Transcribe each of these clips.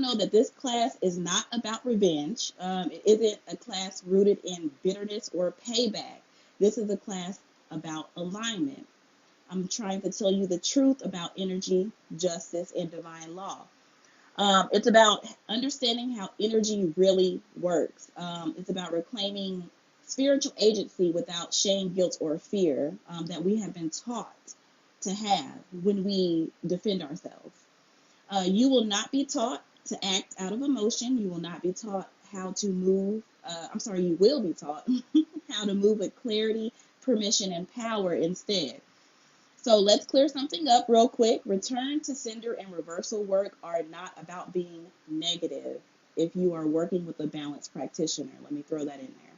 know that this class is not about revenge. It isn't a class rooted in bitterness or payback. This is a class about alignment. I'm trying to tell you the truth about energy, justice, and divine law. It's about understanding how energy really works. It's about reclaiming spiritual agency without shame, guilt, or fear that we have been taught to have when we defend ourselves. You will not be taught to act out of emotion. You will not be taught how to move. You will be taught how to move with clarity, permission, and power instead. So let's clear something up real quick. Return to sender and reversal work are not about being negative if you are working with a balanced practitioner. Let me throw that in there.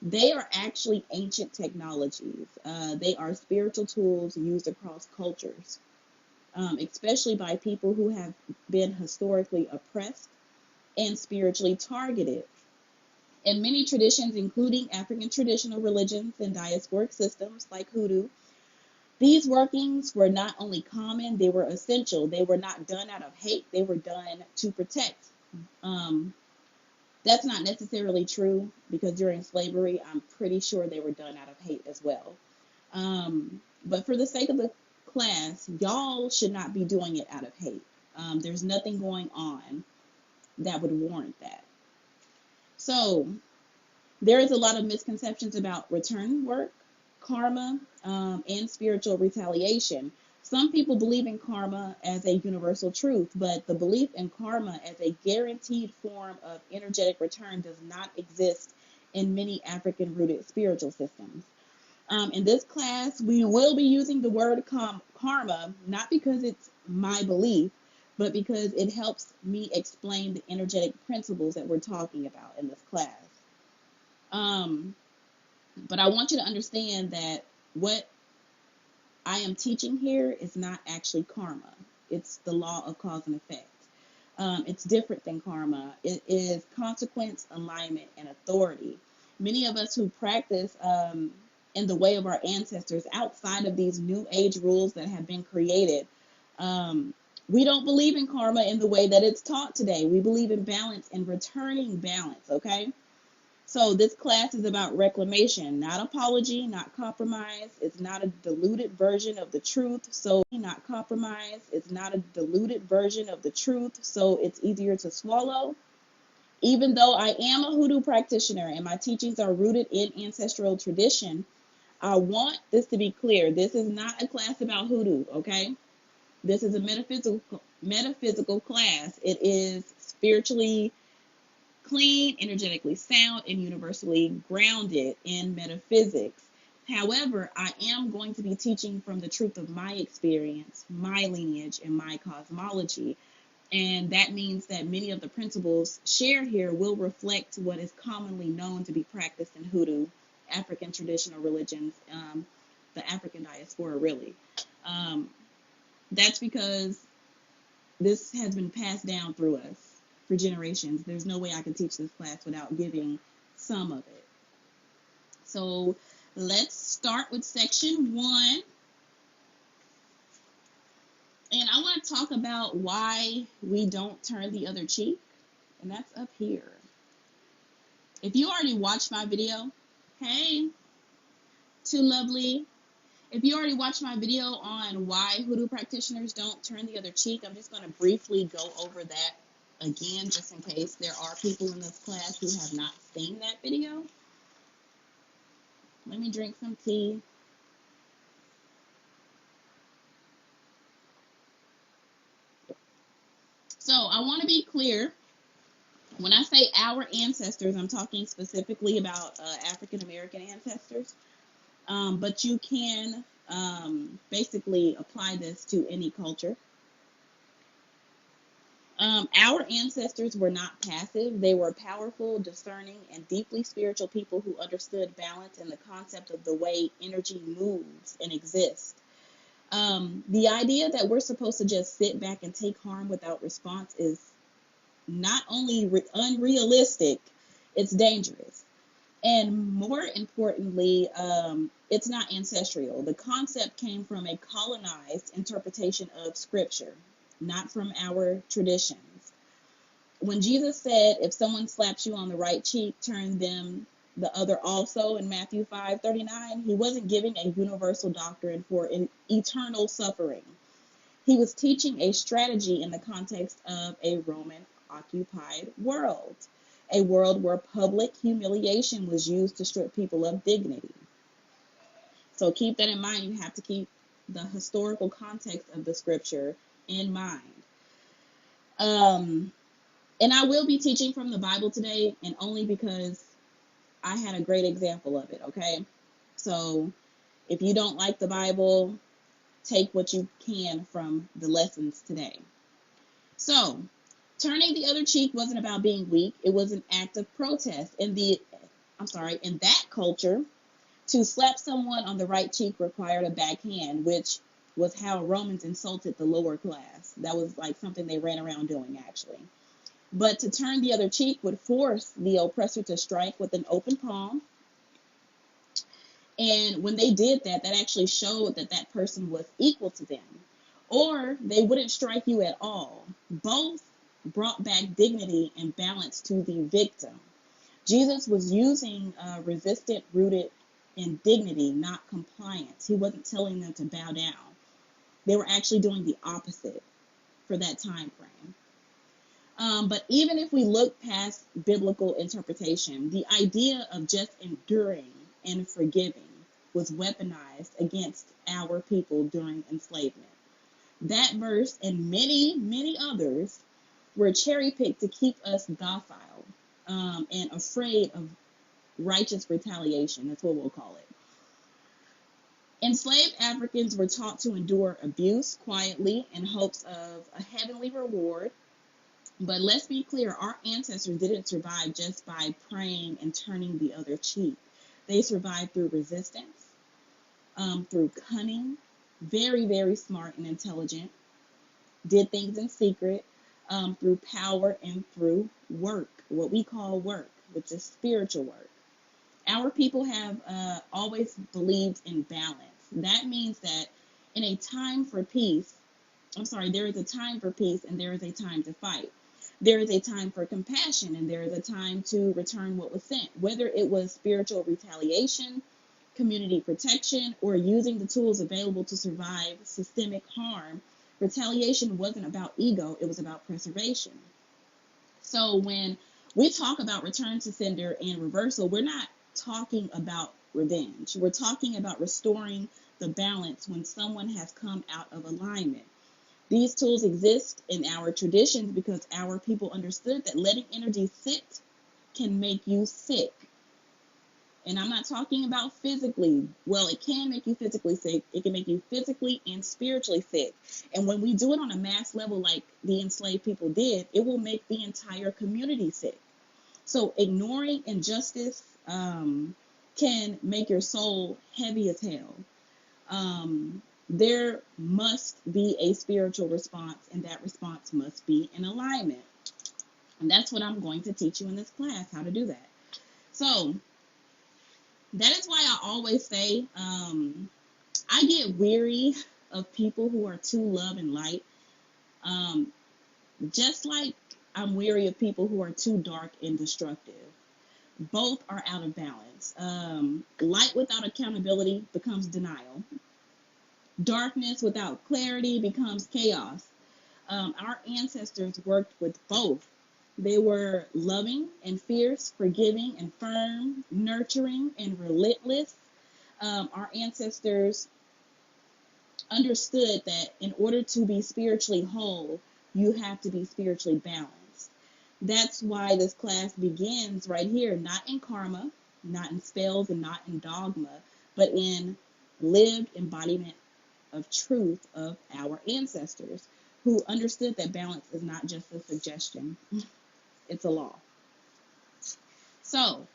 They are actually ancient technologies. They are spiritual tools used across cultures, especially by people who have been historically oppressed and spiritually targeted. In many traditions, including African traditional religions and diasporic systems like Hoodoo, these workings were not only common, they were essential. They were not done out of hate, they were done to protect. That's not necessarily true because during slavery, I'm pretty sure they were done out of hate as well. But for the sake of the class, y'all should not be doing it out of hate. There's nothing going on that would warrant that. So there is a lot of misconceptions about return work, karma, and spiritual retaliation. Some people believe in karma as a universal truth, but the belief in karma as a guaranteed form of energetic return does not exist in many African-rooted spiritual systems. In this class, we will be using the word karma, not because it's my belief, but because it helps me explain the energetic principles that we're talking about in this class. But I want you to understand that what I am teaching here is not actually karma. It's the law of cause and effect. It's different than karma. It is consequence, alignment, and authority. Many of us who practice in the way of our ancestors outside of these new age rules that have been created, we don't believe in karma in the way that it's taught today. We believe in balance and returning balance, okay? So this class is about reclamation, not apology, not compromise. It's not a diluted version of the truth. So not compromise. It's not a diluted version of the truth. So it's easier to swallow. Even though I am a Hoodoo practitioner and my teachings are rooted in ancestral tradition, I want this to be clear. This is not a class about Hoodoo, okay? This is a metaphysical class. It is spiritually clean, energetically sound, and universally grounded in metaphysics. However, I am going to be teaching from the truth of my experience, my lineage, and my cosmology. And that means that many of the principles shared here will reflect what is commonly known to be practiced in Hoodoo, African traditional religions, the African diaspora, really. That's because this has been passed down through us for generations. There's no way I can teach this class without giving some of it. So let's start with section 1. And I want to talk about why we don't turn the other cheek. And that's up here. If you already watched my video, hey, too lovely. If you already watched my video on why Hoodoo practitioners don't turn the other cheek, I'm just going to briefly go over that again, just in case there are people in this class who have not seen that video. Let me drink some tea. So I want to be clear. When I say our ancestors, I'm talking specifically about African American ancestors. But you can basically apply this to any culture. Our ancestors were not passive. They were powerful, discerning, and deeply spiritual people who understood balance and the concept of the way energy moves and exists. The idea that we're supposed to just sit back and take harm without response is not only unrealistic, it's dangerous. And more importantly, it's not ancestral. The concept came from a colonized interpretation of scripture, not from our traditions. when Jesus said, if someone slaps you on the right cheek, turn them the other also in Matthew 5:39, he wasn't giving a universal doctrine for an eternal suffering. He was teaching a strategy in the context of a Roman occupied world, a world where public humiliation was used to strip people of dignity. So keep that in mind. You have to keep the historical context of the scripture in mind. And I will be teaching from the Bible today, and only because I had a great example of it, okay? So if you don't like the Bible, take what you can from the lessons today. So, turning the other cheek wasn't about being weak. It was an act of protest. In that culture, to slap someone on the right cheek required a backhand, which was how Romans insulted the lower class. That was like something they ran around doing, actually. But to turn the other cheek would force the oppressor to strike with an open palm. And when they did that, that actually showed that that person was equal to them. Or they wouldn't strike you at all. Both brought back dignity and balance to the victim. Jesus was using resistance rooted in dignity, not compliance. He wasn't telling them to bow down. They were actually doing the opposite for that time frame. But even if we look past biblical interpretation, the idea of just enduring and forgiving was weaponized against our people during enslavement. That verse and many, many others were cherry-picked to keep us docile and afraid of righteous retaliation. That's what we'll call it. Enslaved Africans were taught to endure abuse quietly in hopes of a heavenly reward. But let's be clear, our ancestors didn't survive just by praying and turning the other cheek. They survived through resistance, through cunning, very, very smart and intelligent, did things in secret, through power, and through work, what we call work, which is spiritual work. Our people have always believed in balance. That means that in a time for peace, there is a time for peace and there is a time to fight. There is a time for compassion and there is a time to return what was sent, whether it was spiritual retaliation, community protection, or using the tools available to survive systemic harm. Retaliation wasn't about ego, it was about preservation. So when we talk about return to sender and reversal, we're not talking about revenge. We're talking about restoring the balance when someone has come out of alignment. These tools exist in our traditions because our people understood that letting energy sit can make you sick. And I'm not talking about physically. Well, it can make you physically sick. It can make you physically and spiritually sick. And when we do it on a mass level like the enslaved people did, it will make the entire community sick. So ignoring injustice can make your soul heavy as hell. There must be a spiritual response, and that response must be in alignment. And that's what I'm going to teach you in this class, how to do that. So that is why I always say I get weary of people who are too love and light, just like I'm weary of people who are too dark and destructive. Both are out of balance. Light without accountability becomes denial. Darkness without clarity becomes chaos. Our ancestors worked with both. They were loving and fierce, forgiving and firm, nurturing and relentless. Our ancestors understood that in order to be spiritually whole, you have to be spiritually balanced. That's why this class begins right here, not in karma, not in spells, and not in dogma, but in lived embodiment of truth of our ancestors who understood that balance is not just a suggestion, it's a law. So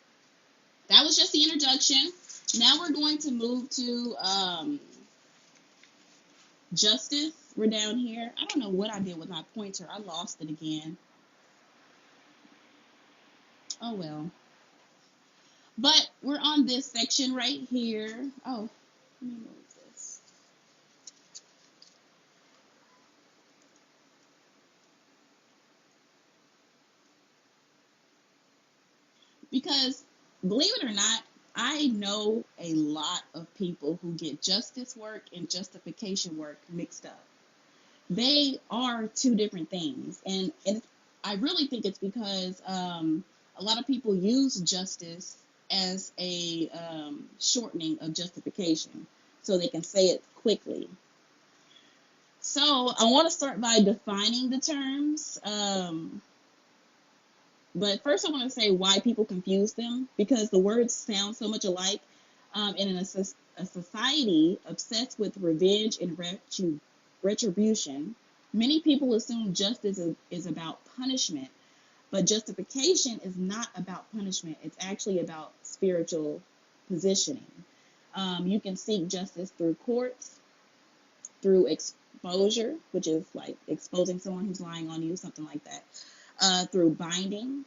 that was just the introduction. Now we're going to move to justice. We're down here. I don't know what I did with my pointer. I lost it again. Oh well. But we're on this section right here. Oh, let me move this. Because believe it or not, I know a lot of people who get justice work and justification work mixed up. They are two different things, and I really think it's because a lot of people use justice as a shortening of justification, so they can say it quickly. So I want to start by defining the terms. But first, I want to say why people confuse them, because the words sound so much alike. In a society obsessed with revenge and retribution, many people assume justice is about punishment, but justification is not about punishment. It's actually about spiritual positioning. You can seek justice through courts, through exposure, which is like exposing someone who's lying on you, something like that, through binding.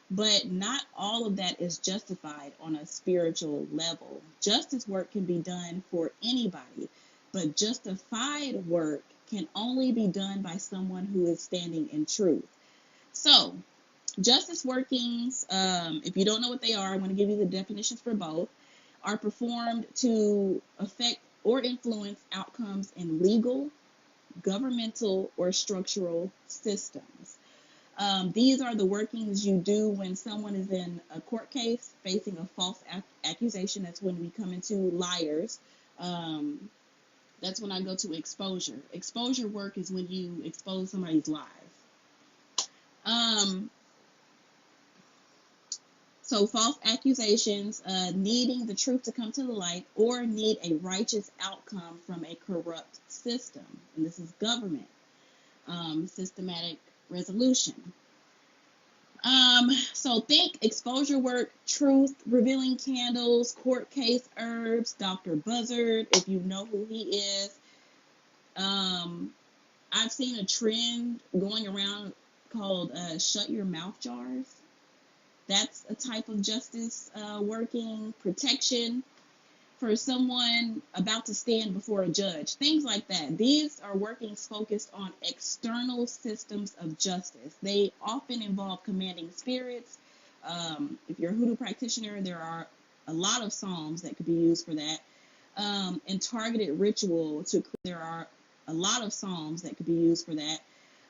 But not all of that is justified on a spiritual level. Justice work can be done for anybody, but justified work can only be done by someone who is standing in truth. So, justice workings, if you don't know what they are, I'm going to give you the definitions for both, are performed to affect or influence outcomes in legal, governmental, or structural systems. These are the workings you do when someone is in a court case facing a false accusation. That's when we come into liars. That's when I go to exposure. Exposure work is when you expose somebody's lies. So false accusations, needing the truth to come to the light, or need a righteous outcome from a corrupt system. And this is government. Systematic resolution. So think exposure work, truth, revealing candles, court case herbs, Dr. Buzzard, if you know who he is. I've seen a trend going around called shut your mouth jars. That's a type of justice working, protection for someone about to stand before a judge, things like that. These are workings focused on external systems of justice. They often involve commanding spirits. If you're a hoodoo practitioner, there are a lot of psalms that could be used for that. And targeted ritual there are a lot of psalms that could be used for that.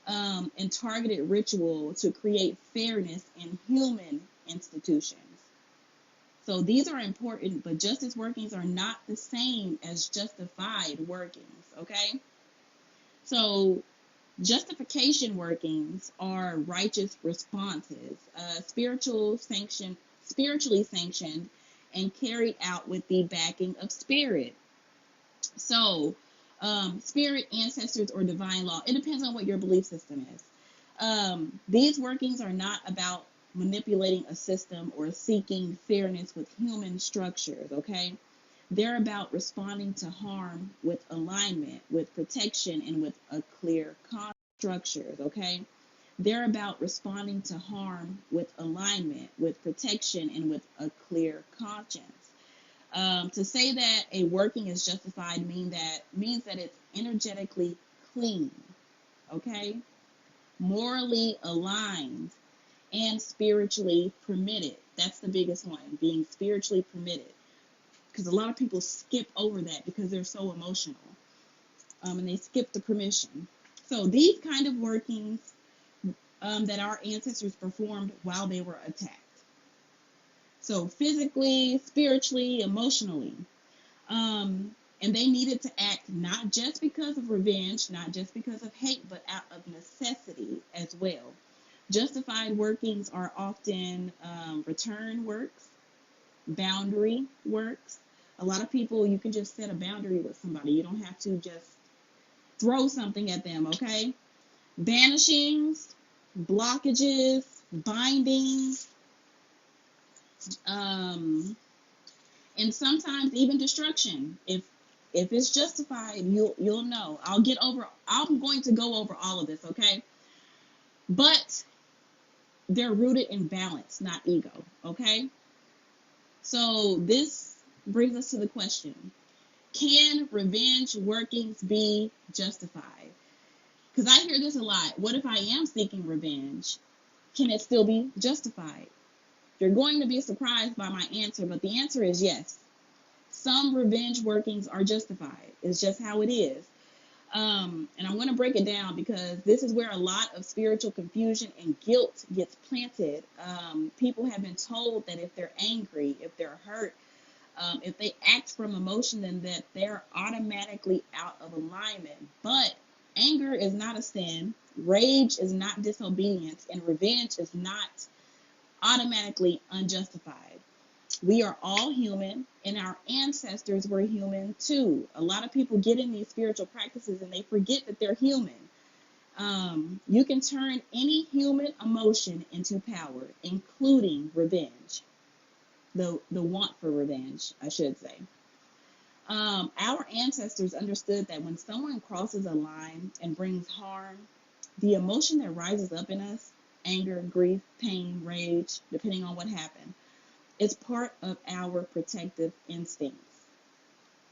And targeted ritual to create fairness in human institutions. So these are important, but justice workings are not the same as justified workings, okay? So justification workings are righteous responses, spiritually sanctioned and carried out with the backing of spirit. So spirit, ancestors, or divine law. It depends on what your belief system is. These workings are not about manipulating a system or seeking fairness with human structures, okay? They're about responding to harm with alignment, with protection, and with a clear structures, okay? They're about responding to harm with alignment, with protection, and with a clear conscience. To say that a working is justified means that it's energetically clean, okay? Morally aligned, and spiritually permitted. That's the biggest one, being spiritually permitted. Because a lot of people skip over that because they're so emotional. And they skip the permission. So these kind of workings that our ancestors performed while they were attacked. So physically, spiritually, emotionally. And they needed to act not just because of revenge, not just because of hate, but out of necessity as well. Justified workings are often return works, boundary works. A lot of people, you can just set a boundary with somebody. You don't have to just throw something at them, okay? Banishings, blockages, bindings, and sometimes even destruction. If it's justified, you'll know. I'm going to go over all of this, okay? But they're rooted in balance, not ego, okay? So this brings us to the question, can revenge workings be justified? Because I hear this a lot. What if I am seeking revenge? Can it still be justified? You're going to be surprised by my answer, but the answer is yes. Some revenge workings are justified. It's just how it is. And I'm going to break it down because this is where a lot of spiritual confusion and guilt gets planted. People have been told that if they're angry, if they're hurt, if they act from emotion, then that they're automatically out of alignment. But anger is not a sin, rage is not disobedience, and revenge is not automatically unjustified. We are all human, and our ancestors were human too. A lot of people get in these spiritual practices and they forget that they're human. You can turn any human emotion into power, including revenge. The want for revenge, I should say. Our ancestors understood that when someone crosses a line and brings harm, the emotion that rises up in us, anger, grief, pain, rage, depending on what happened, is part of our protective instincts.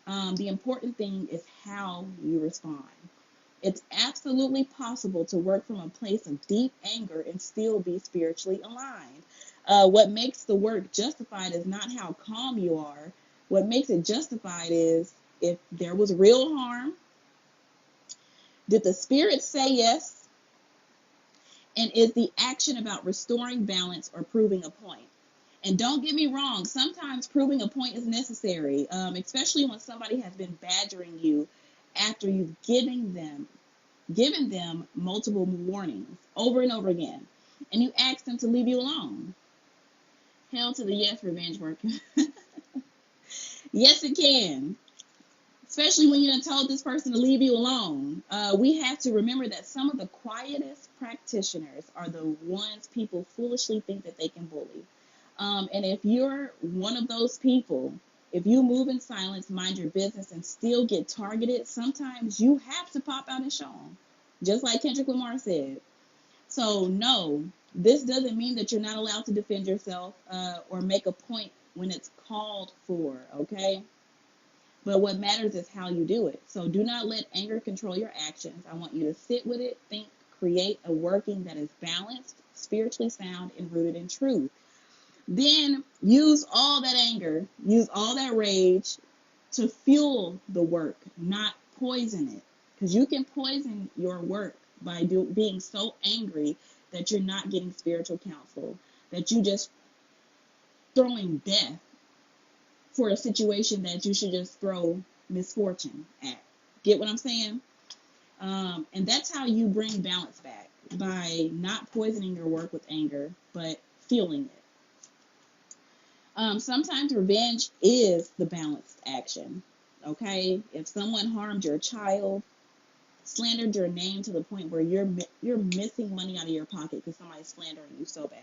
The important thing is how you respond. It's absolutely possible to work from a place of deep anger and still be spiritually aligned. What makes the work justified is not how calm you are. What makes it justified is if there was real harm, did the spirit say yes, and is the action about restoring balance or proving a point? And don't get me wrong, sometimes proving a point is necessary, especially when somebody has been badgering you after you've given them multiple warnings over and over again, and you ask them to leave you alone. Hell to the yes, revenge work. Yes, it can. Especially when you done told this person to leave you alone. We have to remember that some of the quietest practitioners are the ones people foolishly think that they can bully. And if you're one of those people, if you move in silence, mind your business, and still get targeted, sometimes you have to pop out and show them. Just like Kendrick Lamar said. So, no, this doesn't mean that you're not allowed to defend yourself or make a point when it's called for, okay? But what matters is how you do it. So do not let anger control your actions. I want you to sit with it, think, create a working that is balanced, spiritually sound, and rooted in truth. Then use all that anger, use all that rage to fuel the work, not poison it. Because you can poison your work by being so angry that you're not getting spiritual counsel, that you just throwing death for a situation that you should just throw misfortune at. Get what I'm saying? And that's how you bring balance back, by not poisoning your work with anger, but fueling it. Sometimes revenge is the balanced action. Okay? If someone harmed your child, slandered your name to the point where you're missing money out of your pocket because somebody's slandering you so bad,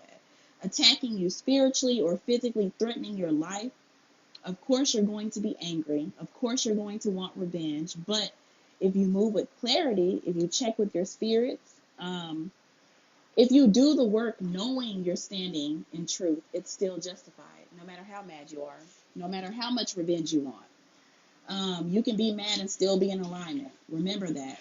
attacking you spiritually or physically threatening your life, of course you're going to be angry. Of course you're going to want revenge. But if you move with clarity, if you check with your spirits, if you do the work knowing you're standing in truth, it's still justified, no matter how mad you are, no matter how much revenge you want. You can be mad and still be in alignment. Remember that.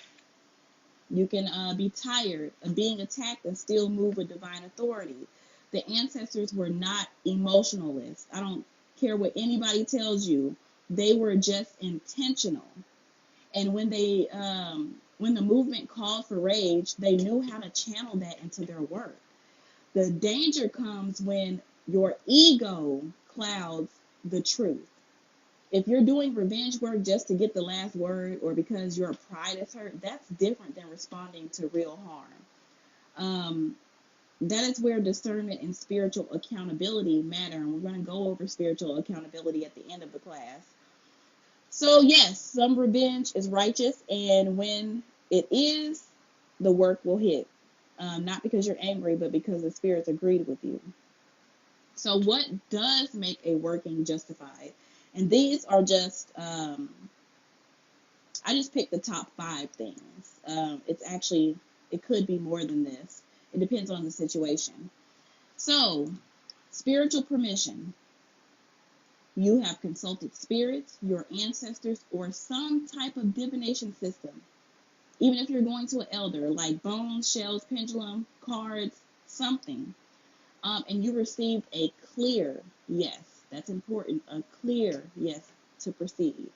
You can be tired of being attacked and still move with divine authority. The ancestors were not emotionalists. I don't care what anybody tells you. They were just intentional. And when the movement called for rage, they knew how to channel that into their work. The danger comes when your ego clouds the truth. If you're doing revenge work just to get the last word or because your pride is hurt, that's different than responding to real harm. That is where discernment and spiritual accountability matter. And we're going to go over spiritual accountability at the end of the class. So, yes, some revenge is righteous. And when it is, the work will hit. Not because you're angry, but because the spirits agreed with you. So what does make a working justified? And these are just, I just picked the top 5 things. It could be more than this. It depends on the situation. So, spiritual permission. You have consulted spirits, your ancestors, or some type of divination system. Even if you're going to an elder, like bones, shells, pendulum, cards, something. and you received a clear yes. That's important, a clear yes to proceed.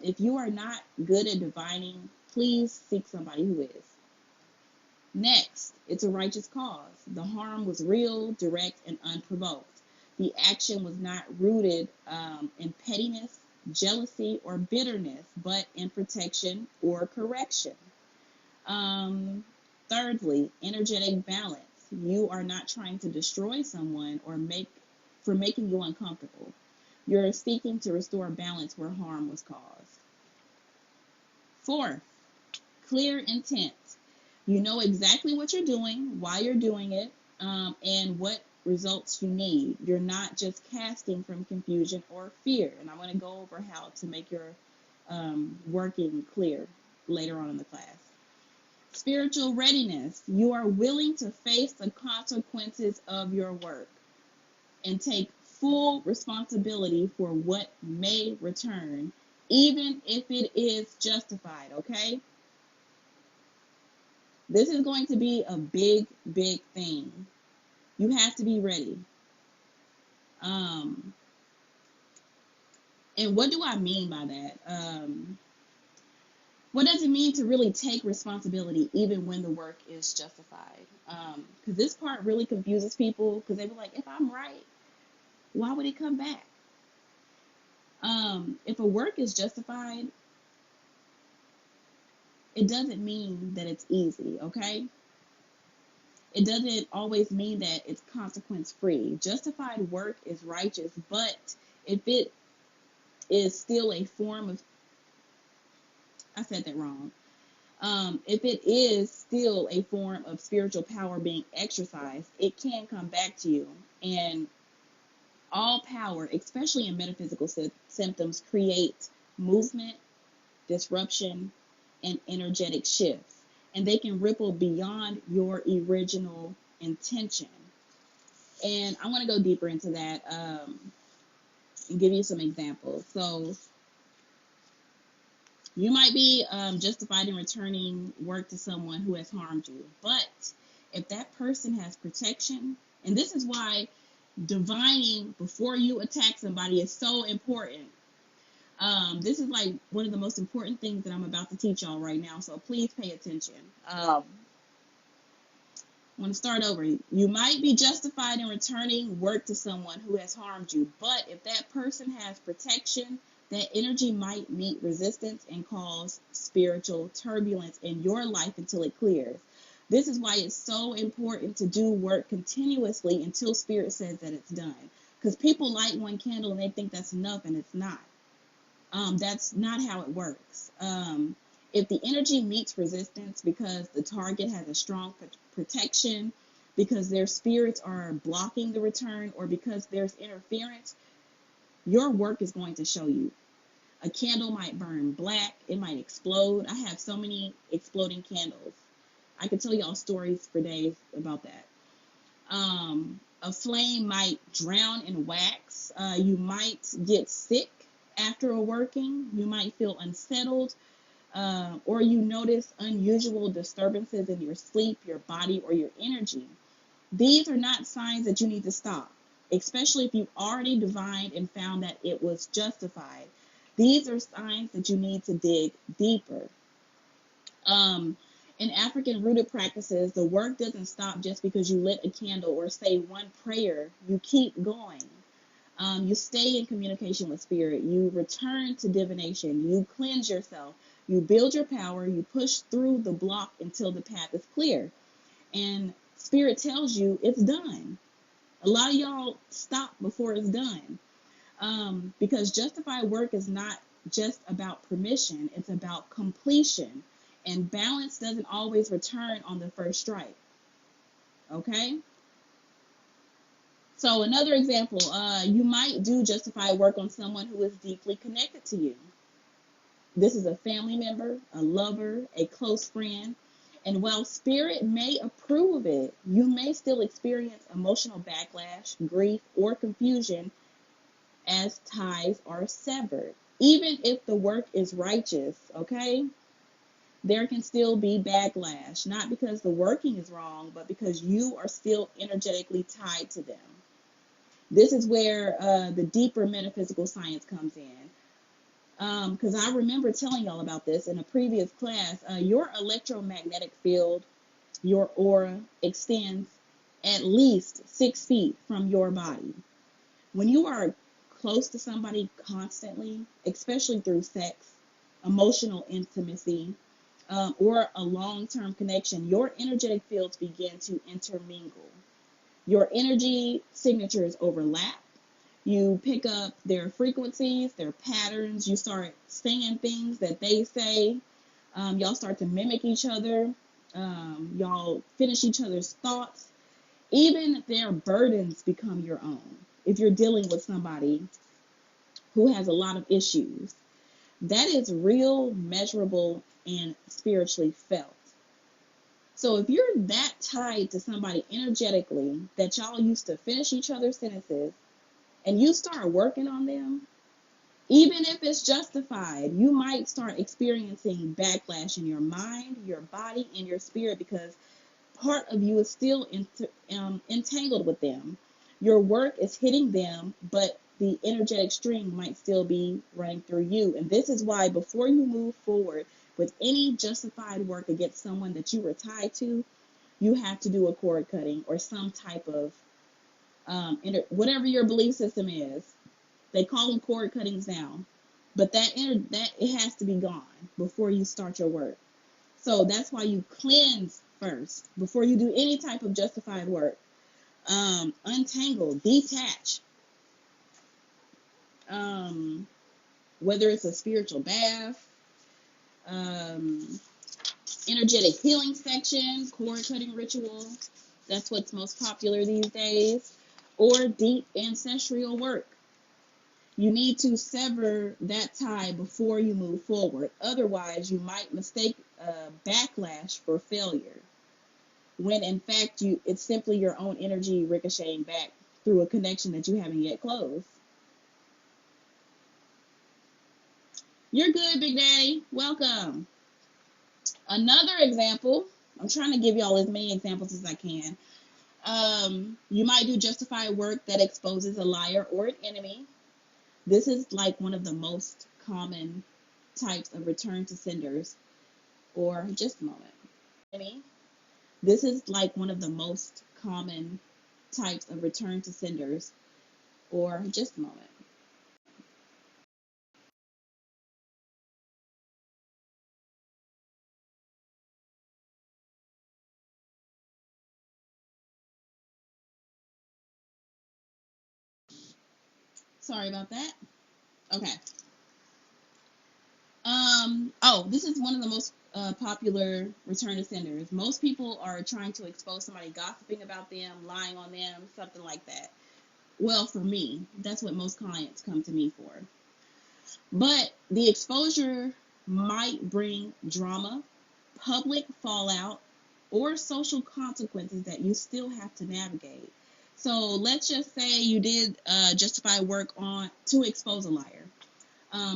If you are not good at divining, please seek somebody who is. Next, it's a righteous cause. The harm was real, direct, and unprovoked. The action was not rooted in pettiness, jealousy, or bitterness, but in protection or correction. Thirdly, energetic balance. You are not trying to destroy someone or making you uncomfortable. You're seeking to restore balance where harm was caused. Fourth, clear intent. You know exactly what you're doing, why you're doing it, and what results you need. You're not just casting from confusion or fear. And I'm going to go over how to make your working clear later on in the class. Spiritual readiness. You are willing to face the consequences of your work and take full responsibility for what may return, even if it is justified, okay? This is going to be a big, big thing. You have to be ready. And what do I mean by that? What does it mean to really take responsibility even when the work is justified? Because this part really confuses people because they be like, if I'm right, why would it come back? If a work is justified, it doesn't mean that it's easy, okay? It doesn't always mean that it's consequence free. Justified work is righteous, but if it is still a form of, I said that wrong. If it is still a form of spiritual power being exercised, it can come back to you. And all power, especially in metaphysical symptoms, create movement, disruption, and energetic shifts. And they can ripple beyond your original intention. And I want to go deeper into that and give you some examples. So you might be justified in returning work to someone who has harmed you. But if that person has protection, and this is why divining before you attack somebody is so important. This is like one of the most important things that I'm about to teach y'all right now, so please pay attention. I want to start over. You might be justified in returning work to someone who has harmed you, but if that person has protection, that energy might meet resistance and cause spiritual turbulence in your life until it clears. This is why it's so important to do work continuously until Spirit says that it's done. Because people light one candle and they think that's enough, and it's not. That's not how it works. If the energy meets resistance because the target has a strong protection, because their spirits are blocking the return, or because there's interference, your work is going to show you. A candle might burn black. It might explode. I have so many exploding candles. I could tell y'all stories for days about that. A flame might drown in wax. You might get sick after a working. You might feel unsettled. Or you notice unusual disturbances in your sleep, your body, or your energy. These are not signs that you need to stop, especially if you've already divined and found that it was justified. These are signs that you need to dig deeper. In African rooted practices, the work doesn't stop just because you lit a candle or say one prayer. You keep going. You stay in communication with Spirit. You return to divination. You cleanse yourself. You build your power. You push through the block until the path is clear. And Spirit tells you it's done. A lot of y'all stop before it's done. Because justified work is not just about permission. It's about completion. And balance doesn't always return on the first strike. Okay? So another example, you might do justified work on someone who is deeply connected to you. This is a family member, a lover, a close friend. And while Spirit may approve of it, you may still experience emotional backlash, grief, or confusion as ties are severed, even if the work is righteous, okay? there can still be backlash, not because the working is wrong, but because you are still energetically tied to them. This is where the deeper metaphysical science comes in. Because I remember telling y'all about this in a previous class. Your electromagnetic field, your aura, extends at least 6 feet from your body. When you are close to somebody constantly, especially through sex, emotional intimacy, or a long-term connection, your energetic fields begin to intermingle. Your energy signatures overlap. You pick up their frequencies, their patterns. You start saying things that they say. Y'all start to mimic each other. Y'all finish each other's thoughts. Even their burdens become your own. If you're dealing with somebody who has a lot of issues, that is real, measurable, and spiritually felt. So if you're that tied to somebody energetically that y'all used to finish each other's sentences and you start working on them, even if it's justified, you might start experiencing backlash in your mind, your body, and your spirit because part of you is still entangled with them. Your work is hitting them, but the energetic string might still be running through you. And this is why before you move forward with any justified work against someone that you were tied to, you have to do a cord cutting or some type of whatever your belief system is. They call them cord cuttings now, but that it has to be gone before you start your work. So that's why you cleanse first before you do any type of justified work. Untangle, detach. Whether it's a spiritual bath, energetic healing section, cord cutting ritual. That's what's most popular these days. Or deep ancestral work. You need to sever that tie before you move forward. Otherwise, you might mistake backlash for failure, when in fact it's simply your own energy ricocheting back through a connection that you haven't yet closed. You're good, Big Daddy. Welcome. Another example. I'm trying to give y'all as many examples as I can. You might do justified work that exposes a liar or an enemy. This is like one of the most common types of return to senders, or just a moment. This is like one of the most common types of return to senders, or just a moment. Sorry about that. Okay. This is one of the most popular return to senders. Most people are trying to expose somebody gossiping about them, lying on them, something like that. Well, for me, that's what most clients come to me for. But the exposure might bring drama, public fallout, or social consequences that you still have to navigate. So let's just say you did justified work to expose a liar.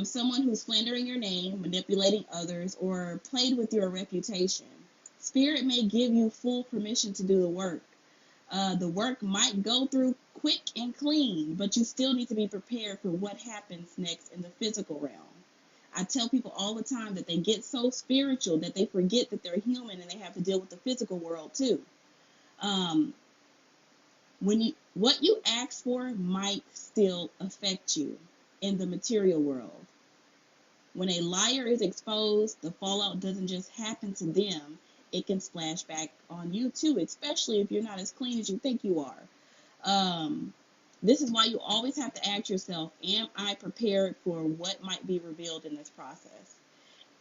Someone who's slandering your name, manipulating others, or played with your reputation. Spirit may give you full permission to do the work. The work might go through quick and clean, but you still need to be prepared for what happens next in the physical realm. I tell people all the time that they get so spiritual that they forget that they're human and they have to deal with the physical world too. What you ask for might still affect you in the material world. When a liar is exposed, the fallout doesn't just happen to them, it can splash back on you too, especially if you're not as clean as you think you are. This is why you always have to ask yourself, am I prepared for what might be revealed in this process?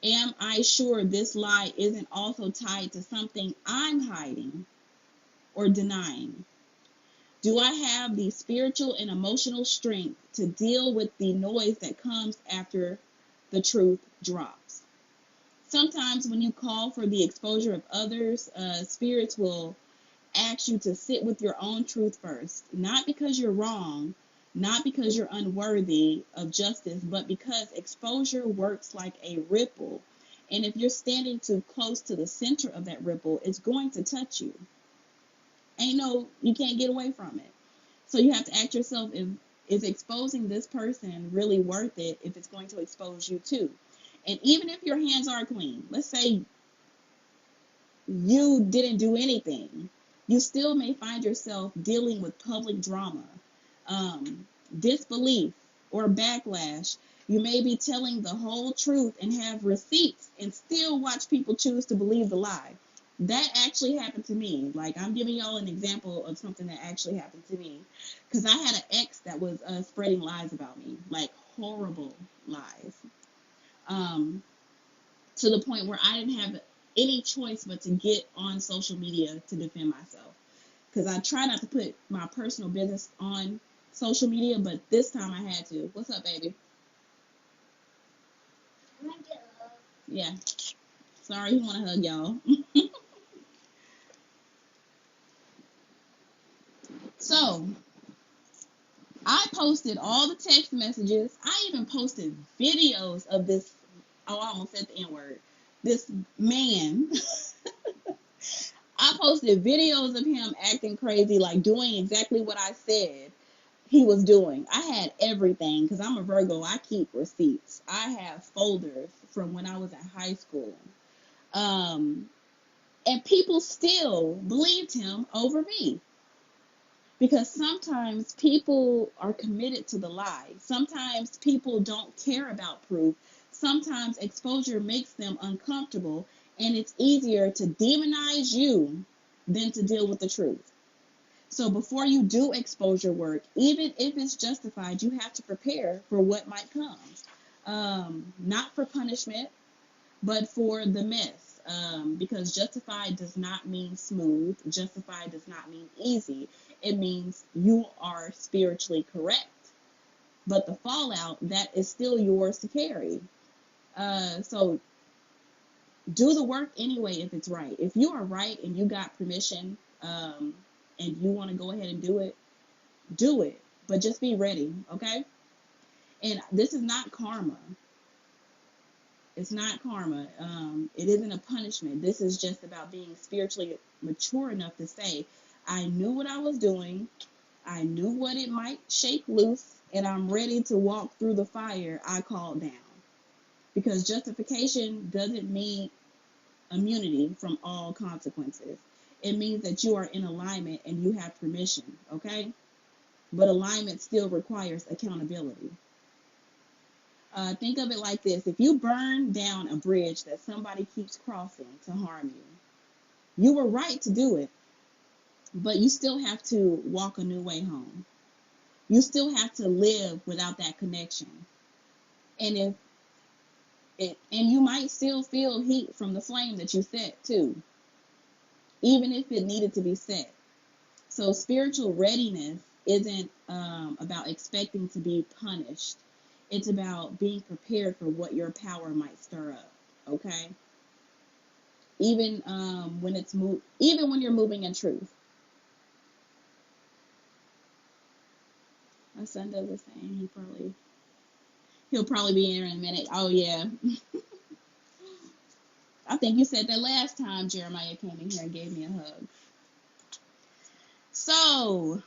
Am I sure this lie isn't also tied to something I'm hiding or denying? Do I have the spiritual and emotional strength to deal with the noise that comes after the truth drops? Sometimes when you call for the exposure of others, spirits will ask you to sit with your own truth first, not because you're wrong, not because you're unworthy of justice, but because exposure works like a ripple, And if you're standing too close to the center of that ripple, it's going to touch you. You can't get away from it. So you have to ask yourself, is exposing this person really worth it if it's going to expose you too? And even if your hands are clean, let's say you didn't do anything, you still may find yourself dealing with public drama, disbelief, or backlash. You may be telling the whole truth and have receipts and still watch people choose to believe the lie. That actually happened to me. Like, I'm giving y'all an example of something that actually happened to me. Because I had an ex that was spreading lies about me, like horrible lies. To the point where I didn't have any choice but to get on social media to defend myself. Because I try not to put my personal business on social media, but this time I had to. What's up, baby? Can I get a hug? Yeah. Sorry, you want to hug y'all. So, I posted all the text messages. I even posted videos of this. Oh, I almost said the N-word. This man. I posted videos of him acting crazy, like doing exactly what I said he was doing. I had everything because I'm a Virgo. I keep receipts. I have folders from when I was in high school. And people still believed him over me. Because sometimes people are committed to the lie. Sometimes people don't care about proof. Sometimes exposure makes them uncomfortable, and it's easier to demonize you than to deal with the truth. So before you do exposure work, even if it's justified, you have to prepare for what might come. Not for punishment, but for the mess. Because justified does not mean smooth. Justified does not mean easy. It means you are spiritually correct. But the fallout, that is still yours to carry. So do the work anyway if it's right. If you are right and you got permission and you want to go ahead and do it, do it. But just be ready, okay? And this is not karma. It's not karma. It isn't a punishment. This is just about being spiritually mature enough to say, I knew what I was doing. I knew what it might shake loose, and I'm ready to walk through the fire I called down. Because justification doesn't mean immunity from all consequences. It means that you are in alignment and you have permission, okay? But alignment still requires accountability. Think of it like this. If you burn down a bridge that somebody keeps crossing to harm you, you were right to do it, but you still have to walk a new way home. You still have to live without that connection. And you might still feel heat from the flame that you set too, even if it needed to be set. So spiritual readiness isn't about expecting to be punished. It's about being prepared for what your power might stir up. Okay. Even when you're moving in truth. My son does the same. He'll probably be here in a minute. Oh yeah. I think you said that last time Jeremiah came in here and gave me a hug. So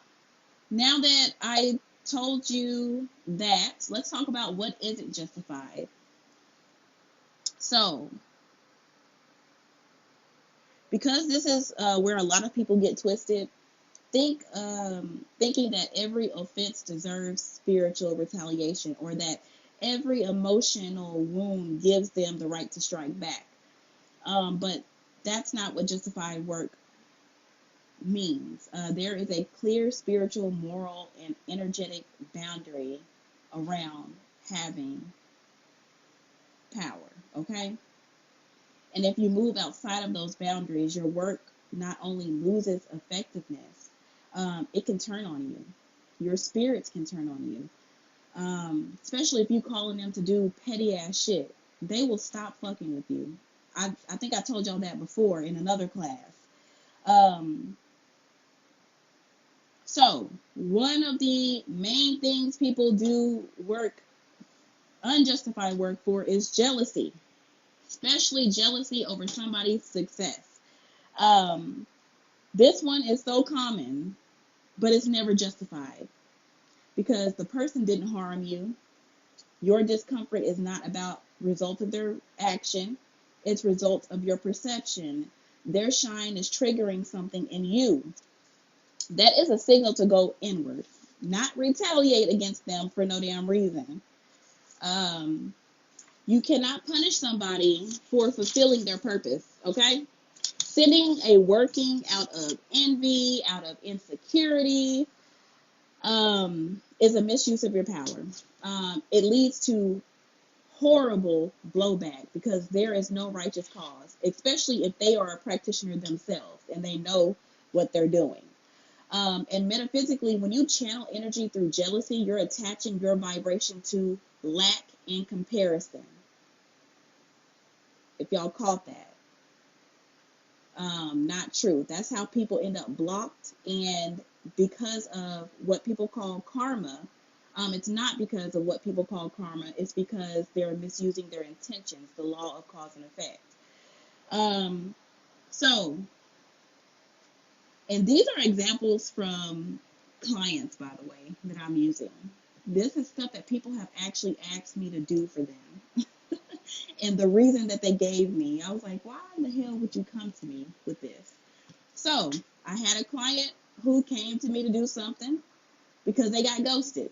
now that I told you that, let's talk about what isn't justified. So, because this is where a lot of people get twisted, thinking that every offense deserves spiritual retaliation, or that every emotional wound gives them the right to strike back. But that's not what justified work means. There is a clear spiritual, moral, and energetic boundary around having power, okay? And if you move outside of those boundaries, your work not only loses effectiveness, it can turn on you. Your spirits can turn on you. Especially if you calling them to do petty ass shit. They will stop fucking with you. I think I told y'all that before in another class. So one of the main things people do unjustified work for is jealousy. especially jealousy over somebody's success. Um, this one is so common, but it's never justified because the person didn't harm you. Your discomfort is not about results of their action. It's results of your perception. Their shine is triggering something in you. That is a signal to go inward, not retaliate against them for no damn reason. Um, you cannot punish somebody for fulfilling their purpose, okay? Sending a working out of envy, out of insecurity, is a misuse of your power. It leads to horrible blowback because there is no righteous cause, especially if they are a practitioner themselves and they know what they're doing. And metaphysically, when you channel energy through jealousy, you're attaching your vibration to lack and comparison. If y'all caught that. Not true. That's how people end up blocked. And because of what people call karma, it's not because of what people call karma. It's because they're misusing their intentions, the law of cause and effect. So, and these are examples from clients, by the way, that I'm using. This is stuff that people have actually asked me to do for them. And the reason that they gave me, I was like, why in the hell would you come to me with this? So, I had a client who came to me to do something because they got ghosted.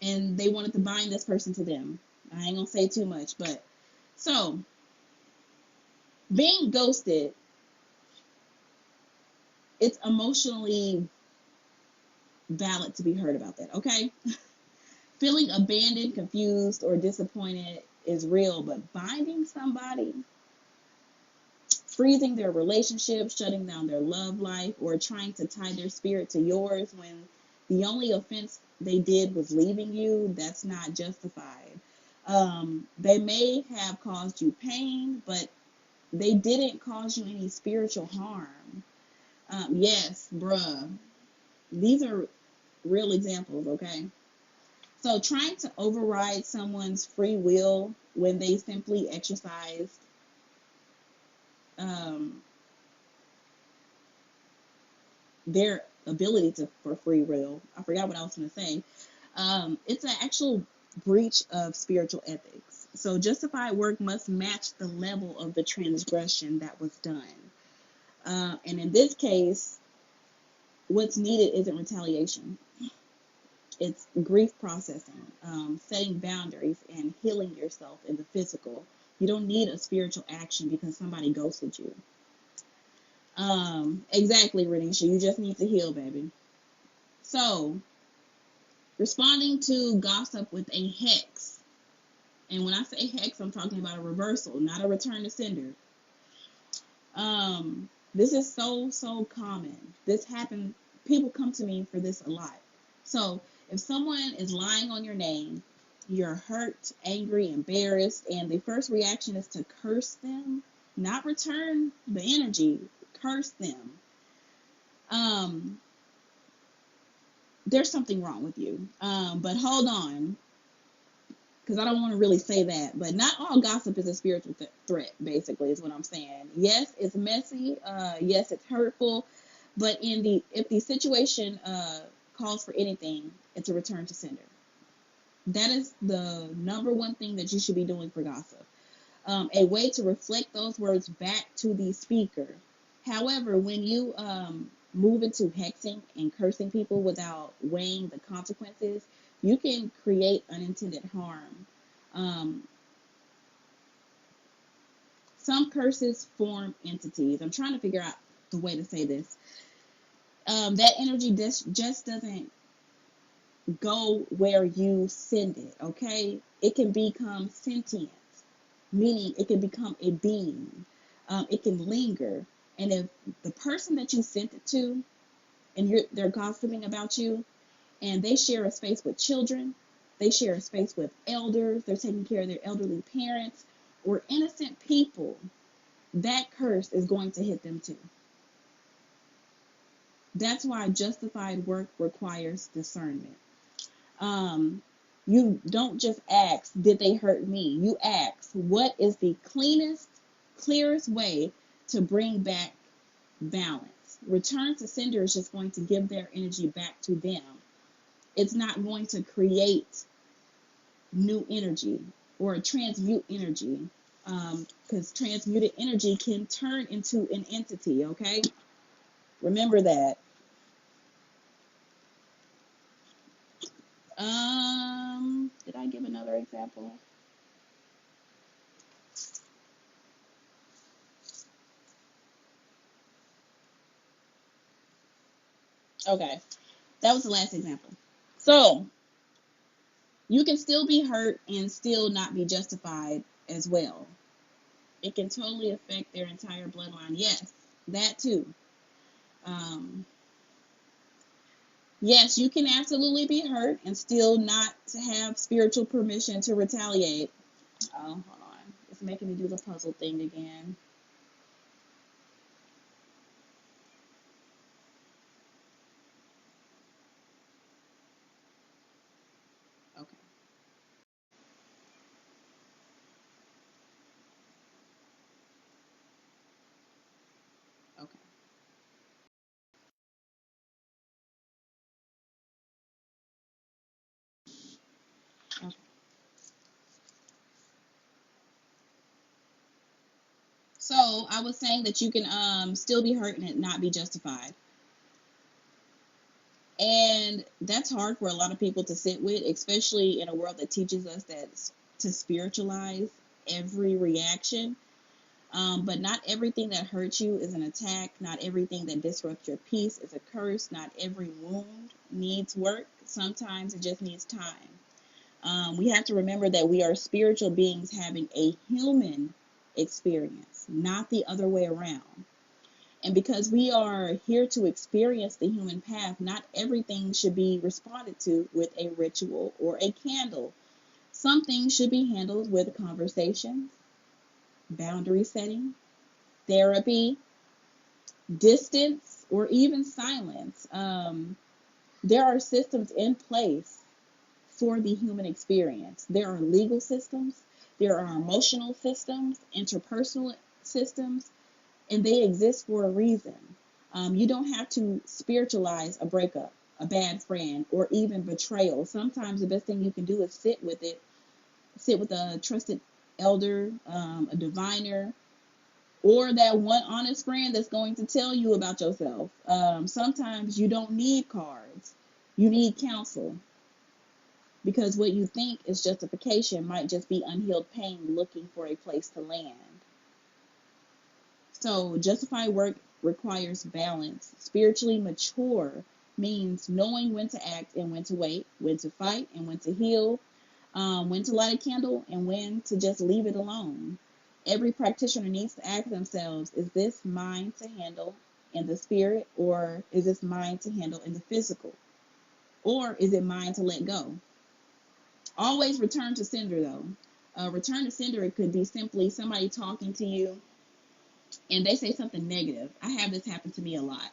And they wanted to bind this person to them. I ain't going to say too much, but so, being ghosted, it's emotionally valid to be heard about that, okay? Feeling abandoned, confused, or disappointed is real, but binding somebody, freezing their relationship, shutting down their love life, or trying to tie their spirit to yours when the only offense they did was leaving you, that's not justified. They may have caused you pain, but they didn't cause you any spiritual harm. Yes, bruh. These are real examples, okay? So trying to override someone's free will when they simply exercise their ability for free will. I forgot what I was going to say. It's an actual breach of spiritual ethics. So justified work must match the level of the transgression that was done. And in this case, what's needed isn't retaliation. It's grief processing, setting boundaries, and healing yourself in the physical. You don't need a spiritual action because somebody ghosted you. Exactly, Renisha. You just need to heal, baby. So, responding to gossip with a hex. And when I say hex, I'm talking about a reversal, not a return to sender. This is so common. This happens. People come to me for this a lot. So, if someone is lying on your name, you're hurt, angry, embarrassed, and the first reaction is to curse them, not return the energy, curse them. There's something wrong with you. But hold on, because I don't want to really say that. But not all gossip is a spiritual threat, basically, is what I'm saying. Yes, it's messy. Yes, it's hurtful. But if the situation calls for anything, it's a return to sender. That is the number one thing that you should be doing for gossip. A way to reflect those words back to the speaker. However, when you move into hexing and cursing people without weighing the consequences, you can create unintended harm. Some curses form entities. I'm trying to figure out the way to say this. That energy just doesn't go where you send it, okay? It can become sentient, meaning it can become a being. It can linger. And if the person that you sent it to, and they're gossiping about you, and they share a space with children, they share a space with elders, they're taking care of their elderly parents, or innocent people, that curse is going to hit them too. That's why justified work requires discernment. You don't just ask, did they hurt me? You ask, what is the cleanest, clearest way to bring back balance? Return to sender is just going to give their energy back to them. It's not going to create new energy or transmute energy, because transmuted energy can turn into an entity, okay? Remember that. Did I give another example? Okay, that was the last example. So you can still be hurt and still not be justified as well. It can totally affect their entire bloodline. Yes, that too. Um, yes, you can absolutely be hurt and still not have spiritual permission to retaliate. Oh, hold on. It's making me do the puzzle thing again. Okay. Okay. Okay. So I was saying that you can still be hurt and not be justified. And that's hard for a lot of people to sit with, especially in a world that teaches us that to spiritualize every reaction. But not everything that hurts you is an attack. Not everything that disrupts your peace is a curse. Not every wound needs work. Sometimes it just needs time. We have to remember that we are spiritual beings having a human experience, not the other way around. And because we are here to experience the human path, not everything should be responded to with a ritual or a candle. Some things should be handled with conversations, boundary setting, therapy, distance, or even silence. There are systems in place for the human experience. There are legal systems, there are emotional systems, interpersonal systems, and they exist for a reason. You don't have to spiritualize a breakup, a bad friend, or even betrayal. Sometimes the best thing you can do is sit with it, sit with a trusted elder, a diviner, or that one honest friend that's going to tell you about yourself. Sometimes you don't need cards, you need counsel, because what you think is justification might just be unhealed pain looking for a place to land. So, justified work requires balance. Spiritually mature means knowing when to act and when to wait, when to fight and when to heal, when to light a candle and when to just leave it alone. Every practitioner needs to ask themselves, is this mine to handle in the spirit, or is this mine to handle in the physical? Or is it mine to let go? Always return to sender, though. Return to sender, it could be simply somebody talking to you and they say something negative. I have this happen to me a lot.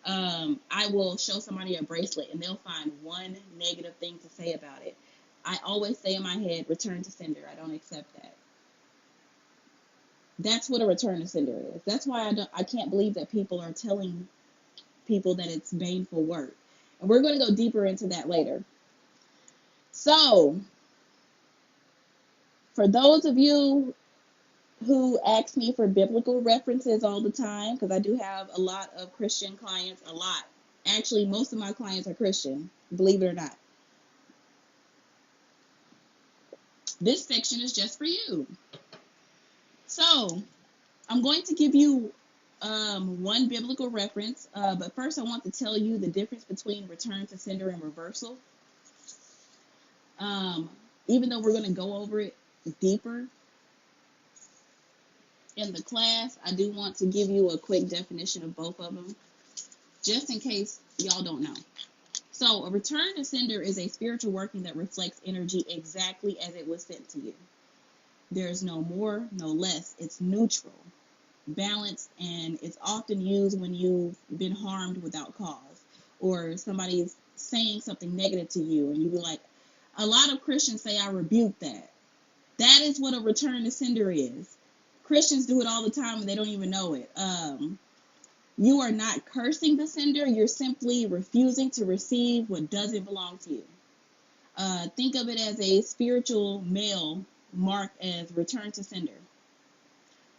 I will show somebody a bracelet and they'll find one negative thing to say about it. I always say in my head, return to sender. I don't accept that. That's what a return to sender is. That's why I can't believe that people are telling people that it's baneful work. And we're going to go deeper into that later. So, for those of you who ask me for biblical references all the time, because I do have a lot of Christian clients, a lot. Actually, most of my clients are Christian, believe it or not. This section is just for you. So, I'm going to give you one biblical reference, but first I want to tell you the difference between return to sender and reversal. Even though we're going to go over it deeper in the class, I do want to give you a quick definition of both of them, just in case y'all don't know. So, a return to sender is a spiritual working that reflects energy exactly as it was sent to you. There's no more, no less. It's neutral, balanced, and it's often used when you've been harmed without cause, or somebody's saying something negative to you, and you be like, A lot of Christians say, I rebuke that. That is what a return to sender is. Christians do it all the time and they don't even know it. You are not cursing the sender. You're simply refusing to receive what doesn't belong to you. Think of it as a spiritual mail marked as return to sender.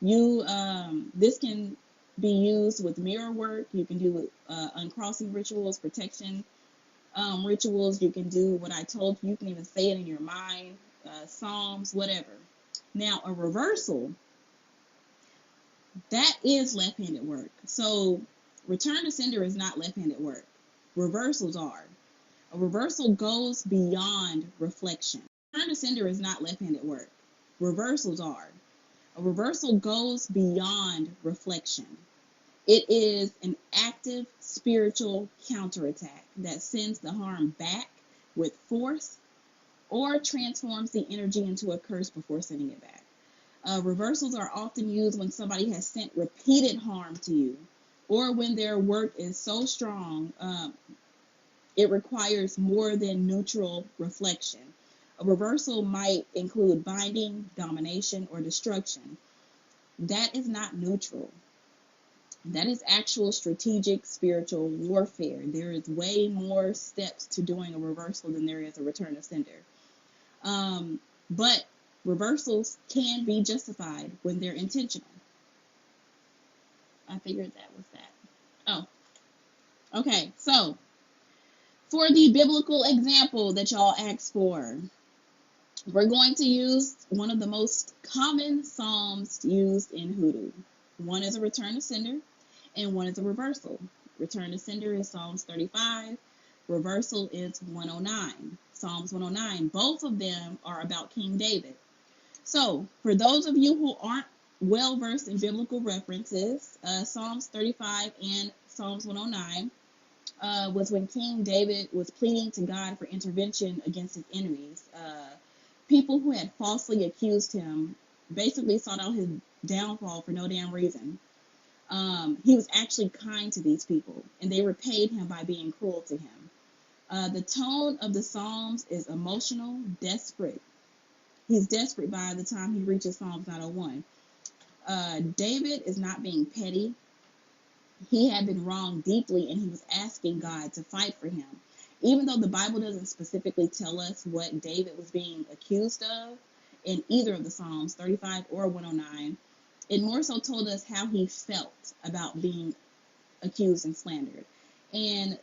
This can be used with mirror work. You can do uncrossing rituals, protection rituals. You can do what I told you. You can even say it in your mind, psalms, whatever. Now, a reversal, that is left-handed work. So return to sender is not left-handed work. Reversals are. A reversal goes beyond reflection. Return to sender is not left-handed work. Reversals are. A reversal goes beyond reflection. It is an active spiritual counterattack that sends the harm back with force or transforms the energy into a curse before sending it back. Reversals are often used when somebody has sent repeated harm to you, or when their work is so strong it requires more than neutral reflection. A reversal might include binding, domination, or destruction. That is not neutral. That is actual strategic spiritual warfare. There is way more steps to doing a reversal than there is a return to sender. But reversals can be justified when they're intentional. I figured that was that. Oh, okay. So, for the biblical example that y'all asked for, we're going to use one of the most common psalms used in Hoodoo. One is a return to sender, and one is a reversal. Return to sender is Psalms 35. Reversal is 109. Psalms 109. Both of them are about King David. So, for those of you who aren't well versed in biblical references, Psalms 35 and Psalms 109 was when King David was pleading to God for intervention against his enemies. People who had falsely accused him basically sought out his downfall for no damn reason. He was actually kind to these people, and they repaid him by being cruel to him. The tone of the Psalms is emotional, desperate. He's desperate by the time he reaches Psalms 901. David is not being petty. He had been wronged deeply, and he was asking God to fight for him. Even though the Bible doesn't specifically tell us what David was being accused of in either of the Psalms, 35 or 109, it more so told us how he felt about being accused and slandered, and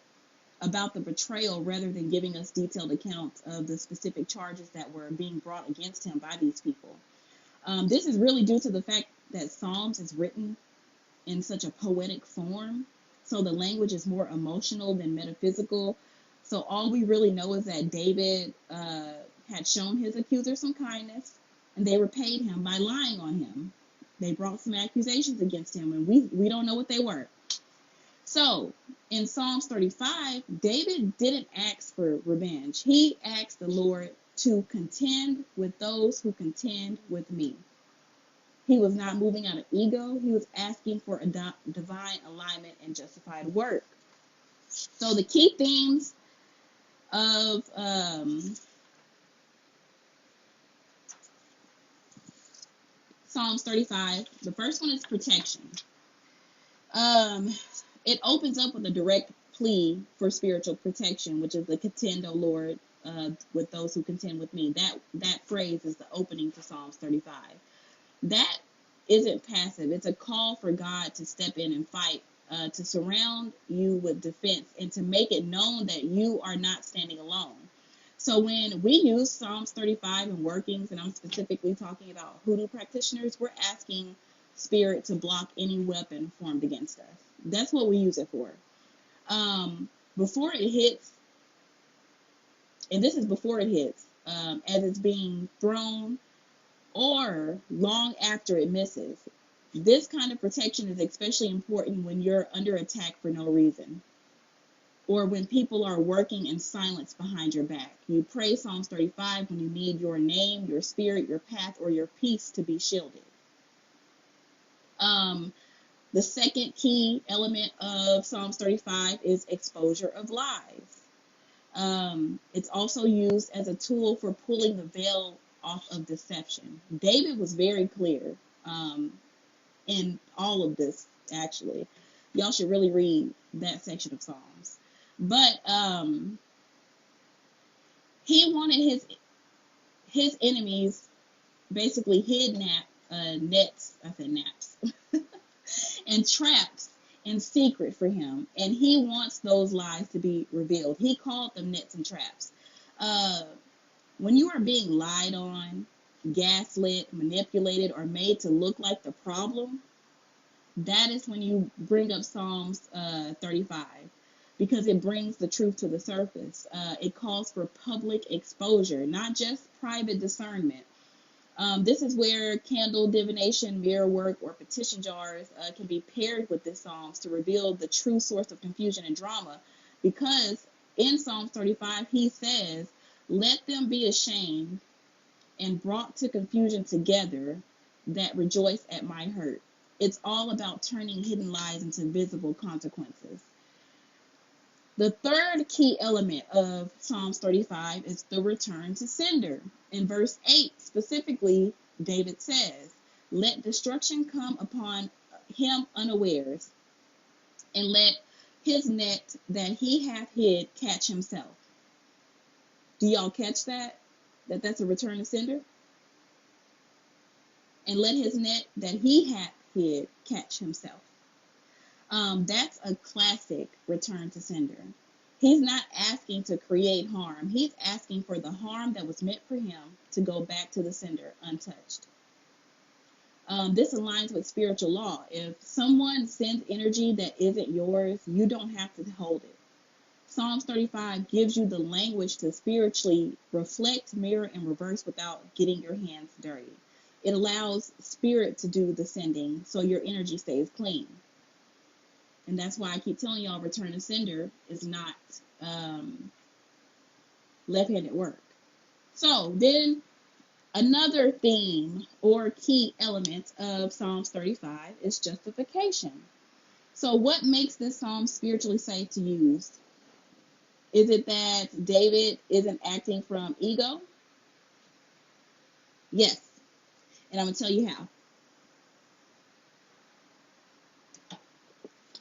about the betrayal, rather than giving us detailed accounts of the specific charges that were being brought against him by these people. This is really due to the fact that Psalms is written in such a poetic form, so the language is more emotional than metaphysical. So all we really know is that David had shown his accuser some kindness, and they repaid him by lying on him. They brought some accusations against him, and we don't know what they were. So, in Psalms 35, David didn't ask for revenge. He asked the Lord to contend with those who contend with me. He was not moving out of ego. He was asking for a divine alignment and justified work. So, the key themes of Psalms 35, the first one is protection. It opens up with a direct plea for spiritual protection, which is the contend, O Lord, with those who contend with me. That phrase is the opening to Psalms 35. That isn't passive. It's a call for God to step in and fight, to surround you with defense, and to make it known that you are not standing alone. So when we use Psalms 35 in workings, and I'm specifically talking about Hoodoo practitioners, we're asking Spirit to block any weapon formed against us. That's what we use it for. Before it hits, and this is before it hits, as it's being thrown, or long after it misses. This kind of protection is especially important when you're under attack for no reason, or when people are working in silence behind your back. You pray Psalms 35 when you need your name, your spirit, your path, or your peace to be shielded. The second key element of Psalms 35 is exposure of lies. It's also used as a tool for pulling the veil off of deception. David was very clear um, in all of this, actually. Y'all should really read that section of Psalms. But he wanted his enemies basically hid nets, I said naps, and traps in secret for him. And he wants those lies to be revealed. He called them nets and traps. Uh, when you are being lied on, gaslit, manipulated, or made to look like the problem, that is when you bring up Psalms 35, because it brings the truth to the surface. It calls for public exposure, not just private discernment. This is where candle divination, mirror work, or petition jars can be paired with this Psalms to reveal the true source of confusion and drama. Because in Psalms 35, he says, "Let them be ashamed and brought to confusion together that rejoice at my hurt." It's all about turning hidden lies into visible consequences. The third key element of Psalms 35 is the return to sender. In verse 8 specifically, David says, "Let destruction come upon him unawares, and let his net that he hath hid catch himself." Do y'all catch that? That's a return to sender? And let his net that he hath hid catch himself. That's a classic return to sender. He's not asking to create harm. He's asking for the harm that was meant for him to go back to the sender untouched. This aligns with spiritual law. If someone sends energy that isn't yours, you don't have to hold it. Psalms 35 gives you the language to spiritually reflect, mirror, and reverse without getting your hands dirty. It allows spirit to do the sending so your energy stays clean. And that's why I keep telling y'all return to sender is not left-handed work. So then another theme or key element of Psalms 35 is justification. So what makes this psalm spiritually safe to use? Is it that David isn't acting from ego? Yes. And I'm going to tell you how.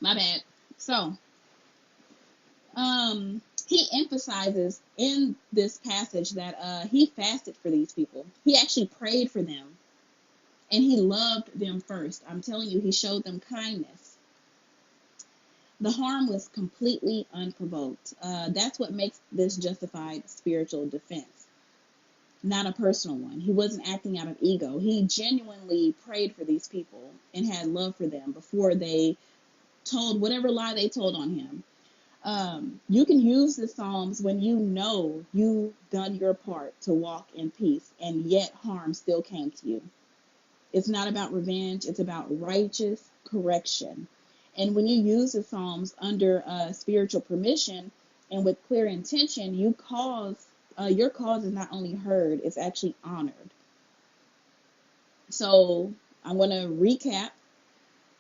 My bad. So, he emphasizes in this passage that he fasted for these people. He actually prayed for them, and he loved them first. I'm telling you, he showed them kindness. The harm was completely unprovoked. That's what makes this justified spiritual defense, not a personal one. He wasn't acting out of ego. He genuinely prayed for these people and had love for them before they told whatever lie they told on him. You can use the Psalms when you know you've done your part to walk in peace, and yet harm still came to you. It's not about revenge. It's about righteous correction. And when you use the Psalms under spiritual permission and with clear intention, your cause is not only heard, it's actually honored. So I'm going to recap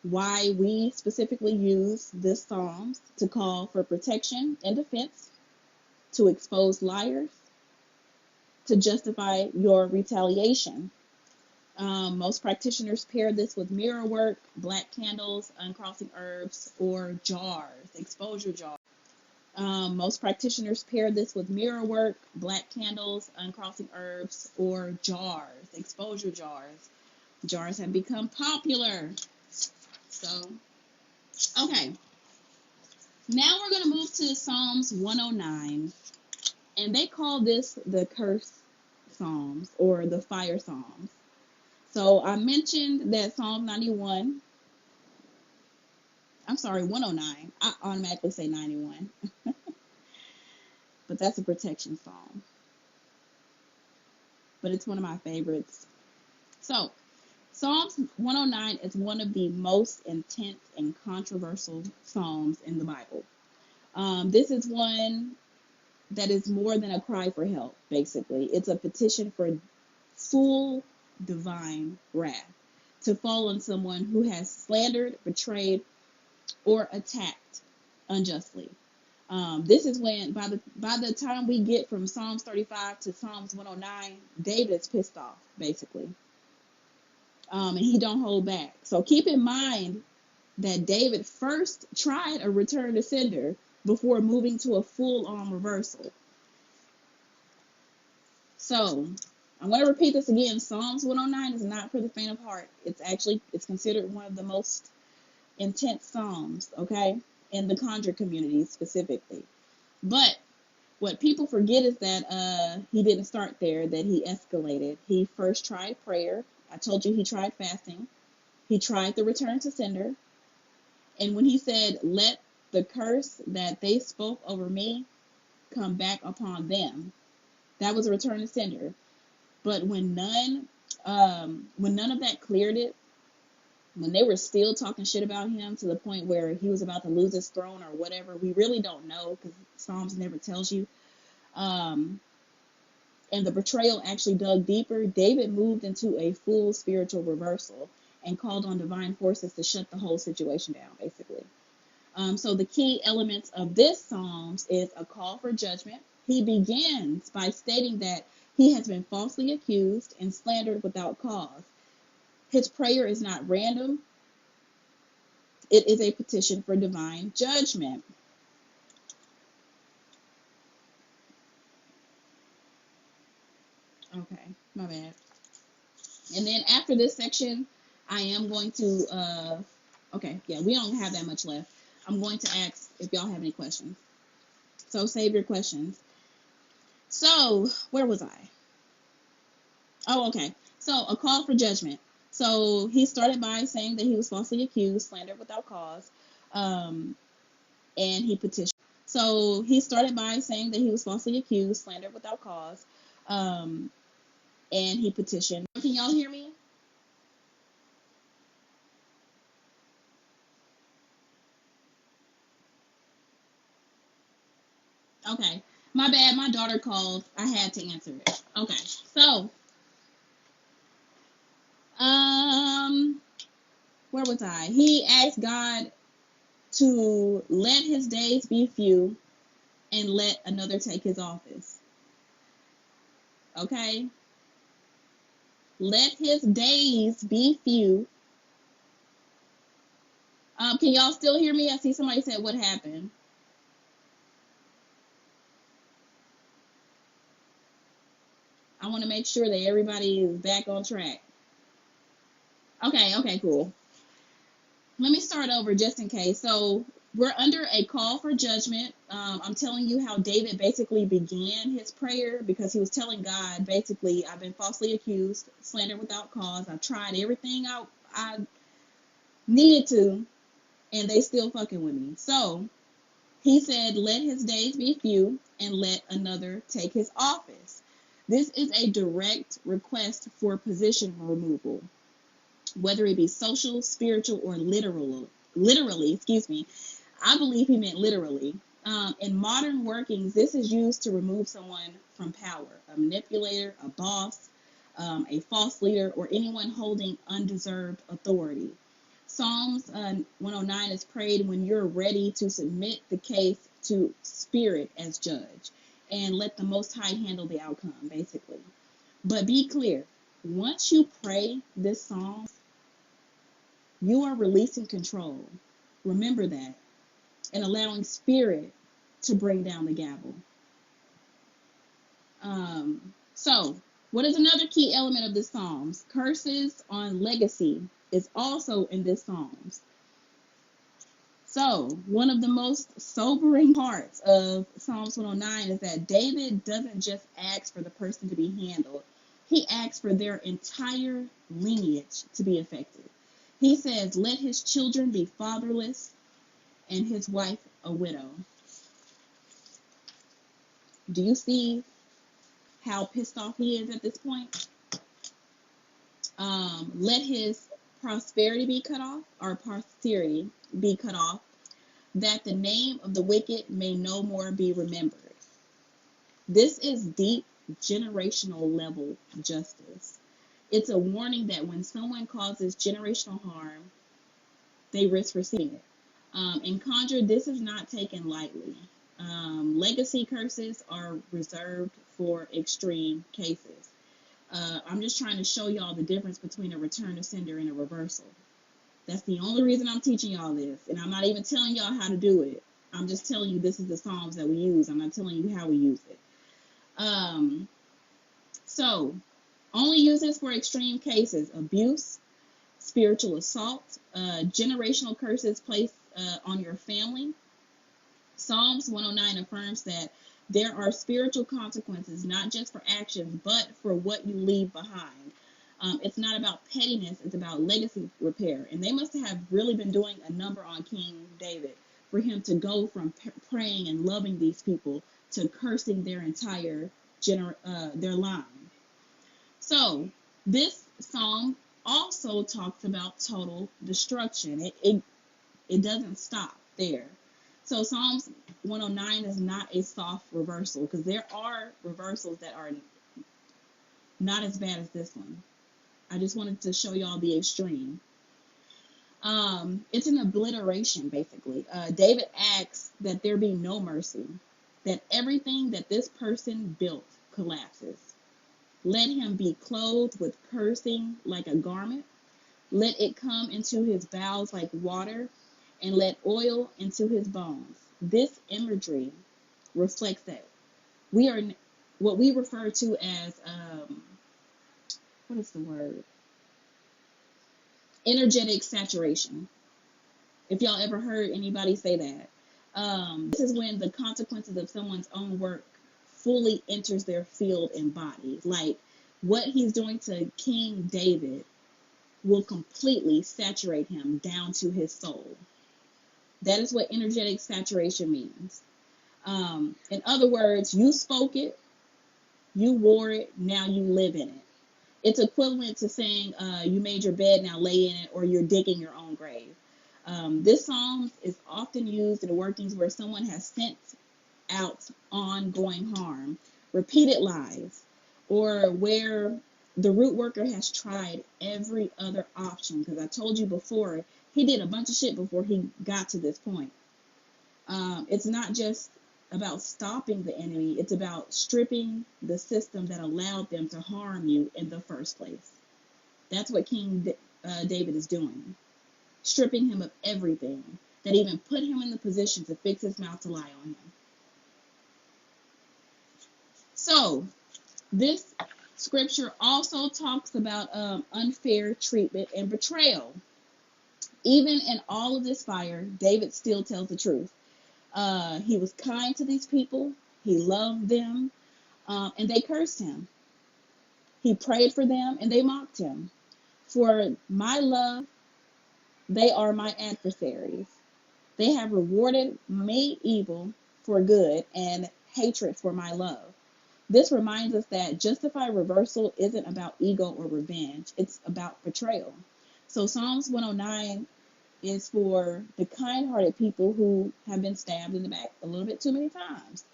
why we specifically use this Psalms: to call for protection and defense, to expose liars, to justify your retaliation. Most practitioners pair this with mirror work, black candles, uncrossing herbs, or jars, exposure jars. Most practitioners pair this with mirror work, black candles, uncrossing herbs, or jars, exposure jars. Jars have become popular. So, okay. Now we're going to move to Psalms 109. And they call this the curse Psalms or the fire Psalms. So I mentioned that Psalm 91, I'm sorry, 109. I automatically say 91. But that's a protection psalm. But it's one of my favorites. So Psalms 109 is one of the most intense and controversial psalms in the Bible. This is one that is more than a cry for help, basically. It's a petition for full divine wrath to fall on someone who has slandered, betrayed, or attacked unjustly. This is when by the time we get from Psalms 35 to Psalms 109, David's pissed off basically, and he don't hold back. So keep in mind that David first tried a return to sender before moving to a full-on reversal. So I'm going to repeat this again. Psalms 109 is not for the faint of heart. It's considered one of the most intense psalms, okay, in the conjure community specifically. But what people forget is that he didn't start there, that he escalated. He first tried prayer. I told you he tried fasting. He tried the return to sender. And when he said, let the curse that they spoke over me come back upon them, that was a return to sender. But when none of that cleared it, when they were still talking shit about him to the point where he was about to lose his throne or whatever, we really don't know because Psalms never tells you. And the betrayal actually dug deeper. David moved into a full spiritual reversal and called on divine forces to shut the whole situation down, basically. So the key elements of this Psalms is a call for judgment. He begins by stating that he has been falsely accused and slandered without cause. His prayer is not random. It is a petition for divine judgment. Okay, my bad. And then after this section, I am going to, okay, yeah, we don't have that much left. I'm going to ask if y'all have any questions. So save your questions. So, where was I? Oh, okay. So, a call for judgment. So, he started by saying that he was falsely accused, slandered without cause, and he petitioned. So, he started by saying that he was falsely accused, slandered without cause, and he petitioned. Can y'all hear me? Okay. My bad. My daughter called. I had to answer it. Okay. So, um, where was I? He asked God to let his days be few and let another take his office. Okay? Let his days be few. Can y'all still hear me? I see somebody said, what happened? I want to make sure that everybody is back on track. Okay, cool. Let me start over just in case. So, we're under a call for judgment. I'm telling you how David basically began his prayer because he was telling God, basically, I've been falsely accused, slandered without cause. I've tried everything I needed to, and they still fucking with me. So, he said, let his days be few and let another take his office. This is a direct request for position removal, whether it be social, spiritual, or literally, excuse me. I believe he meant literally. In modern workings, this is used to remove someone from power, a manipulator, a boss, a false leader, or anyone holding undeserved authority. Psalms 109 is prayed when you're ready to submit the case to Spirit as judge and let the Most High handle the outcome, basically. But be clear, once you pray this psalm, you are releasing control. Remember that. And allowing Spirit to bring down the gavel. So, what is another key element of this Psalms? Curses on legacy is also in this Psalms. So, one of the most sobering parts of Psalms 109 is that David doesn't just ask for the person to be handled, he asks for their entire lineage to be affected. He says, let his children be fatherless and his wife a widow. Do you see how pissed off he is at this point? Let his prosperity be cut off, or posterity be cut off, that the name of the wicked may no more be remembered. This is deep generational level justice. It's a warning that when someone causes generational harm, they risk receiving it. In conjure, this is not taken lightly. Legacy curses are reserved for extreme cases. I'm just trying to show y'all the difference between a return to sender and a reversal. That's the only reason I'm teaching y'all this. And I'm not even telling y'all how to do it. I'm just telling you this is the Psalms that we use. I'm not telling you how we use it. So, only use this for extreme cases: abuse, spiritual assault, generational curses placed on your family. Psalms 109 affirms that there are spiritual consequences, not just for actions, but for what you leave behind. It's not about pettiness, it's about legacy repair. And they must have really been doing a number on King David for him to go from praying and loving these people to cursing their entire their line. So this psalm also talks about total destruction. It doesn't stop there. So Psalms 109 is not a soft reversal, because there are reversals that are not as bad as this one. I just wanted to show y'all the extreme. It's an obliteration, basically. David asks that there be no mercy, that everything that this person built collapses. Let him be clothed with cursing like a garment. Let it come into his bowels like water, and let oil into his bones. This imagery reflects that we are what we refer to as, what is the word? Energetic saturation. If y'all ever heard anybody say that. This is when the consequences of someone's own work fully enters their field and body. Like what he's doing to King David will completely saturate him down to his soul. That is what energetic saturation means. In other words, you spoke it, you wore it, now you live in it. It's equivalent to saying you made your bed, now lay in it, or you're digging your own grave. This psalm is often used in workings where someone has sent out ongoing harm, repeated lies, or where the root worker has tried every other option. Because I told you before, he did a bunch of shit before he got to this point. It's not just about stopping the enemy, it's about stripping the system that allowed them to harm you in the first place. That's what King David is doing. Stripping him of everything that even put him in the position to fix his mouth to lie on him. So, this scripture also talks about unfair treatment and betrayal. Even in all of this fire, David still tells the truth. He was kind to these people. He loved them, and they cursed him. He prayed for them, and they mocked him. For my love, they are my adversaries. They have rewarded me evil for good and hatred for my love. This reminds us that justified reversal isn't about ego or revenge. It's about betrayal. So Psalms 109 is for the kind-hearted people who have been stabbed in the back a little bit too many times.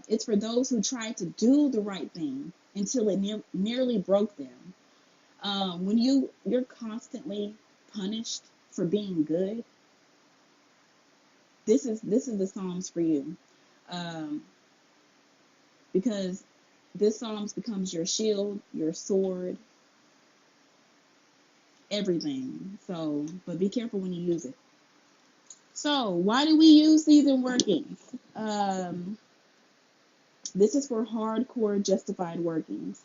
It's for those who tried to do the right thing until it nearly broke them. When you're constantly punished for being good, this is the Psalms for you, because this Psalms becomes your shield, your sword, everything. So, but be careful when you use it. So, why do we use these in workings? This is for hardcore justified workings.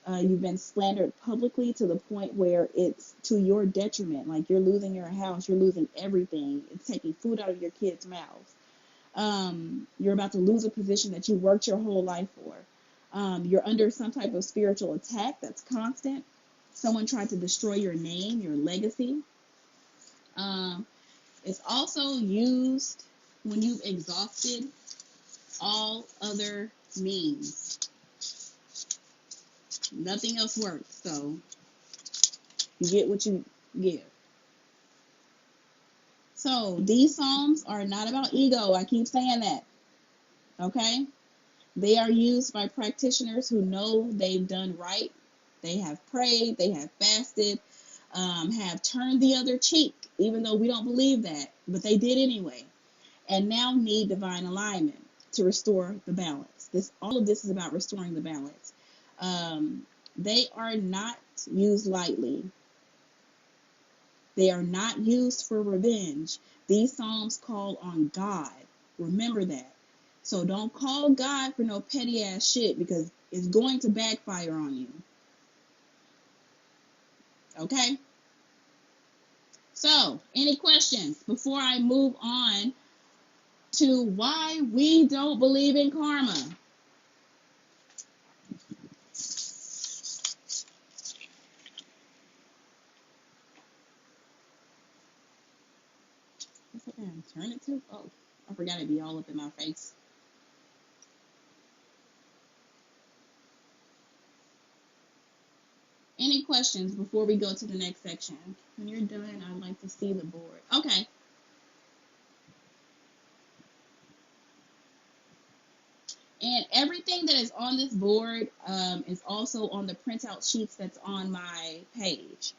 You've been slandered publicly to the point where it's to your detriment. Like you're losing your house, you're losing everything. It's taking food out of your kids' mouths. You're about to lose a position that you worked your whole life for. You're under some type of spiritual attack that's constant. Someone tried to destroy your name, your legacy. It's also used when you've exhausted all other means. Nothing else works, so you get what you give. So these psalms are not about ego. I keep saying that. Okay? They are used by practitioners who know they've done right. They have prayed, they have fasted, have turned the other cheek, even though we don't believe that, but they did anyway. and now need divine alignment to restore the balance. All of this is about restoring the balance. They are not used lightly. They are not used for revenge. These Psalms call on God. Remember that. So don't call God for no petty ass shit, because it's going to backfire on you. Okay? So, any questions before I move on to why we don't believe in karma? What's it gonna turn it to? Oh, I forgot it'd be all up in my face. Any questions before we go to the next section? When you're done, I'd like to see the board. Okay. And everything that is on this board is also on the printout sheets that's on my page.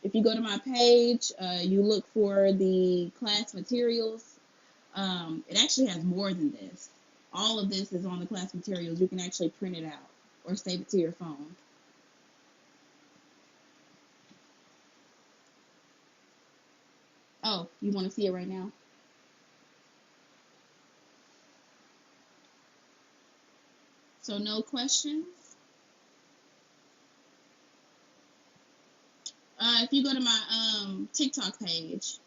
If you go to my page, you look for the class materials. It actually has more than this. All of this is on the class materials. You can actually print it out or save it to your phone. Oh, you want to see it right now? So no questions? If you go to my TikTok page,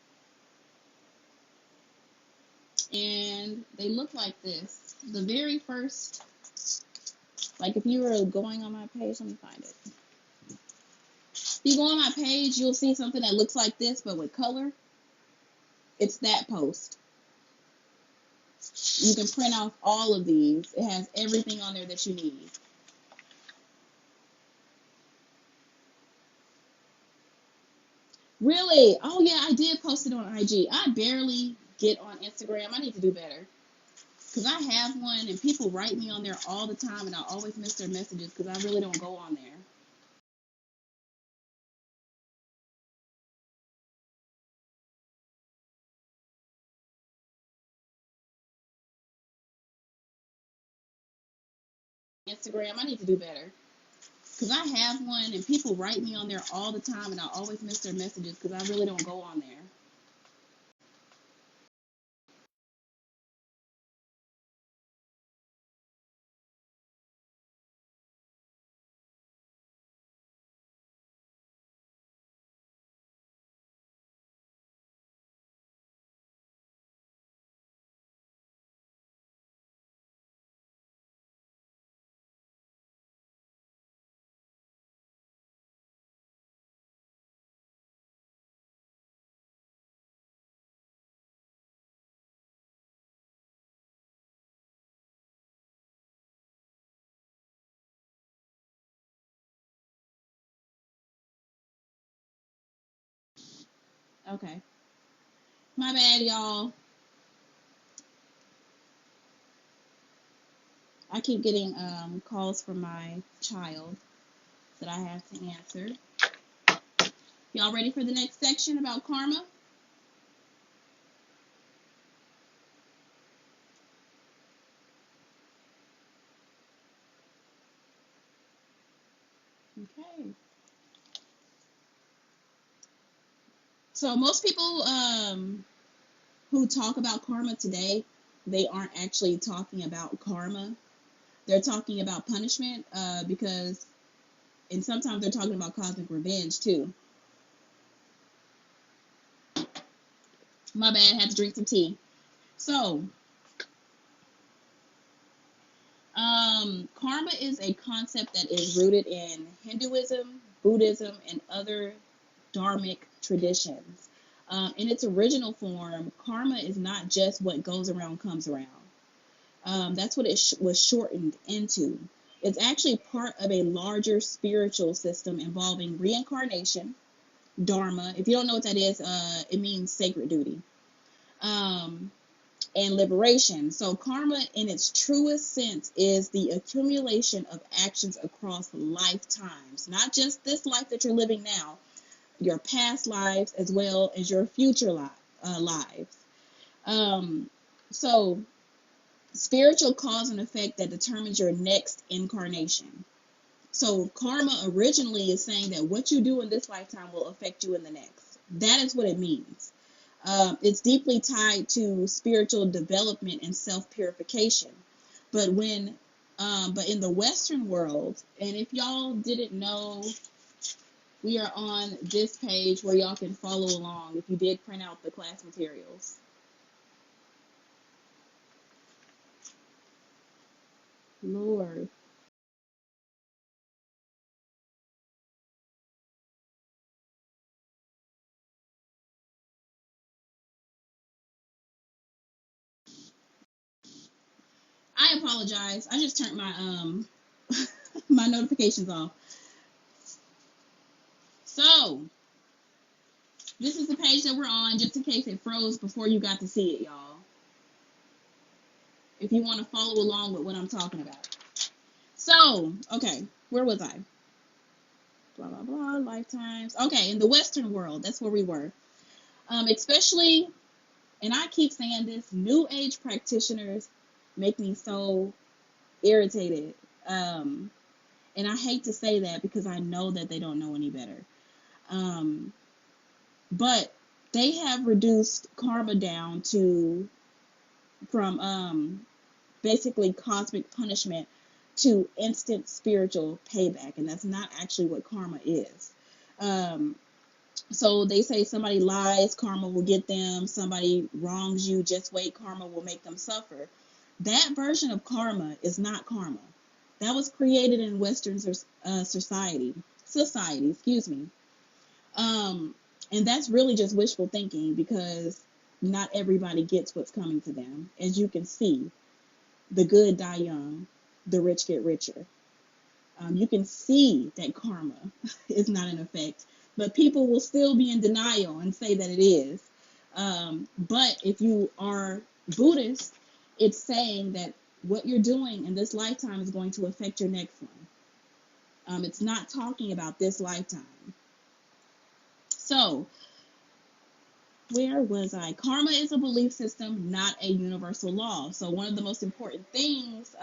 and they look like this. The very first, like if you were going on my page, let me find it. If you go on my page, you'll see something that looks like this, but with color. It's that post. You can print off all of these. It has everything on there that you need. Really? Oh yeah, I did post it on IG. I barely get on Instagram. I need to do better. Because I have one and people write me on there all the time and I always miss their messages because I really don't go on there. Instagram, I need to do better. Because I have one and people write me on there all the time and I always miss their messages because I really don't go on there. Okay. My bad, y'all. I keep getting calls from my child that I have to answer. Y'all ready for the next section about karma? Okay. So most people who talk about karma today, they aren't actually talking about karma. They're talking about punishment because, and sometimes they're talking about cosmic revenge too. My bad, had to drink some tea. So, karma is a concept that is rooted in Hinduism, Buddhism, and other dharmic traditions. In its original form, karma is not just what goes around comes around. That's what it was shortened into. It's actually part of a larger spiritual system involving reincarnation, dharma. If you don't know what that is, it means sacred duty. And liberation. So karma in its truest sense is the accumulation of actions across lifetimes, not just this life that you're living now, your past lives as well as your future lives. So spiritual cause and effect that determines your next incarnation. So karma originally is saying that what you do in this lifetime will affect you in the next. That is what it means. It's deeply tied to spiritual development and self-purification. But but in the Western world, and if y'all didn't know, we are on this page where y'all can follow along if you did print out the class materials. Lord. I apologize. I just turned my my notifications off. So this is the page that we're on, just in case it froze before you got to see it, y'all. If you want to follow along with what I'm talking about. So, okay, where was I? Blah, blah, blah, lifetimes. Okay, in the Western world, that's where we were. Especially, and I keep saying this, New Age practitioners make me so irritated. And I hate to say that because I know that they don't know any better. But they have reduced karma down to from basically cosmic punishment to instant spiritual payback, and that's not actually what karma is. So they say somebody lies, karma will get them. Somebody wrongs you, just wait, karma will make them suffer. That version of karma is not karma. That was created in Western society, excuse me. And that's really just wishful thinking because not everybody gets what's coming to them. As you can see, the good die young, the rich get richer. You can see that karma is not in effect, but people will still be in denial and say that it is. But if you are Buddhist, it's saying that what you're doing in this lifetime is going to affect your next one. It's not talking about this lifetime. So, where was I? Karma is a belief system, not a universal law. So one of the most important things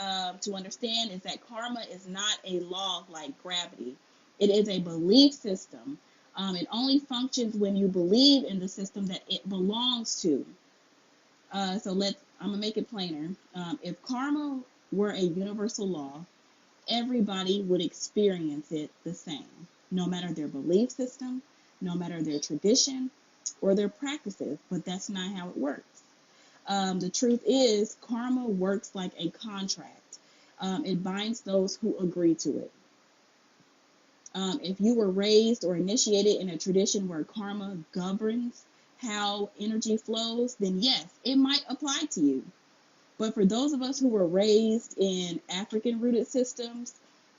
to understand is that karma is not a law like gravity. It is a belief system. It only functions when you believe in the system that it belongs to. I'm gonna make it plainer. If karma were a universal law, everybody would experience it the same, no matter their belief system, no matter their tradition, or their practices, but that's not how it works. The truth is, karma works like a contract. It binds those who agree to it. If you were raised or initiated in a tradition where karma governs how energy flows, then yes, it might apply to you. But for those of us who were raised in African-rooted systems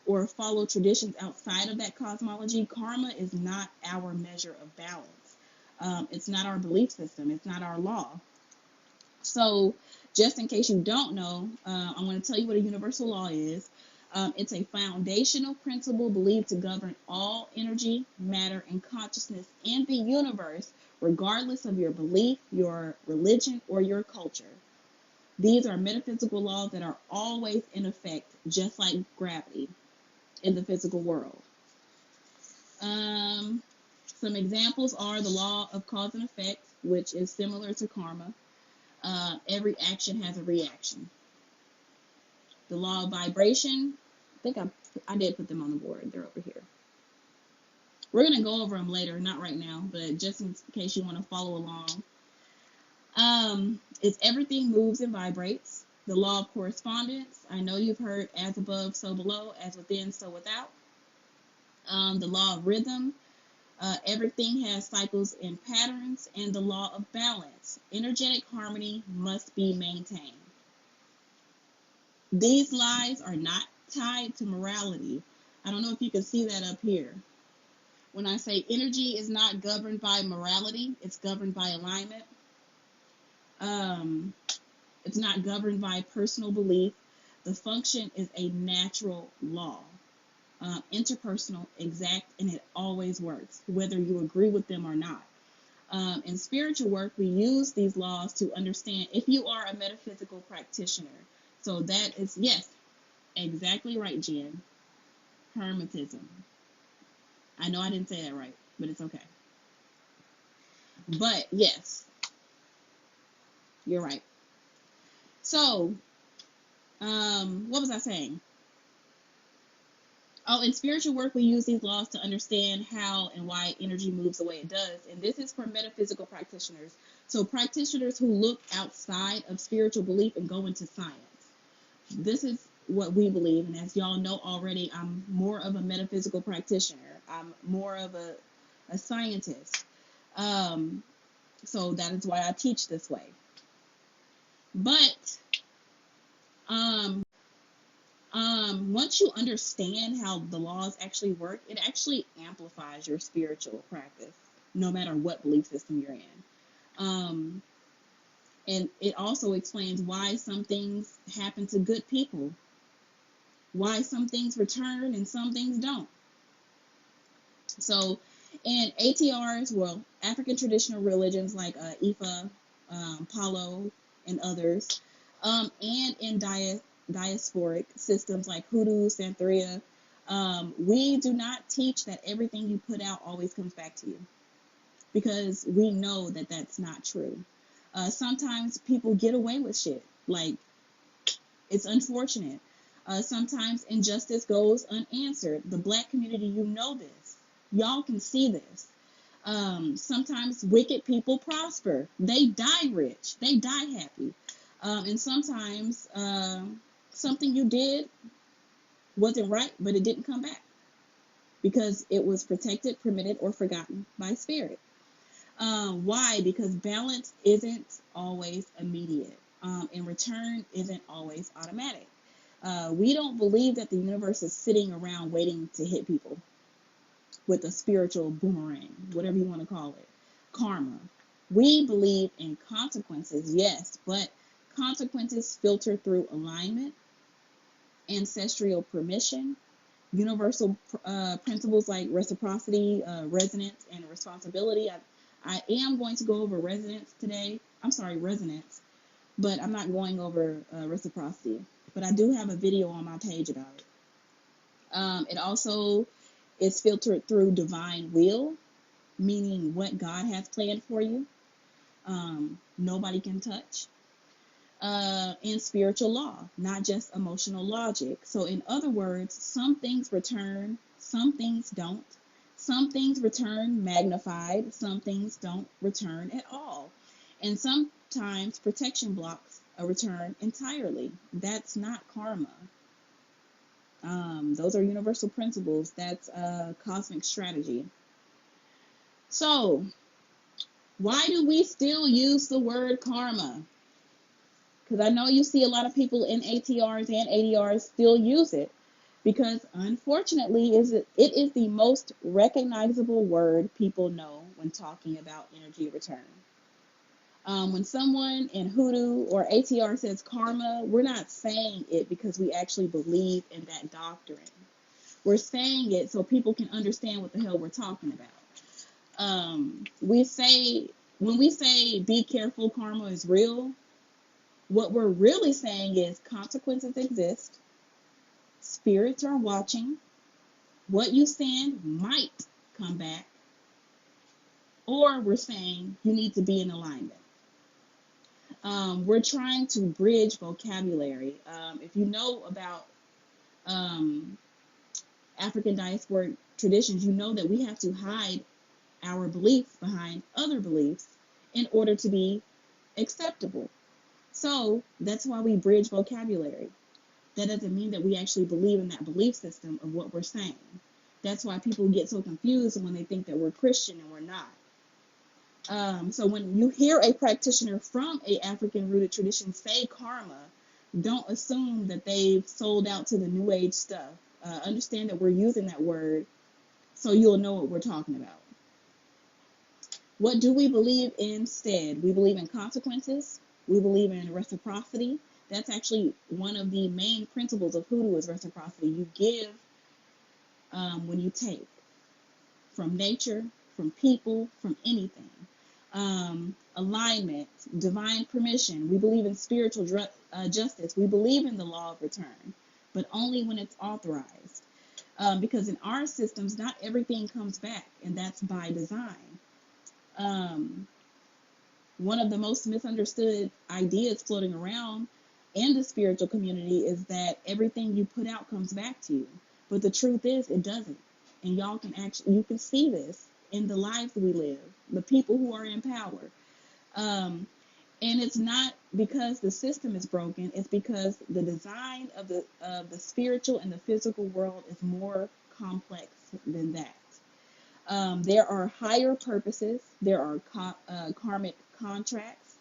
or follow traditions outside of that cosmology, karma is not our measure of balance. It's not our belief system. It's not our law. So just in case you don't know, I'm going to tell you what a universal law is. It's a foundational principle believed to govern all energy, matter, and consciousness in the universe, regardless of your belief, your religion, or your culture. These are metaphysical laws that are always in effect, just like gravity in the physical world. Some examples are the law of cause and effect, which is similar to karma. Every action has a reaction. The law of vibration, I think I did put them on the board. They're over here. We're going to go over them later, not right now, but just in case you want to follow along. It's everything moves and vibrates. The law of correspondence. I know you've heard as above, so below, as within, so without. The law of rhythm. Everything has cycles and patterns. And the law of balance. Energetic harmony must be maintained. These lies are not tied to morality. I don't know if you can see that up here. When I say energy is not governed by morality, it's governed by alignment. It's not governed by personal belief. The function is a natural law, interpersonal, exact, and it always works, whether you agree with them or not. In spiritual work, we use these laws to understand if you are a metaphysical practitioner. So that is, yes, exactly right, Jen. Hermetism. I know I didn't say that right, but it's okay. But yes, you're right. So, what was I saying? Oh, in spiritual work, we use these laws to understand how and why energy moves the way it does. And this is for metaphysical practitioners. So, practitioners who look outside of spiritual belief and go into science. This is what we believe. And as y'all know already, I'm more of a metaphysical practitioner, I'm more of a scientist. So, that is why I teach this way. But, once you understand how the laws actually work, it actually amplifies your spiritual practice, no matter what belief system you're in. And it also explains why some things happen to good people, why some things return and some things don't. So, in ATRs, well, African traditional religions like Ifa, Palo, and others, and in diasporic systems like Hoodoo, Santeria, we do not teach that everything you put out always comes back to you, because we know that that's not true. Sometimes people get away with shit. Like, it's unfortunate. Sometimes injustice goes unanswered. The black community, you know this. Y'all can see this. Sometimes wicked people prosper. They die rich. They die happy. And sometimes something you did wasn't right, but it didn't come back because it was protected, permitted, or forgotten by spirit. Why? Because balance isn't always immediate, and return isn't always automatic. We don't believe that the universe is sitting around waiting to hit people with a spiritual boomerang, whatever you want to call it, karma. We believe in consequences, yes, but consequences filter through alignment, ancestral permission, universal principles like reciprocity, resonance, and responsibility. I am going to go over resonance today. I'm sorry, resonance, but I'm not going over reciprocity. But I do have a video on my page about it. It also is filtered through divine will, meaning what God has planned for you. Nobody can touch. And spiritual law, not just emotional logic. So, in other words, some things return, some things don't. Some things return magnified, some things don't return at all. And sometimes protection blocks a return entirely. That's not karma. Those are universal principles. That's cosmic strategy. So, why do we still use the word karma? Because I know you see a lot of people in ATRs and ADRs still use it, because unfortunately it is the most recognizable word people know when talking about energy return. When someone in Hoodoo or ATR says karma, we're not saying it because we actually believe in that doctrine. We're saying it so people can understand what the hell we're talking about. When we say be careful, karma is real, what we're really saying is consequences exist, spirits are watching, what you send might come back, or we're saying you need to be in alignment. We're trying to bridge vocabulary. If you know about African diasporic traditions, you know that we have to hide our beliefs behind other beliefs in order to be acceptable. So that's why we bridge vocabulary. That doesn't mean that we actually believe in that belief system of what we're saying. That's why people get so confused when they think that we're Christian and we're not. So when you hear a practitioner from a African-rooted tradition say karma, don't assume that they've sold out to the New Age stuff. Understand that we're using that word so you'll know what we're talking about. What do we believe instead? We believe in consequences. We believe in reciprocity. That's actually one of the main principles of Hoodoo is reciprocity. You give when you take, from nature, from people, from anything. alignment, divine permission. We believe in spiritual justice. We believe in the law of return, but only when it's authorized. Because in our systems, not everything comes back, and that's by design. One of the most misunderstood ideas floating around in the spiritual community is that everything you put out comes back to you. But the truth is, it doesn't. And you can see this in the lives we live, the people who are in power. And it's not because the system is broken, it's because the design of the spiritual and the physical world is more complex than that. There are higher purposes, there are karmic contracts,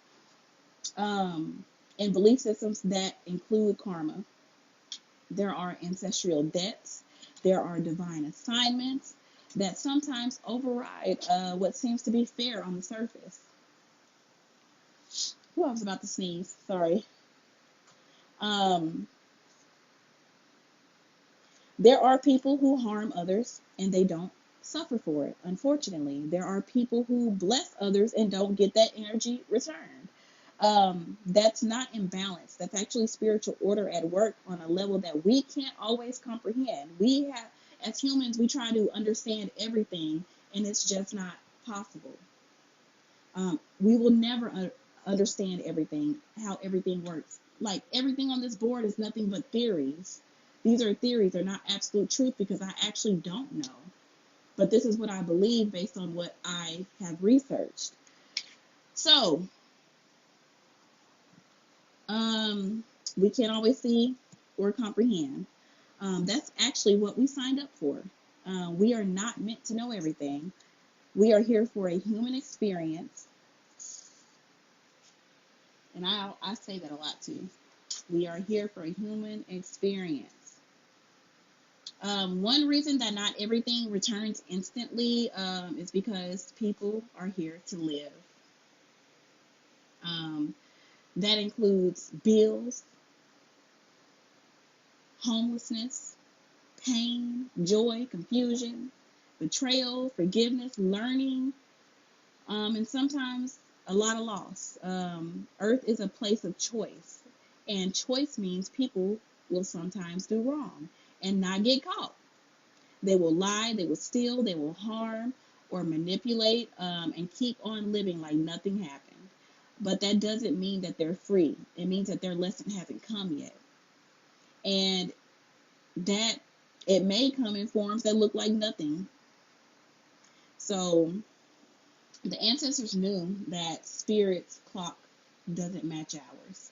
and belief systems that include karma. There are ancestral debts, there are divine assignments that sometimes override what seems to be fair on the surface. I was about to sneeze, sorry. There are people who harm others and they don't suffer for it, unfortunately. There are people who bless others and don't get that energy returned. That's not imbalance. That's actually spiritual order at work on a level that we can't always comprehend. As humans, we try to understand everything, and it's just not possible. We will never understand everything, how everything works. Like, everything on this board is nothing but theories. These are theories, they're not absolute truth because I actually don't know. But this is what I believe based on what I have researched. So, we can't always see or comprehend. That's actually what we signed up for. We are not meant to know everything. We are here for a human experience. And I say that a lot too. We are here for a human experience. One reason that not everything returns instantly is because people are here to live. That includes bills, homelessness, pain, joy, confusion, betrayal, forgiveness, learning, and sometimes a lot of loss. Earth is a place of choice, and choice means people will sometimes do wrong and not get caught. They will lie, they will steal, they will harm or manipulate, and keep on living like nothing happened. But that doesn't mean that they're free. It means that their lesson hasn't come yet. And that it may come in forms that look like nothing. So the ancestors knew that spirit's clock doesn't match ours.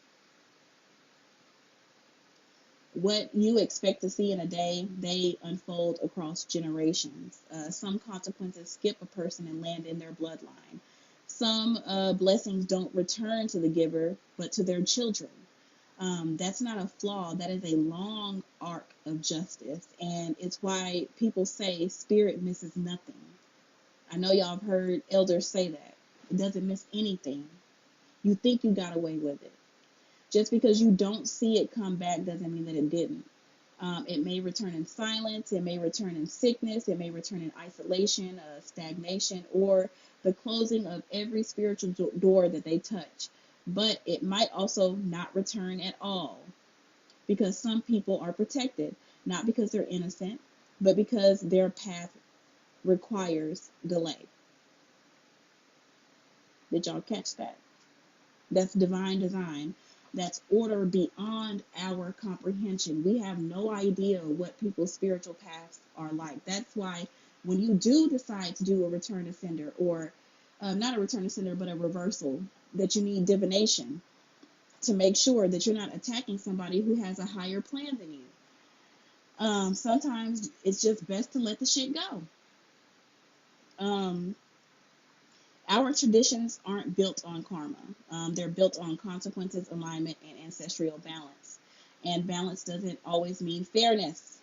What you expect to see in a day, they unfold across generations. Some consequences skip a person and land in their bloodline. Some blessings don't return to the giver, but to their children. That's not a flaw. That is a long arc of justice. And it's why people say spirit misses nothing. I know y'all have heard elders say that. It doesn't miss anything. You think you got away with it. Just because you don't see it come back doesn't mean that it didn't. It may return in silence. It may return in sickness. It may return in isolation, stagnation, or the closing of every spiritual door that they touch. But it might also not return at all because some people are protected, not because they're innocent, but because their path requires delay. Did y'all catch that? That's divine design. That's order beyond our comprehension. We have no idea what people's spiritual paths are like. That's why when you do decide to do a return to sender, or not a return to sender, but a reversal, that you need divination to make sure that you're not attacking somebody who has a higher plan than you. Sometimes it's just best to let the shit go. Our traditions aren't built on karma. They're built on consequences, alignment, and ancestral balance. And balance doesn't always mean fairness.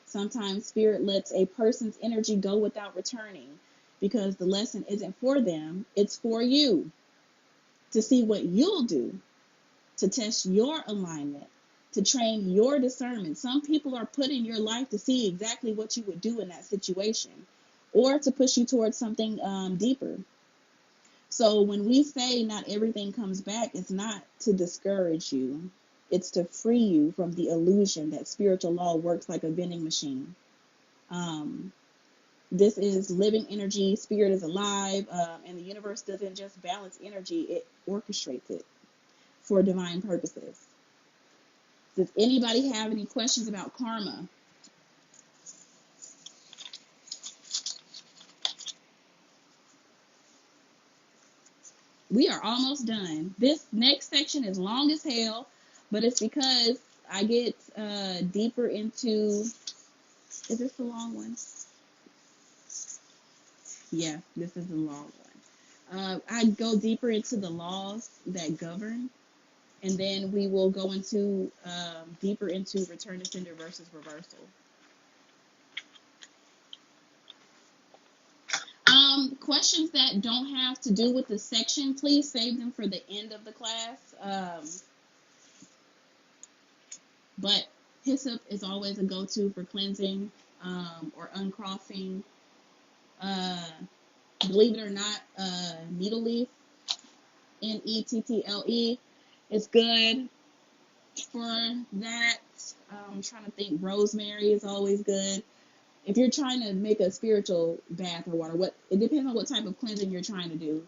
Sometimes spirit lets a person's energy go without returning because the lesson isn't for them, it's for you to see what you'll do, to test your alignment, to train your discernment. Some people are put in your life to see exactly what you would do in that situation or to push you towards something deeper. So when we say not everything comes back, it's not to discourage you. It's to free you from the illusion that spiritual law works like a vending machine. Um, this is living energy. Spirit is alive, and the universe doesn't just balance energy; it orchestrates it for divine purposes. Does anybody have any questions about karma? We are almost done. This next section is long as hell, but it's because I get deeper into. Is this the long one? Yeah, this is the long one. I go deeper into the laws that govern, and then we will go into deeper into return to sender versus reversal. Questions that don't have to do with the section, please save them for the end of the class. But hyssop is always a go-to for cleansing or uncrossing. Believe it or not, needle leaf, nettle, is good for that. I'm trying to think. Rosemary is always good. If you're trying to make a spiritual bath or water, it depends on what type of cleansing you're trying to do,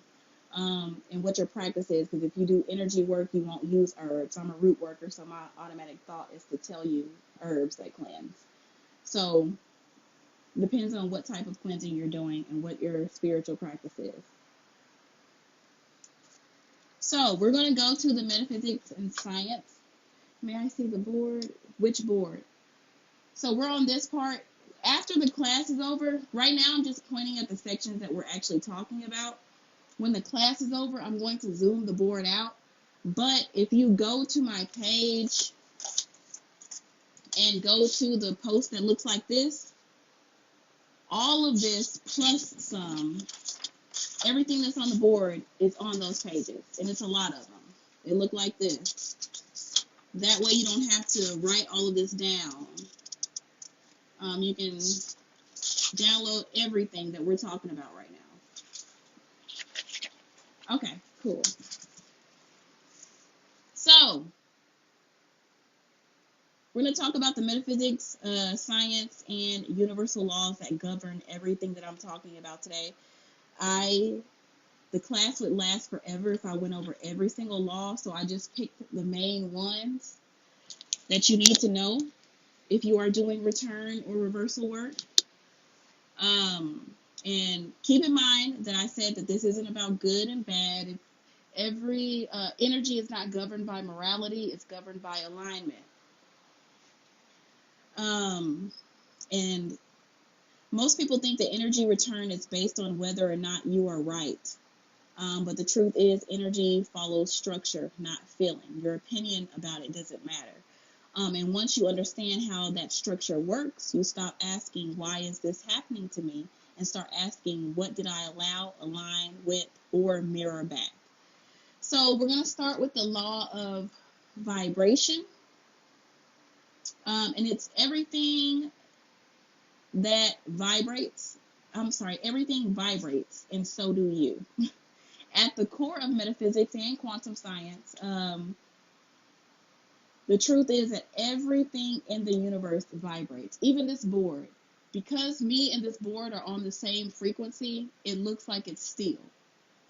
and what your practice is. Because if you do energy work, you won't use herbs. I'm a root worker, so my automatic thought is to tell you herbs that cleanse. So depends on what type of cleansing you're doing and what your spiritual practice is. So we're going to go to the metaphysics and science. May I see the board? Which board? So we're on this part. After the class is over, right now I'm just pointing at the sections that we're actually talking about. When the class is over, I'm going to zoom the board out. But if you go to my page and go to the post that looks like this, all of this plus some, everything that's on the board is on those pages. And it's a lot of them. They look like this. That way you don't have to write all of this down. You can download everything that we're talking about right now. Okay, cool. So, we're going to talk about the metaphysics, science, and universal laws that govern everything that I'm talking about today. The class would last forever if I went over every single law, so I just picked the main ones that you need to know if you are doing return or reversal work. And keep in mind that I said that this isn't about good and bad. Every energy is not governed by morality, it's governed by alignment. And most people think that energy return is based on whether or not you are right. But the truth is, energy follows structure, not feeling. Your opinion about it doesn't matter. And once you understand how that structure works, you stop asking, why is this happening to me? And start asking, what did I allow, align with, or mirror back? So we're going to start with the law of vibration. And it's everything that vibrates. Everything vibrates, and so do you. At the core of metaphysics and quantum science, the truth is that everything in the universe vibrates. Even this board. Because me and this board are on the same frequency, it looks like it's still.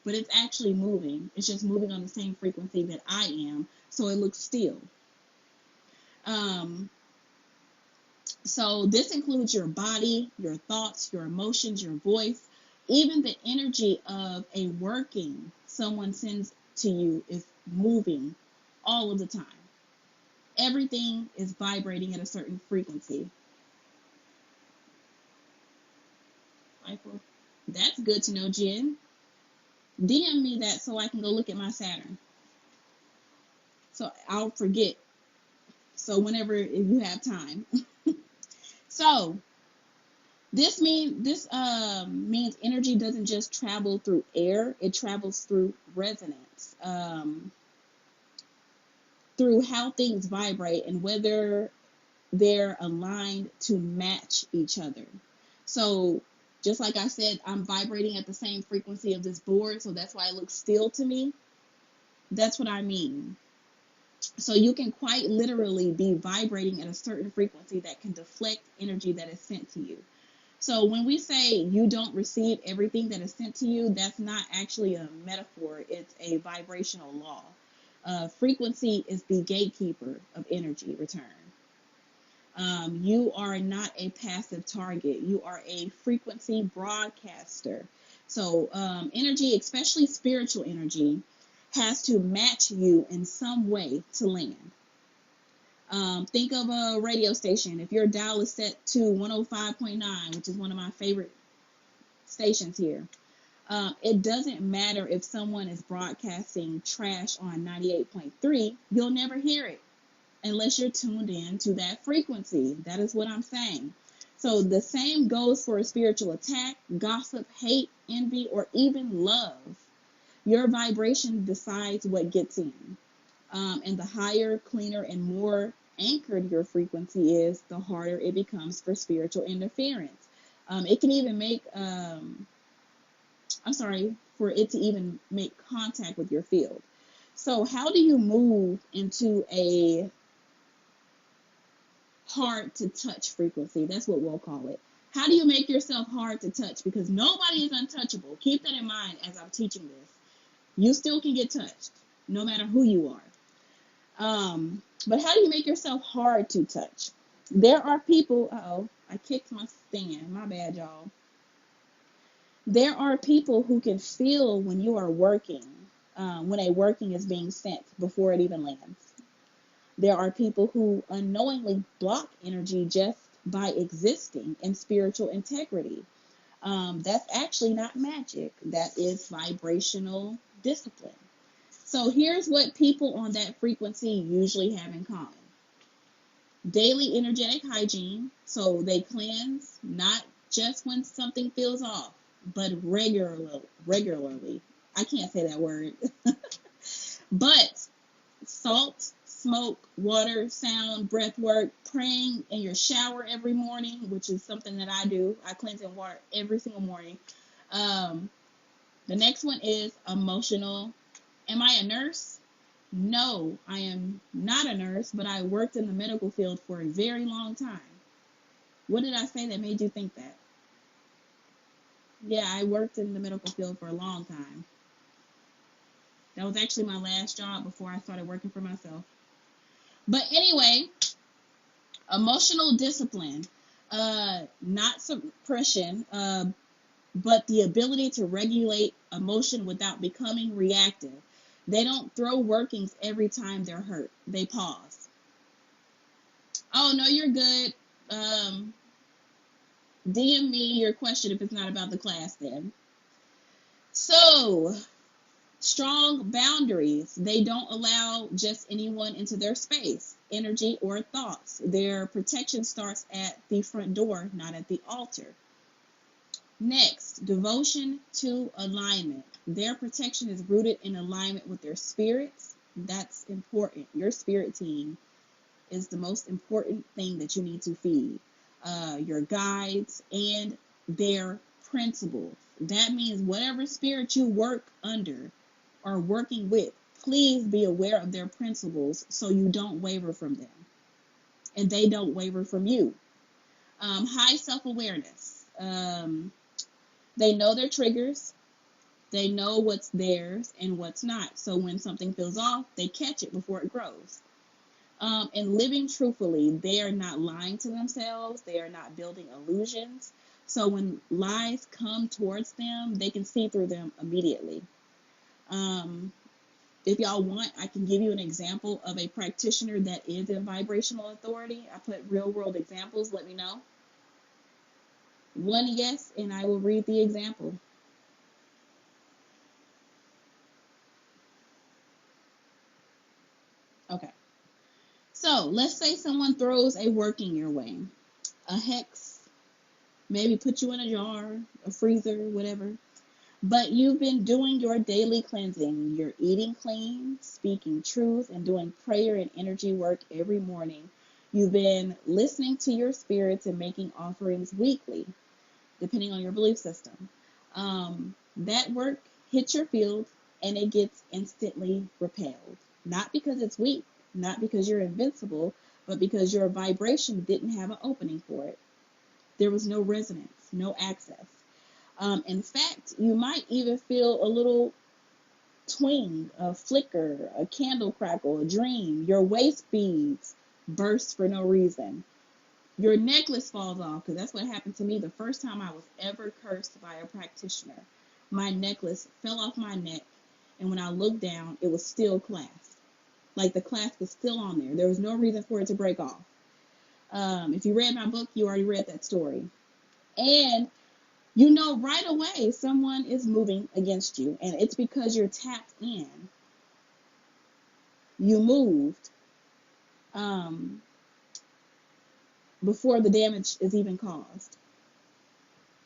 But it's actually moving. It's just moving on the same frequency that I am, so it looks still. So this includes your body, your thoughts, your emotions, your voice, even the energy of a working someone sends to you is moving all of the time. Everything is vibrating at a certain frequency. That's good to know, Jen. DM me that so I can go look at my Saturn. So I'll forget. So whenever you have time. So this means energy doesn't just travel through air; it travels through resonance, through how things vibrate and whether they're aligned to match each other. So Just like I said, I'm vibrating at the same frequency of this board, so that's why it looks still to me. That's what I mean. So you can quite literally be vibrating at a certain frequency that can deflect energy that is sent to you. So when we say you don't receive everything that is sent to you, that's not actually a metaphor. It's a vibrational law. Frequency is the gatekeeper of energy return. You are not a passive target. You are a frequency broadcaster. So energy, especially spiritual energy, has to match you in some way to land. Think of a radio station. If your dial is set to 105.9, which is one of my favorite stations here, it doesn't matter if someone is broadcasting trash on 98.3, you'll never hear it unless you're tuned in to that frequency. That is what I'm saying. So the same goes for a spiritual attack, gossip, hate, envy, or even love. Your vibration decides what gets in. And the higher, cleaner, and more anchored your frequency is, the harder it becomes for spiritual interference. It can even make, for it to even make contact with your field. So how do you move into a hard to touch frequency? That's what we'll call it. How do you make yourself hard to touch? Because nobody is untouchable. Keep that in mind as I'm teaching this. You still can get touched, no matter who you are. But how do you make yourself hard to touch? There are people, I kicked my stand, my bad, y'all. There are people who can feel when you are working, when a working is being sent before it even lands. There are people who unknowingly block energy just by existing in spiritual integrity. That's actually not magic. That is vibrational discipline. So here's what people on that frequency usually have in common. Daily energetic hygiene. So they cleanse not just when something feels off, but regularly. I can't say that word. But salt, smoke, water, sound, breath work, praying in your shower every morning, which is something that I do. I cleanse in water every single morning. The next one is emotional. Am I a nurse? No, I am not a nurse, but I worked in the medical field for a very long time. What did I say that made you think that? Yeah, I worked in the medical field for a long time. That was actually my last job before I started working for myself. But anyway, emotional discipline, not suppression, but the ability to regulate emotion without becoming reactive. They don't throw workings every time they're hurt. They pause. Oh, no, you're good. DM me your question if it's not about the class then. So, strong boundaries. They don't allow just anyone into their space, energy, or thoughts. Their protection starts at the front door, not at the altar. Next, devotion to alignment. Their protection is rooted in alignment with their spirits. That's important. Your spirit team is the most important thing that you need to feed. Your guides and their principles. That means whatever spirit you work under or working with, please be aware of their principles so you don't waver from them and they don't waver from you. High self-awareness. They know their triggers. They know what's theirs and what's not. So when something feels off, they catch it before it grows. And living truthfully, they are not lying to themselves. They are not building illusions. So when lies come towards them, they can see through them immediately. If y'all want, I can give you an example of a practitioner that is in vibrational authority. I put real world examples. Let me know. One yes, and I will read the example. Okay. So let's say someone throws a working your way. A hex, maybe put you in a jar, a freezer, whatever. But you've been doing your daily cleansing. You're eating clean, speaking truth, and doing prayer and energy work every morning. You've been listening to your spirits and making offerings weekly. depending on your belief system. That work hits your field and it gets instantly repelled. Not because it's weak, not because you're invincible, but because your vibration didn't have an opening for it. There was no resonance, no access. In fact, you might even feel a little twing, a flicker, a candle crackle, a dream. Your waist beads burst for no reason. Your necklace falls off, because that's what happened to me the first time I was ever cursed by a practitioner. My necklace fell off my neck, and when I looked down, it was still clasped. Like the clasp was still on there. There was no reason for it to break off. If you read my book, you already read that story. And you know right away someone is moving against you, and it's because you're tapped in. You moved before the damage is even caused.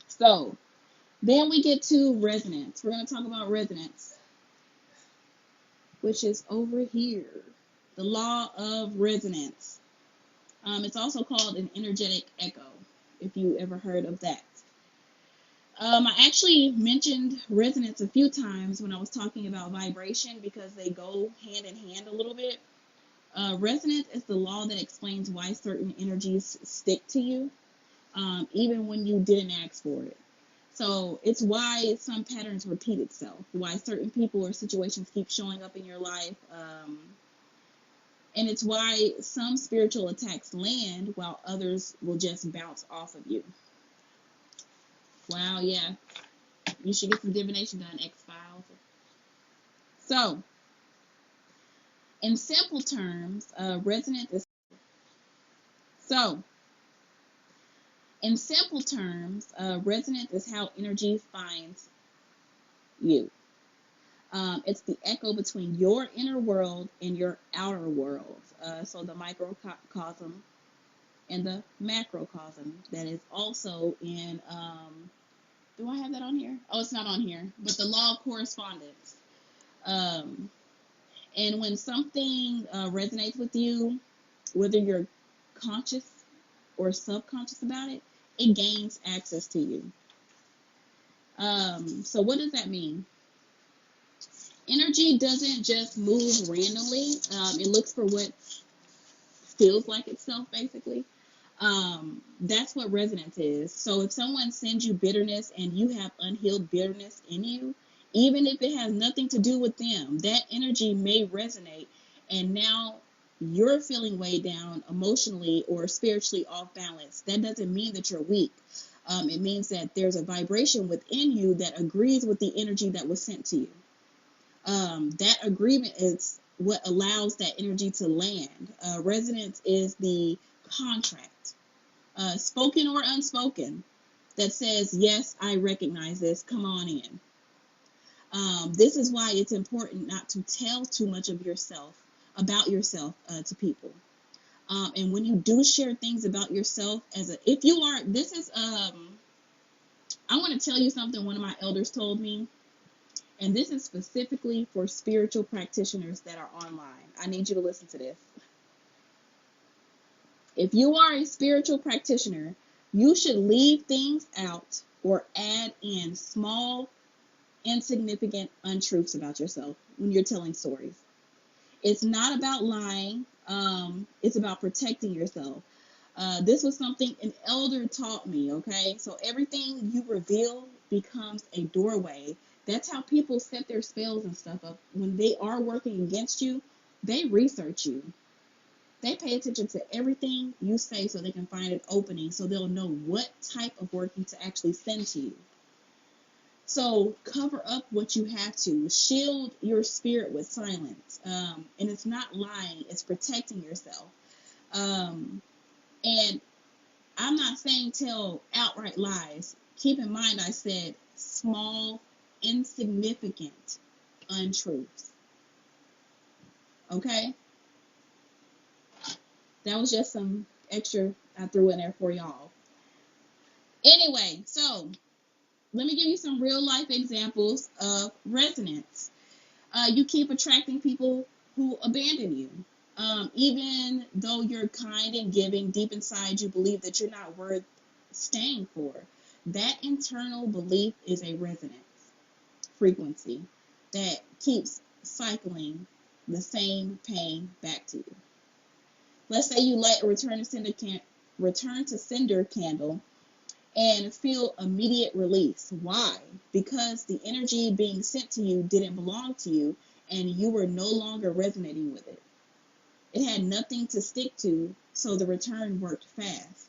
So then we get to resonance. We're going to talk about resonance, which is over here. The law of resonance. It's also called an energetic echo, if you ever heard of that. I actually mentioned resonance a few times when I was talking about vibration because they go hand in hand a little bit. Resonance is the law that explains why certain energies stick to you, even when you didn't ask for it. So it's why some patterns repeat itself, why certain people or situations keep showing up in your life, and it's why some spiritual attacks land while others will just bounce off of you. Wow, yeah. You should get some divination done, X-Files. So, in simple terms, resonance is... So, in simple terms, resonance is how energy finds you. It's the echo between your inner world and your outer world. So the microcosm and the macrocosm. That is also in... do I have that on here? Oh, it's not on here. But the law of correspondence. And when something resonates with you, whether you're conscious or subconscious about it, it gains access to you. So what does that mean? Energy doesn't just move randomly. It looks for what feels like itself, basically. That's what resonance is. So if someone sends you bitterness and you have unhealed bitterness in you, even if it has nothing to do with them, that energy may resonate, and now you're feeling weighed down emotionally or spiritually off balance. That doesn't mean that you're weak. It means that there's a vibration within you that agrees with the energy that was sent to you. That agreement is what allows that energy to land. Resonance is the contract, spoken or unspoken, that says, yes, I recognize this, come on in. This is why it's important not to tell too much of yourself, about yourself, to people. And when you do share things about yourself, if you are, this is, I want to tell you something one of my elders told me, and this is specifically for spiritual practitioners that are online. I need you to listen to this. If you are a spiritual practitioner, you should leave things out or add in small, insignificant untruths about yourself when you're telling stories. It's not about lying. It's about protecting yourself. This was something an elder taught me, okay? So everything you reveal becomes a doorway. That's how people set their spells and stuff up. When they are working against you, they research you. They pay attention to everything you say so they can find an opening, so they'll know what type of working to actually send to you. So cover up what you have to. Shield your spirit with silence. And it's not lying, it's protecting yourself. And I'm not saying tell outright lies. Keep in mind I said small, insignificant untruths. Okay? That was just some extra I threw in there for y'all. Anyway, so let me give you some real life examples of resonance. You keep attracting people who abandon you. Even though you're kind and giving, deep inside you believe that you're not worth staying for. That internal belief is a resonance frequency that keeps cycling the same pain back to you. Let's say you light a return to sender candle and feel immediate release. Why? Because the energy being sent to you didn't belong to you and you were no longer resonating with it. It had nothing to stick to, so the return worked fast.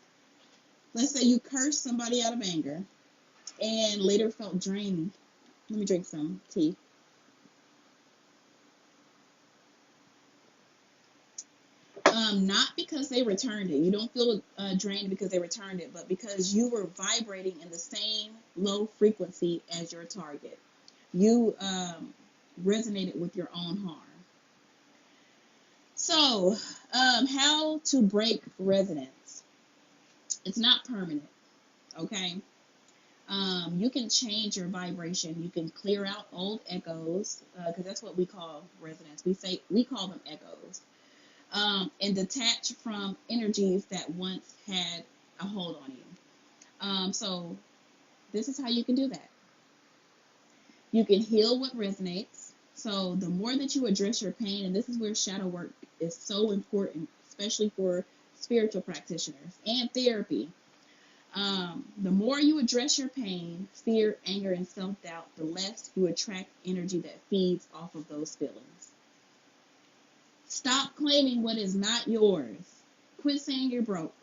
Let's say you cursed somebody out of anger and later felt drained. Let me drink some tea. Not because they returned it. You don't feel drained because they returned it, but because you were vibrating in the same low frequency as your target. You resonated with your own harm. So, how to break resonance? It's not permanent, okay? You can change your vibration. You can clear out old echoes, because that's what we call resonance. We call them echoes. And detach from energies that once had a hold on you. So this is how you can do that. You can heal what resonates. So the more that you address your pain, and this is where shadow work is so important, especially for spiritual practitioners and therapy. The more you address your pain, fear, anger, and self-doubt, the less you attract energy that feeds off of those feelings. Stop claiming what is not yours. Quit saying you're broke.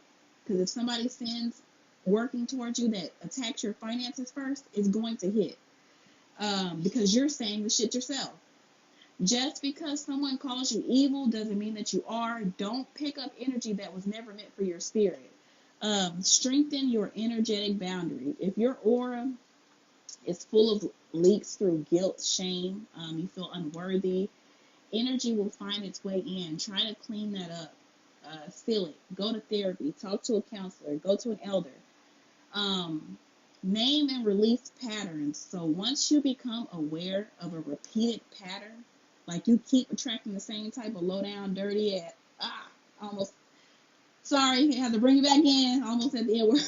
Because if somebody sends working towards you that attacks your finances first, it's going to hit. Because you're saying the shit yourself. Just because someone calls you evil doesn't mean that you are. Don't pick up energy that was never meant for your spirit. Strengthen your energetic boundary. If your aura is full of leaks through guilt, shame, you feel unworthy, energy will find its way in. Try to clean that up. Seal it. Go to therapy. Talk to a counselor. Go to an elder. Name and release patterns. So once you become aware of a repeated pattern, like you keep attracting the same type of low down, dirty, almost, sorry, I have to bring you back in, almost at the end word.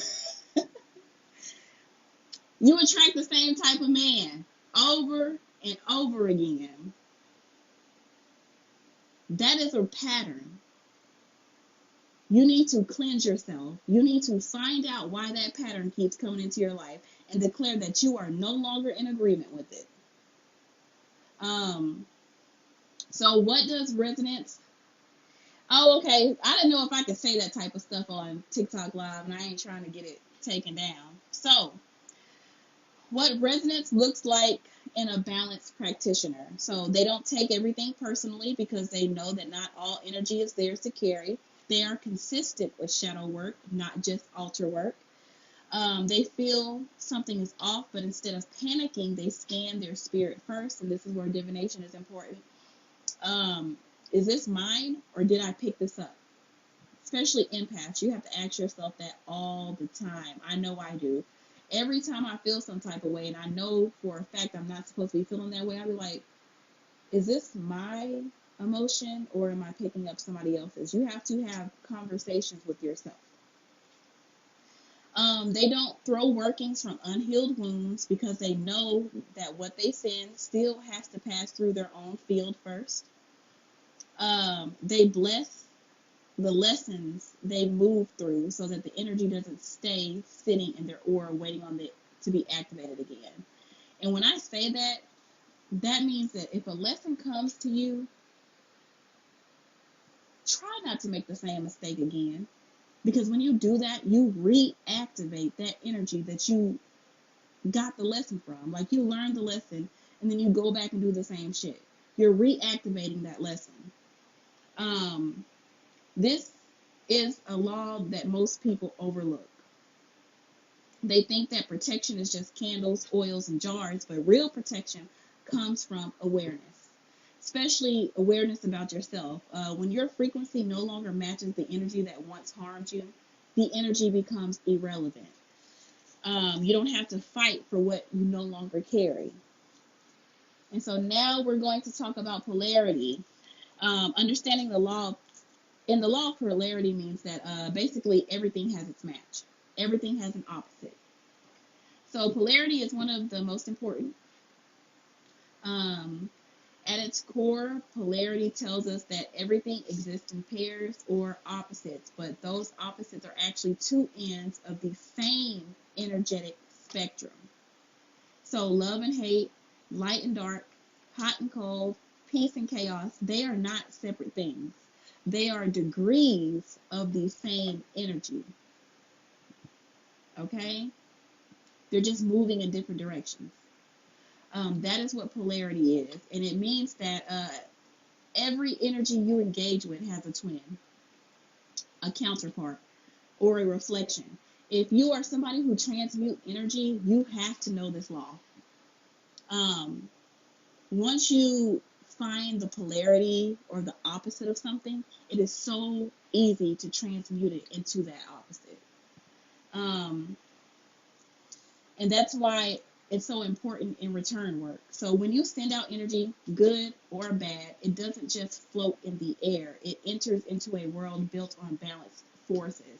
You attract the same type of man over and over again. That is a pattern. You need to cleanse yourself. You need to find out why that pattern keeps coming into your life and declare that you are no longer in agreement with it. So what does resonance? Oh, okay. I didn't know if I could say that type of stuff on TikTok Live, and I ain't trying to get it taken down. So what resonance looks like in a balanced practitioner. So they don't take everything personally because they know that not all energy is theirs to carry. They are consistent with shadow work, not just altar work. They feel something is off, but instead of panicking, they scan their spirit first, and this is where divination is important. Is this mine, or did I pick this up? Especially empaths, you have to ask yourself that all the time. I know I do. Every time I feel some type of way, and I know for a fact I'm not supposed to be feeling that way, I'll be like, is this my emotion, or am I picking up somebody else's? You have to have conversations with yourself. They don't throw workings from unhealed wounds because they know that what they send still has to pass through their own field first. They bless the lessons they move through so that the energy doesn't stay sitting in their aura waiting on it to be activated again. And when I say that, that means that if a lesson comes to you, try not to make the same mistake again. Because when you do that, you reactivate that energy that you got the lesson from. Like you learned the lesson and then you go back and do the same shit. You're reactivating that lesson. This is a law that most people overlook. They think that protection is just candles, oils, and jars, but real protection comes from awareness, especially awareness about yourself. When your frequency no longer matches the energy that once harmed you, the energy becomes irrelevant. You don't have to fight for what you no longer carry. And so now we're going to talk about polarity. Understanding the law. And the law of polarity means that basically everything has its match. Everything has an opposite. So polarity is one of the most important. Um, at its core, polarity tells us that everything exists in pairs or opposites, but those opposites are actually two ends of the same energetic spectrum. So love and hate, light and dark, hot and cold, peace and chaos, they are not separate things. They are degrees of the same energy. Okay? They're just moving in different directions. That is what polarity is. And it means that every energy you engage with has a twin, a counterpart, or a reflection. If you are somebody who transmutes energy, you have to know this law. Once you find the polarity or the opposite of something, it is so easy to transmute it into that opposite. And that's why it's so important in return work. So when you send out energy, good or bad, it doesn't just float in the air. It enters into a world built on balanced forces.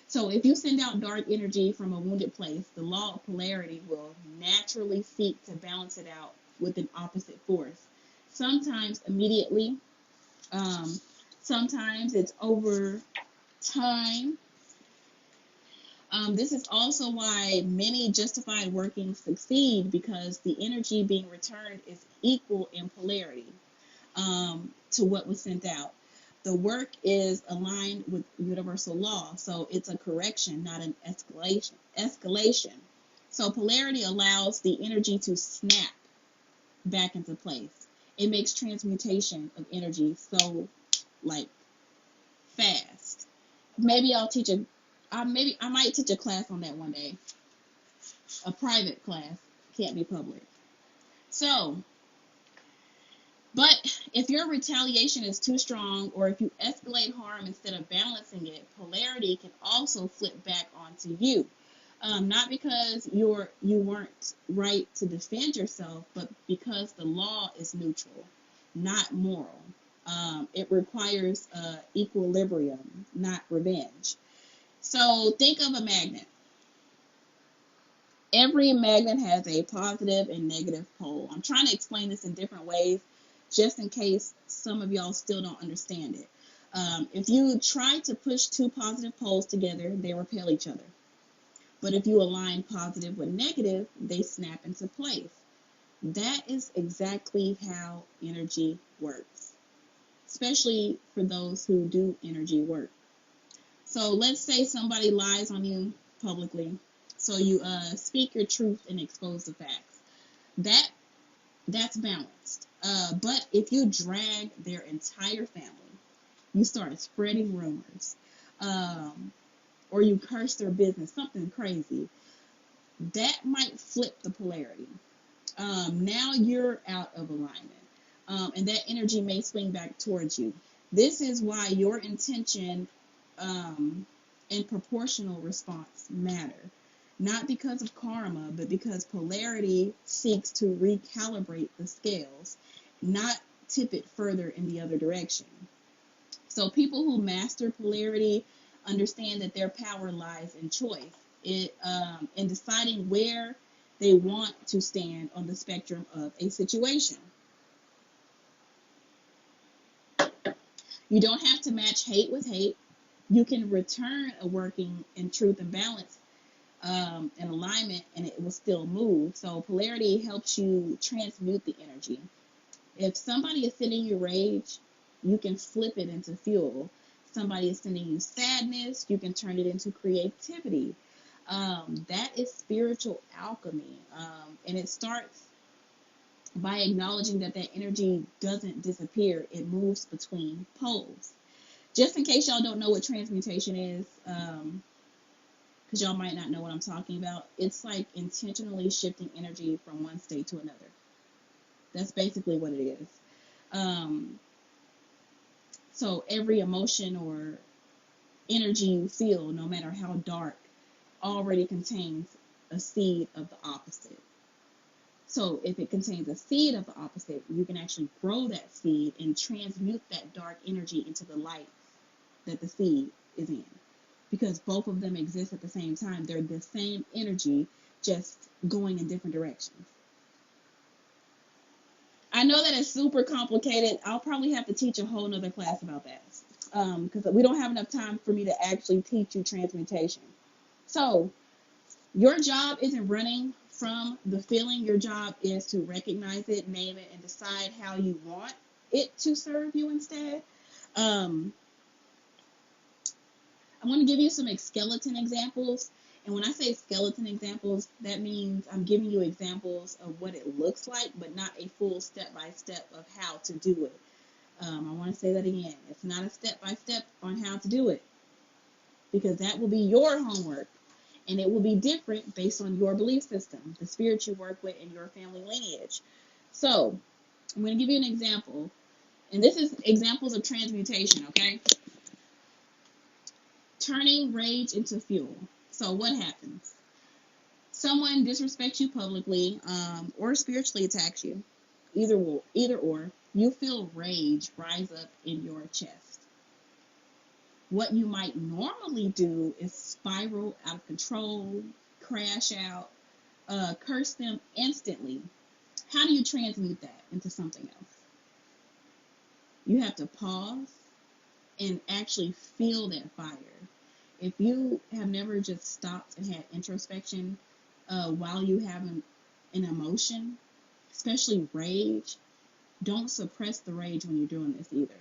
So if you send out dark energy from a wounded place, the law of polarity will naturally seek to balance it out with an opposite force. Sometimes immediately, sometimes it's over time. This is also why many justified workings succeed, because the energy being returned is equal in polarity to what was sent out. The work is aligned with universal law, so it's a correction, not an escalation. So polarity allows the energy to snap back into place. It makes transmutation of energy so like fast. Maybe I'll teach I might teach a class on that one day. A private class, can't be public. So, but if your retaliation is too strong, or if you escalate harm instead of balancing it, polarity can also flip back onto you. Not because you weren't right to defend yourself, but because the law is neutral, not moral. It requires equilibrium, not revenge. So think of a magnet. Every magnet has a positive and negative pole. I'm trying to explain this in different ways, just in case some of y'all still don't understand it. If you try to push two positive poles together, they repel each other. But if you align positive with negative, they snap into place. That is exactly how energy works, especially for those who do energy work. So let's say somebody lies on you publicly. So you speak your truth and expose the facts. That's balanced. But if you drag their entire family, you start spreading rumors, or you curse their business, something crazy, that might flip the polarity. Now you're out of alignment, and that energy may swing back towards you. This is why your intention and proportional response matter. Not because of karma, but because polarity seeks to recalibrate the scales, not tip it further in the other direction. So people who master polarity understand that their power lies in choice, in deciding where they want to stand on the spectrum of a situation. You don't have to match hate with hate. You can return a working in truth and balance and alignment, and it will still move. So polarity helps you transmute the energy. If somebody is sending you rage, you can flip it into fuel. Somebody is sending you sadness, you can turn it into creativity. That is spiritual alchemy, and it starts by acknowledging that energy doesn't disappear, it moves between poles. Just in case y'all don't know what transmutation is, because y'all might not know what I'm talking about, it's like intentionally shifting energy from one state to another. That's basically what it is. So every emotion or energy you feel, no matter how dark, already contains a seed of the opposite. So if it contains a seed of the opposite, you can actually grow that seed and transmute that dark energy into the light that the seed is in. Because both of them exist at the same time. They're the same energy, just going in different directions. I know that it's super complicated. I'll probably have to teach a whole nother class about that, because we don't have enough time for me to actually teach you transmutation. So your job isn't running from the feeling. Your job is to recognize it, name it, and decide how you want it to serve you instead. I'm going to give you some skeleton examples. And when I say skeleton examples, that means I'm giving you examples of what it looks like, but not a full step-by-step of how to do it. I want to say that again. It's not a step-by-step on how to do it, because that will be your homework, and it will be different based on your belief system, the spirit you work with, and your family lineage. So I'm going to give you an example, and this is examples of transmutation, okay? Turning rage into fuel. So what happens? Someone disrespects you publicly, or spiritually attacks you. Either or. You feel rage rise up in your chest. What you might normally do is spiral out of control, crash out, curse them instantly. How do you transmute that into something else? You have to pause and actually feel that fire. If you have never just stopped and had introspection while you have an emotion, especially rage, don't suppress the rage when you're doing this either.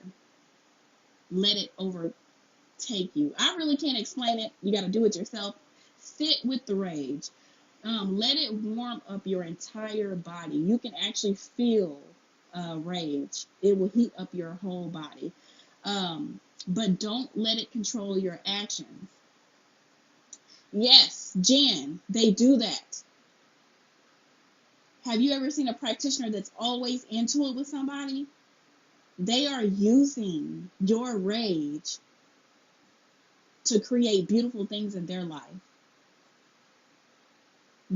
Let it overtake you. I really can't explain it. You got to do it yourself. Sit with the rage. Let it warm up your entire body. You can actually feel rage. It will heat up your whole body. But don't let it control your actions. Yes, Jen, they do that. Have you ever seen a practitioner that's always into it with somebody? They are using your rage to create beautiful things in their life.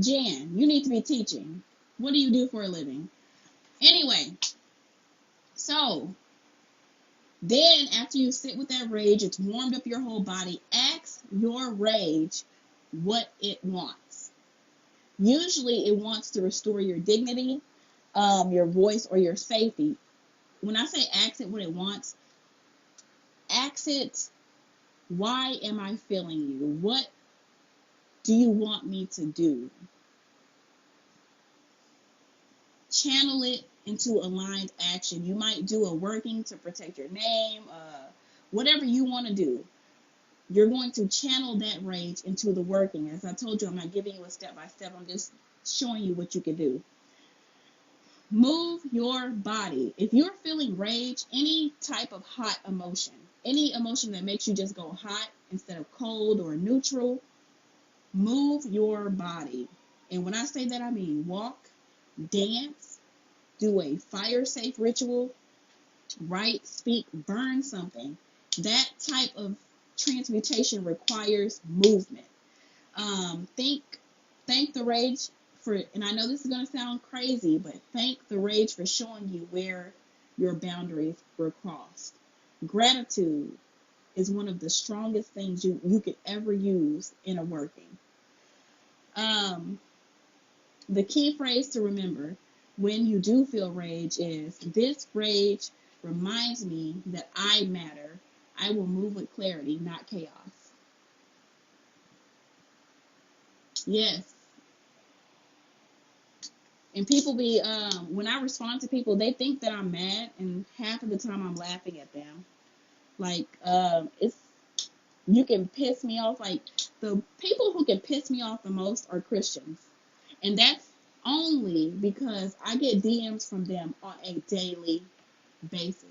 Jan, you need to be teaching. What do you do for a living? Anyway, so then after you sit with that rage, it's warmed up your whole body. Ask your rage what it wants. Usually it wants to restore your dignity, your voice, or your safety. When I say ask it what it wants, ask it, why am I feeling you? What do you want me to do? Channel it into aligned action. You might do a working to protect your name, whatever you want to do. You're going to channel that rage into the working. As I told you, I'm not giving you a step-by-step. I'm just showing you what you can do. Move your body. If you're feeling rage, any type of hot emotion, any emotion that makes you just go hot instead of cold or neutral, move your body. And when I say that, I mean walk, dance, do a fire-safe ritual, write, speak, burn something. That type of transmutation requires movement. Thank the rage for, and I know this is going to sound crazy, but thank the rage for showing you where your boundaries were crossed. Gratitude is one of the strongest things you could ever use in a working. The key phrase to remember when you do feel rage is, this rage reminds me that I matter. I will move with clarity, not chaos. Yes. And people be, when I respond to people, they think that I'm mad, and half of the time I'm laughing at them. Like, you can piss me off. Like, the people who can piss me off the most are Christians. And that's only because I get DMs from them on a daily basis.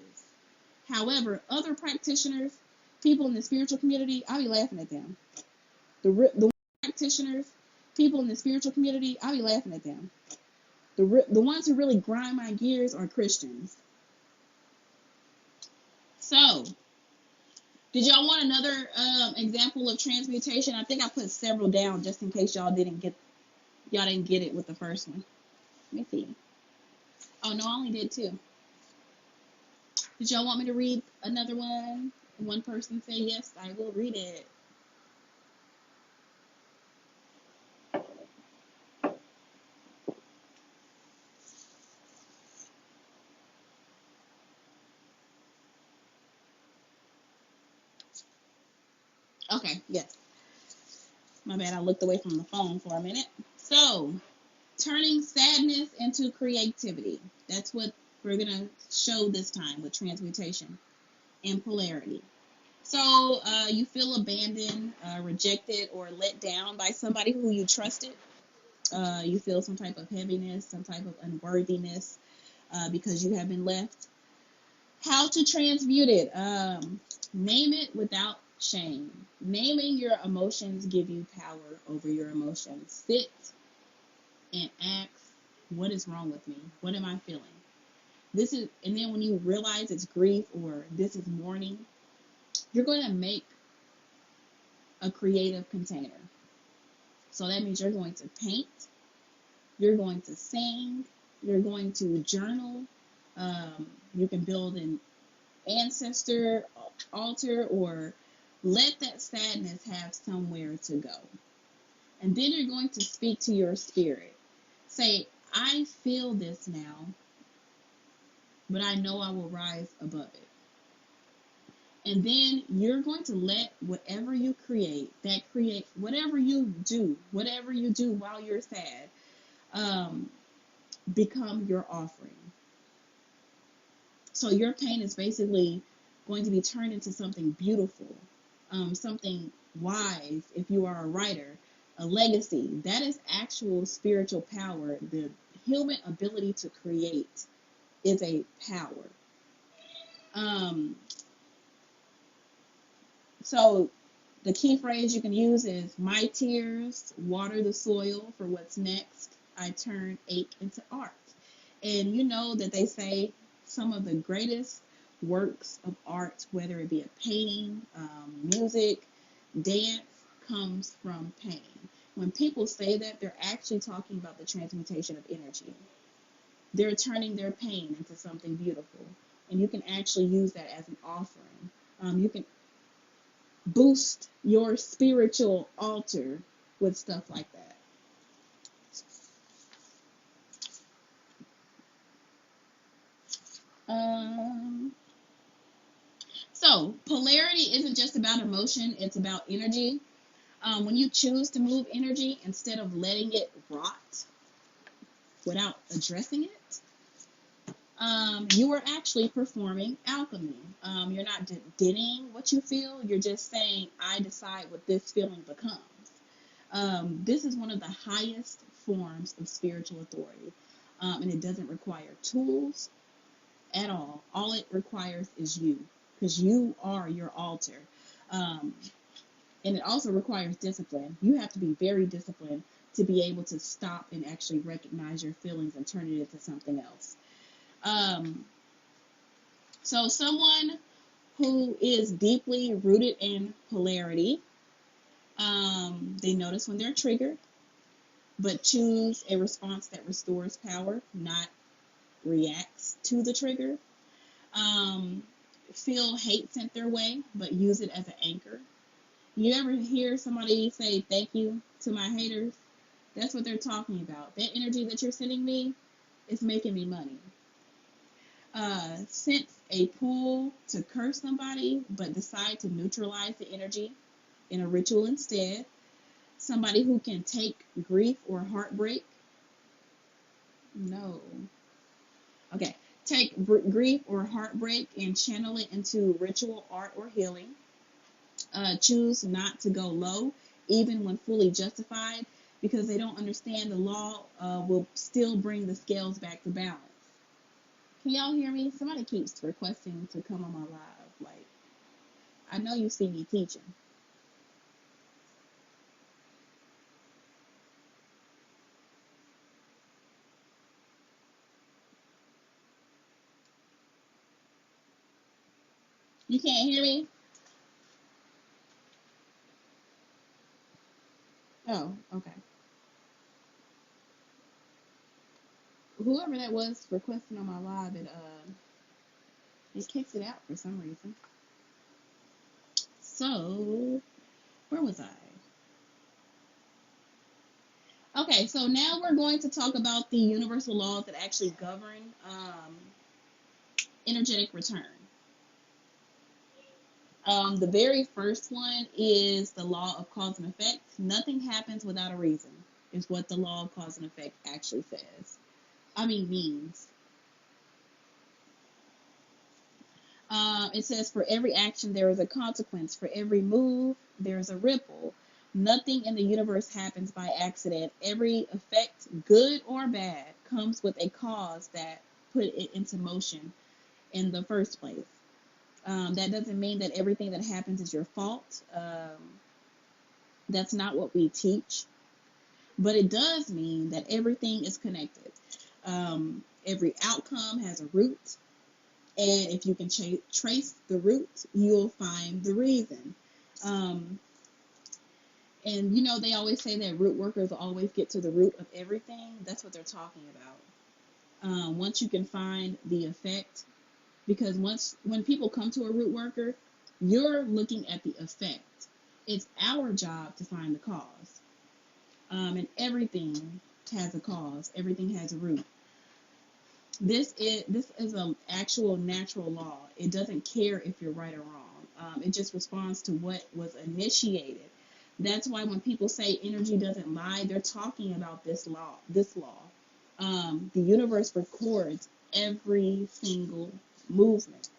However, other practitioners, people in the spiritual community, I'll be laughing at them. The practitioners, people in the spiritual community, I'll be laughing at them. The ones who really grind my gears are Christians. So, did y'all want another example of transmutation? I think I put several down just in case y'all didn't get it with the first one. Let me see. Oh no, I only did 2. Did y'all want me to read another one? One person said yes, I will read it. Okay, yes. My bad, I looked away from the phone for a minute. So, turning sadness into creativity. That's what we're going to show this time with transmutation and polarity. So, you feel abandoned, rejected, or let down by somebody who you trusted. You feel some type of heaviness, some type of unworthiness because you have been left. How to transmute it? Name it without shame. Naming your emotions give you power over your emotions. Sit and ask, what is wrong with me? What am I feeling? And then when you realize it's grief or this is mourning, you're going to make a creative container. So that means you're going to paint, you're going to sing, you're going to journal. You can build an ancestor altar, or let that sadness have somewhere to go. And then you're going to speak to your spirit. Say, I feel this now, but I know I will rise above it. And then you're going to let whatever you create, whatever you do while you're sad, become your offering. So your pain is basically going to be turned into something beautiful, something wise if you are a writer, a legacy. That is actual spiritual power. The human ability to create is a power. So the key phrase you can use is, my tears water the soil for what's next. I turn ache into art. And you know that they say some of the greatest works of art, whether it be a painting, music, dance, comes from pain. When people say that, they're actually talking about the transmutation of energy. They're turning their pain into something beautiful. And you can actually use that as an offering. You can boost your spiritual altar with stuff like that. So polarity isn't just about emotion, it's about energy. When you choose to move energy instead of letting it rot without addressing it, you are actually performing alchemy. You're not denying what you feel, you're just saying, I decide what this feeling becomes. This is one of the highest forms of spiritual authority, and it doesn't require tools at all. All it requires is you, because you are your altar. And it also requires discipline. You have to be very disciplined to be able to stop and actually recognize your feelings and turn it into something else. So someone who is deeply rooted in polarity, they notice when they're triggered, but choose a response that restores power, not reacts to the trigger. Feel hate sent their way, but use it as an anchor. You ever hear somebody say thank you to my haters? That's what they're talking about. That energy that you're sending me is making me money. Sense a pull to curse somebody, but decide to neutralize the energy in a ritual instead. Somebody who can take grief or heartbreak. No. Okay. Take grief or heartbreak and channel it into ritual, art, or healing. Choose not to go low, even when fully justified, because they don't understand the law will still bring the scales back to balance. Can y'all hear me? Somebody keeps requesting to come on my live. Like, I know you see me teaching. You can't hear me? Oh, okay. Whoever that was requesting on my live, it kicks it out for some reason. So, where was I? Okay, so now we're going to talk about the universal laws that actually govern energetic return. The very first one is the law of cause and effect. Nothing happens without a reason, is what the law of cause and effect actually says. Means. It says, for every action, there is a consequence. For every move, there is a ripple. Nothing in the universe happens by accident. Every effect, good or bad, comes with a cause that put it into motion in the first place. That doesn't mean that everything that happens is your fault. That's not what we teach. But it does mean that everything is connected. Every outcome has a root. And if you can trace the root, you'll find the reason. And they always say that root workers always get to the root of everything. That's what they're talking about. Once you can find the effect, because when people come to a root worker, you're looking at the effect. It's our job to find the cause. And everything has a cause. Everything has a root. This is an actual natural law. It doesn't care if you're right or wrong. It just responds to what was initiated. That's why when people say energy doesn't lie, they're talking about this law. The universe records every single movement.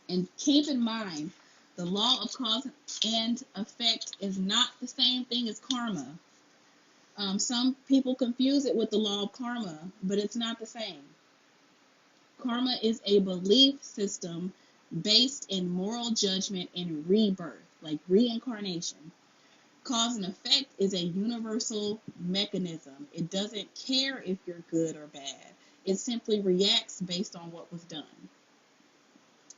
And keep in mind, the law of cause and effect is not the same thing as karma. Some people confuse it with the law of karma, but it's not the same. Karma is a belief system based in moral judgment and rebirth, like reincarnation. Cause and effect is a universal mechanism. It doesn't care if you're good or bad. It simply reacts based on what was done.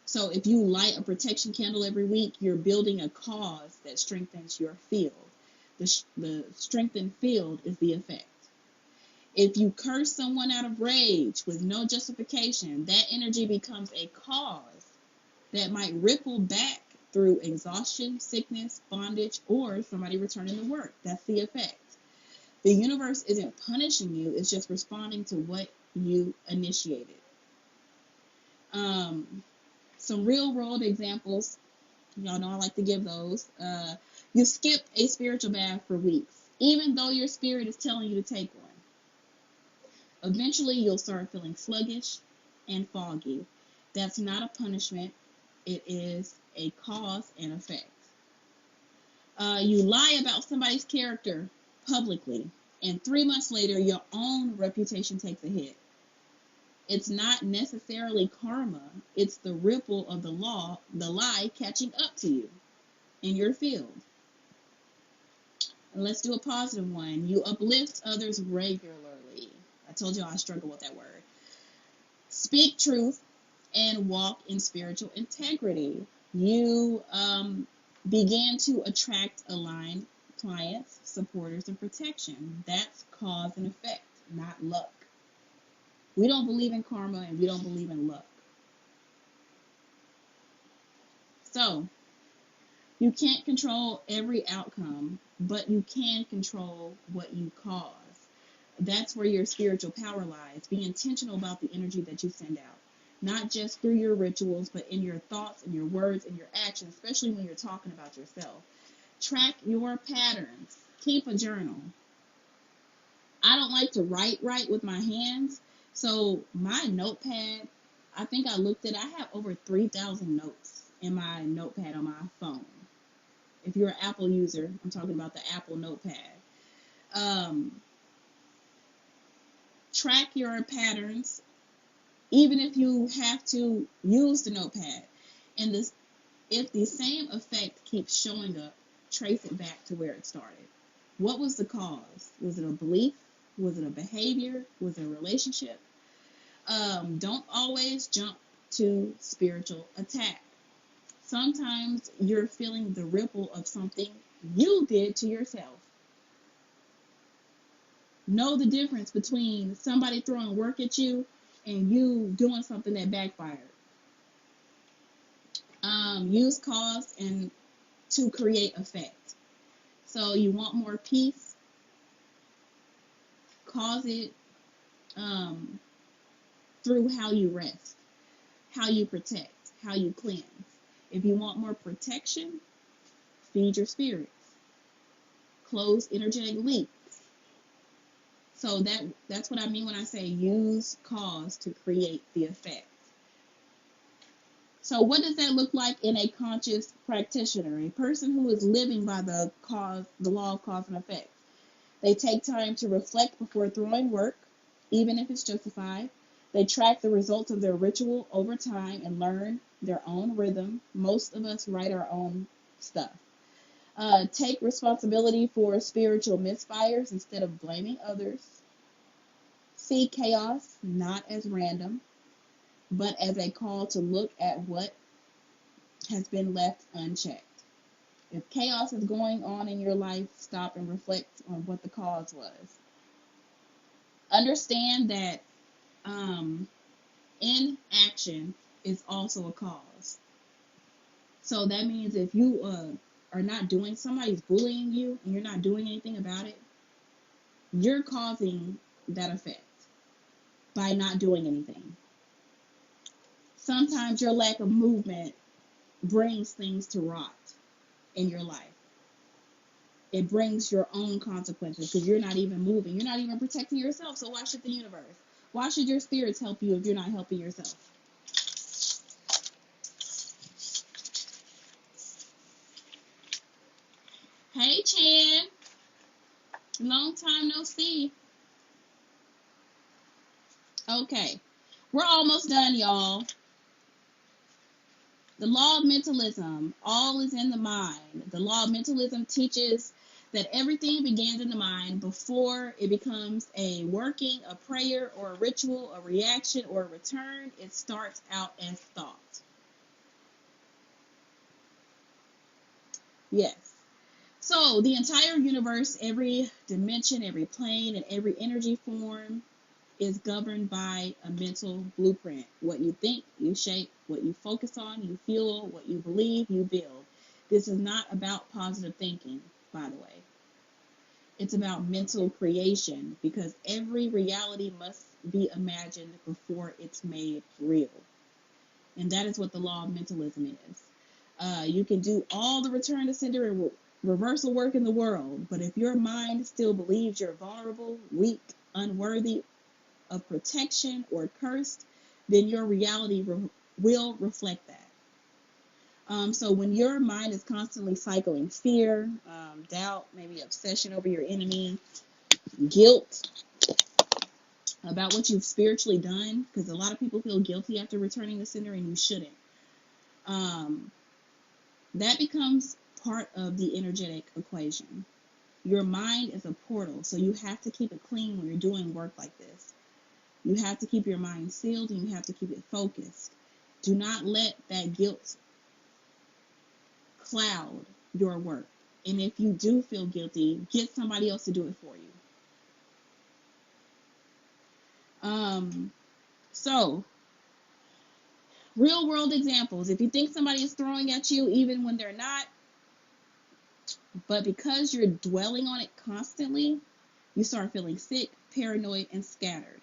So if you light a protection candle every week, you're building a cause that strengthens your field. The strengthened field is the effect. If you curse someone out of rage with no justification, that energy becomes a cause that might ripple back through exhaustion, sickness, bondage, or somebody returning to work. That's the effect. The universe isn't punishing you, it's just responding to what you initiated. Some real world examples, y'all know I like to give those. You skip a spiritual bath for weeks, even though your spirit is telling you to take one. Eventually, you'll start feeling sluggish and foggy. That's not a punishment. It is a cause and effect. You lie about somebody's character publicly, and 3 months later, your own reputation takes a hit. It's not necessarily karma. It's the ripple of the lie catching up to you in your field. And let's do a positive one. You uplift others regularly. I told you I struggle with that word. Speak truth and walk in spiritual integrity. You begin to attract aligned clients, supporters, and protection. That's cause and effect, not luck. We don't believe in karma and we don't believe in luck. So, you can't control every outcome, but you can control what you cause. That's where your spiritual power lies. Be intentional about the energy that you send out. Not just through your rituals, but in your thoughts and your words and your actions, especially when you're talking about yourself. Track your patterns. Keep a journal. I don't like to write with my hands, so my notepad, I think I looked at, I have over 3,000 notes in my notepad on my phone. If you're an Apple user, I'm talking about the Apple notepad. Track your patterns, even if you have to use the notepad. And if the same effect keeps showing up, trace it back to where it started. What was the cause? Was it a belief? Was it a behavior? Was it a relationship? Don't always jump to spiritual attack. Sometimes you're feeling the ripple of something you did to yourself. Know the difference between somebody throwing work at you and you doing something that backfired. Use cause and to create effect. So you want more peace, cause it through how you rest, how you protect, how you cleanse. If you want more protection, feed your spirits. Close energetic leaks. So that's what I mean when I say use cause to create the effect. So what does that look like in a conscious practitioner? A person who is living by the law of cause and effect. They take time to reflect before throwing work, even if it's justified. They track the results of their ritual over time and learn their own rhythm. Most of us write our own stuff. Take responsibility for spiritual misfires instead of blaming others. See chaos not as random, but as a call to look at what has been left unchecked. If chaos is going on in your life, stop and reflect on what the cause was. Understand that inaction is also a cause. So that means if you are not doing, somebody's bullying you and you're not doing anything about it, you're causing that effect by not doing anything. Sometimes your lack of movement brings things to rot in your life. It brings your own consequences because you're not even moving. You're not even protecting yourself. So why should the universe? Why should your spirits help you if you're not helping yourself? Hey, Chan. Long time no see. Okay. We're almost done, y'all. The law of mentalism, all is in the mind. The law of mentalism teaches that everything begins in the mind before it becomes a working, a prayer, or a ritual, a reaction, or a return. It starts out as thought. Yes. So the entire universe, every dimension, every plane, and every energy form is governed by a mental blueprint. What you think, you shape. What you focus on, you feel. What you believe, you build. This is not about positive thinking, by the way. It's about mental creation because every reality must be imagined before it's made real. And that is what the law of mentalism is. You can do all the return to sender and reversal work in the world, but if your mind still believes you're vulnerable, weak, unworthy of protection, or cursed, then your reality will reflect that. So when your mind is constantly cycling fear, doubt, maybe obsession over your enemy, guilt about what you've spiritually done, because a lot of people feel guilty after returning to sender and you shouldn't. That becomes part of the energetic equation. Your mind is a portal, so you have to keep it clean when you're doing work like this. You have to keep your mind sealed and you have to keep it focused. Do not let that guilt cloud your work. And if you do feel guilty, get somebody else to do it for you. So, real world examples. If you think somebody is throwing at you even when they're not, but because you're dwelling on it constantly, you start feeling sick, paranoid, and scattered.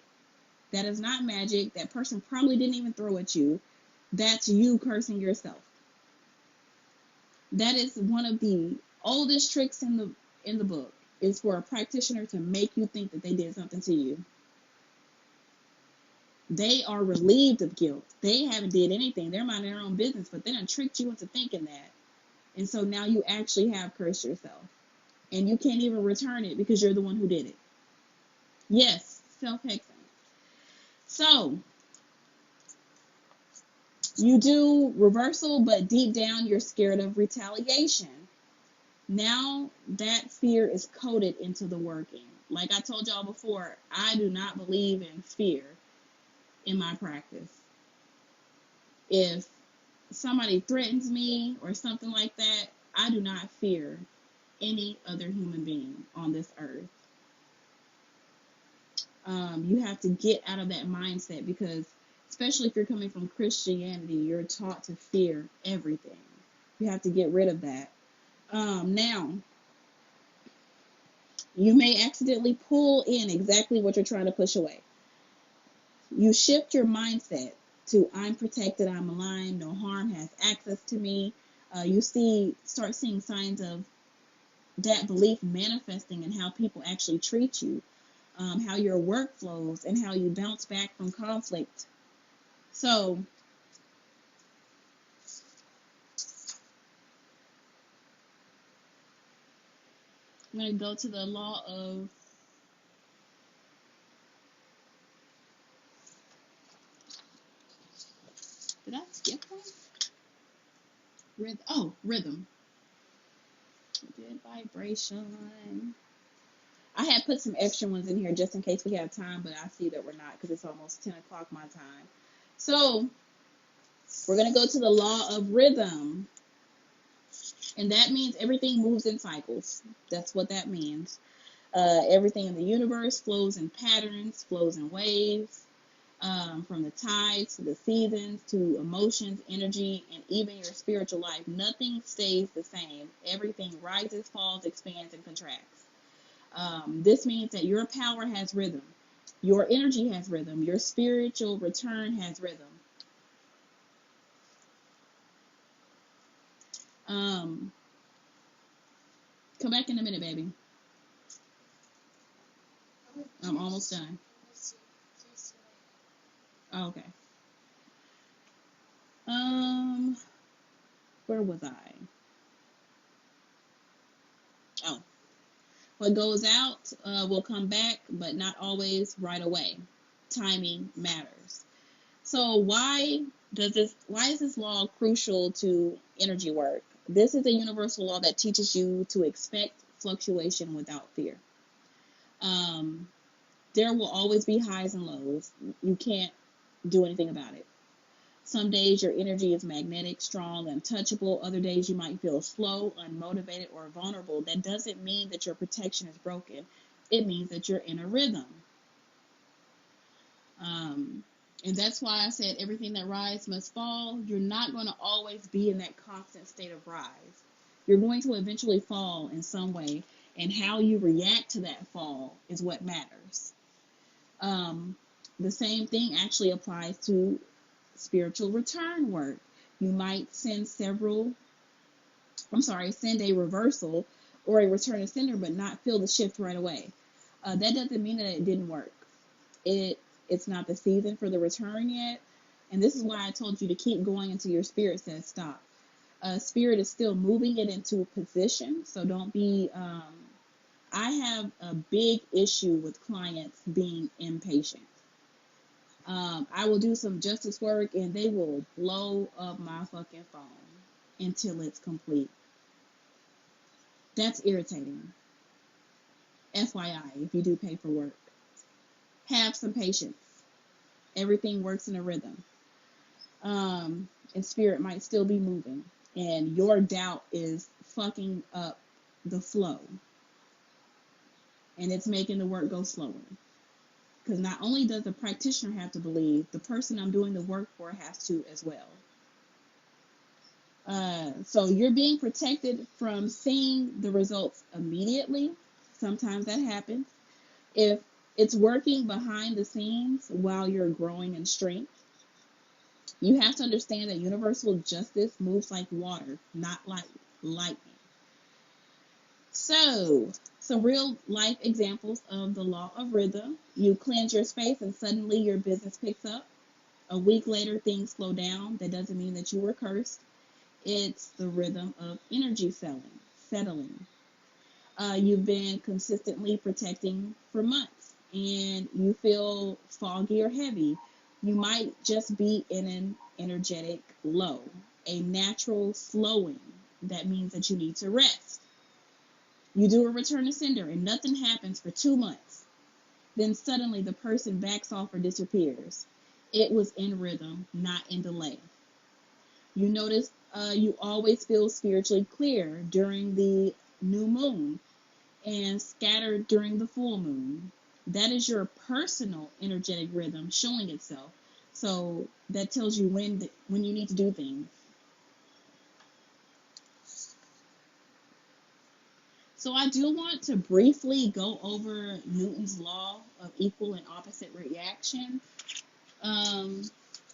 That is not magic. That person probably didn't even throw at you. That's you cursing yourself. That is one of the oldest tricks in the book, is for a practitioner to make you think that they did something to you. They are relieved of guilt. They haven't did anything. They're minding their own business, but they done tricked you into thinking that. And so now you actually have cursed yourself. And you can't even return it because you're the one who did it. Yes, self-hexing. So, you do reversal, but deep down you're scared of retaliation. Now that fear is coded into the working. Like I told y'all before, I do not believe in fear in my practice. If somebody threatens me or something like that, I do not fear any other human being on this earth. You have to get out of that mindset because, especially if you're coming from Christianity, you're taught to fear everything. You have to get rid of that. Now, you may accidentally pull in exactly what you're trying to push away. You shift your mindset to I'm protected, I'm aligned, no harm has access to me. You start seeing signs of that belief manifesting in how people actually treat you, how your work flows, and how you bounce back from conflict. So I'm going to go to the law of did I skip one? Rhythm. Good vibration. I had put some extra ones in here just in case we have time, but I see that we're not because it's almost 10 o'clock my time. So we're going to go to the law of rhythm. And that means everything moves in cycles. That's what that means. Everything in the universe flows in patterns, flows in waves, from the tides to the seasons to emotions, energy, and even your spiritual life. Nothing stays the same. Everything rises, falls, expands, and contracts. This means that your power has rhythm. Your energy has rhythm. Your spiritual return has rhythm. Come back in a minute, baby. I'm almost done. Oh, okay. Where was I? Oh, what goes out will come back, but not always right away. Timing matters. So why is this law crucial to energy work? This is a universal law that teaches you to expect fluctuation without fear. There will always be highs and lows. You can't do anything about it. Some days your energy is magnetic, strong, untouchable. Other days you might feel slow, unmotivated, or vulnerable. That doesn't mean that your protection is broken. It means that you're in a rhythm. And that's why I said everything that rises must fall. You're not going to always be in that constant state of rise. You're going to eventually fall in some way, and how you react to that fall is what matters. The same thing actually applies to spiritual return work. You might send a reversal or a return to sender, but not feel the shift right away. That doesn't mean that it didn't work. It's not the season for the return yet. And this is why I told you to keep going until your spirit says stop. Spirit is still moving it into a position, so don't be. I have a big issue with clients being impatient. I will do some justice work and they will blow up my fucking phone until it's complete. That's irritating. FYI, if you do pay for work, have some patience. Everything works in a rhythm. And spirit might still be moving, and your doubt is fucking up the flow, and it's making the work go slower. Because not only does the practitioner have to believe, the person I'm doing the work for has to as well. So you're being protected from seeing the results immediately. Sometimes that happens. If it's working behind the scenes while you're growing in strength, you have to understand that universal justice moves like water, not like lightning. So, some real life examples of the law of rhythm. You cleanse your space and suddenly your business picks up. A week later, things slow down. That doesn't mean that you were cursed. It's the rhythm of energy settling. You've been consistently protecting for months and you feel foggy or heavy. You might just be in an energetic low, a natural slowing. That means that you need to rest. You do a return to sender and nothing happens for 2 months. Then suddenly the person backs off or disappears. It was in rhythm, not in delay. You notice you always feel spiritually clear during the new moon and scattered during the full moon. That is your personal energetic rhythm showing itself. So that tells you when you need to do things. So I do want to briefly go over Newton's law of equal and opposite reaction.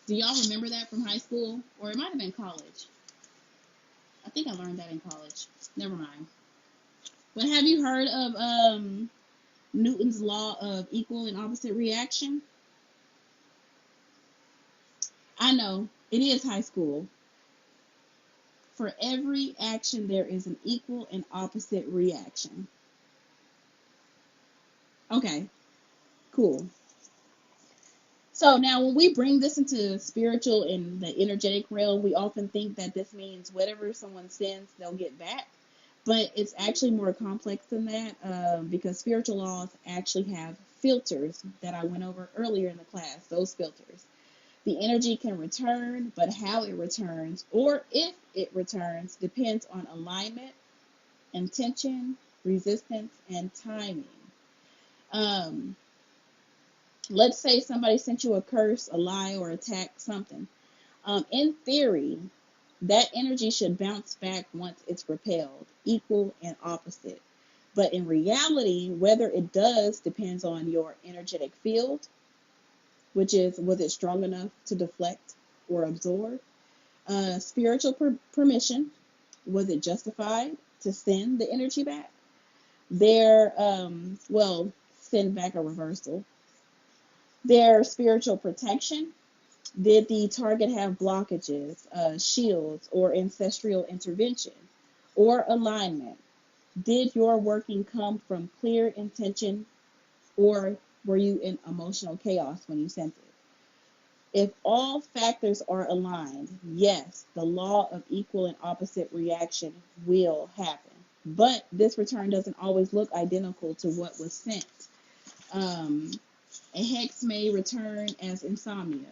Do y'all remember that from high school? Or it might have been college. I think I learned that in college. Never mind. But have you heard of Newton's law of equal and opposite reaction? I know, it is high school. For every action, there is an equal and opposite reaction. Okay, cool. So now when we bring this into spiritual and the energetic realm, we often think that this means whatever someone sends, they'll get back. But it's actually more complex than that, because spiritual laws actually have filters that I went over earlier in the class, those filters. The energy can return, but how it returns or if it returns depends on alignment, intention, resistance, and timing. Um, let's say somebody sent you a curse, a lie, or attack something. In theory, that energy should bounce back once it's repelled, equal and opposite. But in reality, whether it does depends on your energetic field, which is, was it strong enough to deflect or absorb? Spiritual permission, was it justified to send the energy back? Well, send back a reversal. Their spiritual protection, did the target have blockages, shields, or ancestral intervention, or alignment? Did your working come from clear intention, or were you in emotional chaos when you sent it? If all factors are aligned, yes, the law of equal and opposite reaction will happen. But this return doesn't always look identical to what was sent. A hex may return as insomnia.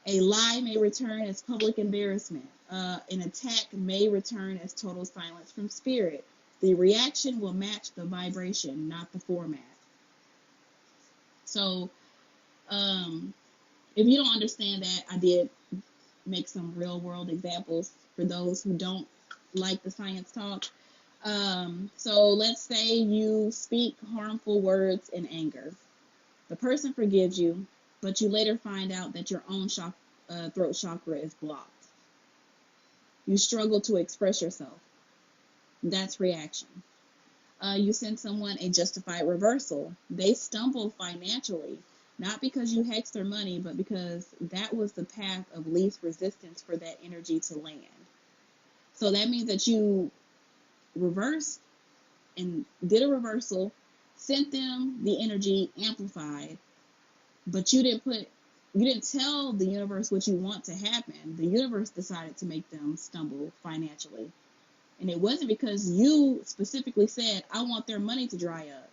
A lie may return as public embarrassment. An attack may return as total silence from spirit. The reaction will match the vibration, not the format. So, if you don't understand that, I did make some real world examples for those who don't like the science talk. So let's say you speak harmful words in anger. The person forgives you, but you later find out that your own throat chakra is blocked. You struggle to express yourself. That's reaction. You send someone a justified reversal. They stumble financially, not because you hexed their money, but because that was the path of least resistance for that energy to land. So that means that you reversed and did a reversal, sent them the energy amplified, but you didn't tell the universe what you want to happen. The universe decided to make them stumble financially. And it wasn't because you specifically said, I want their money to dry up.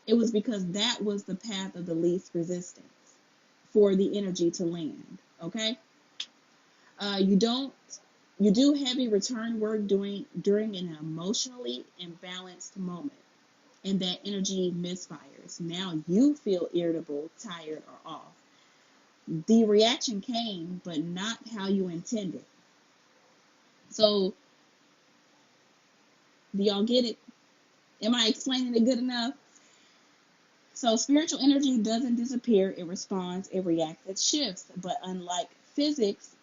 It was because that was the path of the least resistance for the energy to land. Okay? You do heavy return work during an emotionally imbalanced moment. And that energy misfires. Now you feel irritable, tired, or off. The reaction came, but not how you intended. So, do y'all get it? Am I explaining it good enough? So spiritual energy doesn't disappear, it responds, it reacts, it shifts. But unlike physics,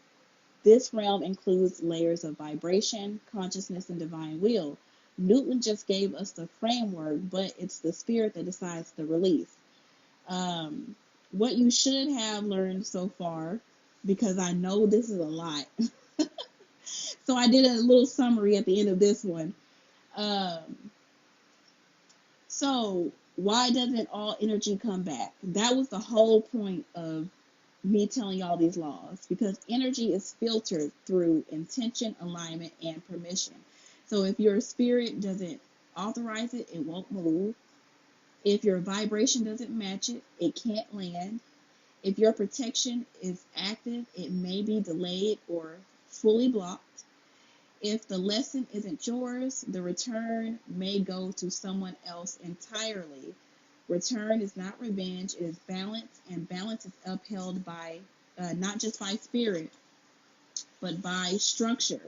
this realm includes layers of vibration, consciousness, and divine will. Newton just gave us the framework, but it's the spirit that decides the release. What you should have learned so far, because I know this is a lot. So I did a little summary at the end of this one. So why doesn't all energy come back? That was the whole point of me telling y'all these laws, because energy is filtered through intention, alignment, and permission. So if your spirit doesn't authorize it, it won't move. If your vibration doesn't match it, it can't land. If your protection is active, it may be delayed or fully blocked. If the lesson isn't yours, the return may go to someone else entirely. Return is not revenge, it is balance, and balance is upheld by not just by spirit, but by structure,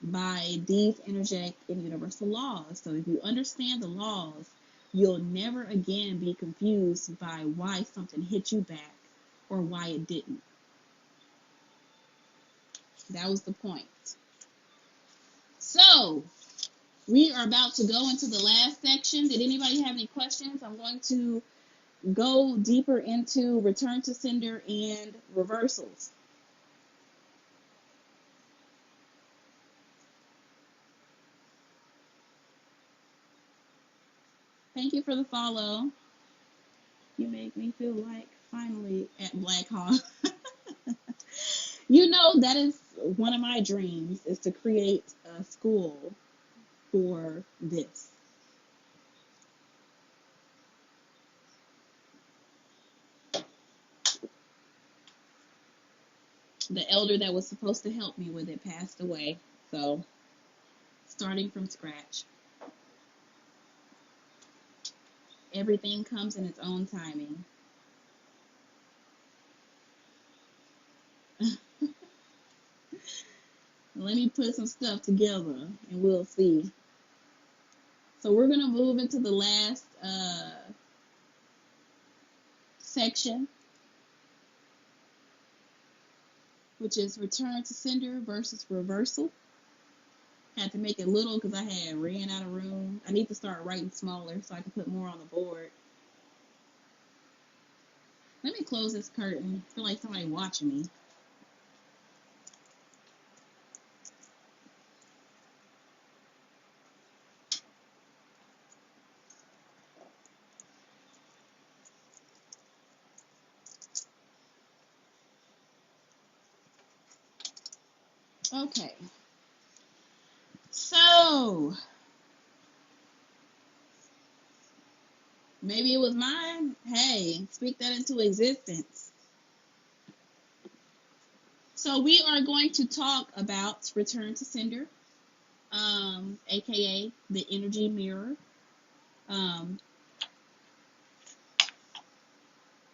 by these energetic and universal laws. So if you understand the laws, you'll never again be confused by why something hit you back or why it didn't. That was the point. So, we are about to go into the last section. Did anybody have any questions? I'm going to go deeper into return to sender and reversals. Thank you for the follow. You make me feel like finally at Black Hawk. You know, that is one of my dreams, is to create a school for this. The elder that was supposed to help me with it passed away, so starting from scratch. Everything comes in its own timing. Let me put some stuff together and we'll see. So we're going to move into the last section, which is return to sender versus reversal. Had to make it little because I had ran out of room. I need to start writing smaller so I can put more on the board. Let me close this curtain. I feel like somebody watching me. Okay. So, maybe it was mine. Hey, speak that into existence. So we are going to talk about return to sender, aka the energy mirror.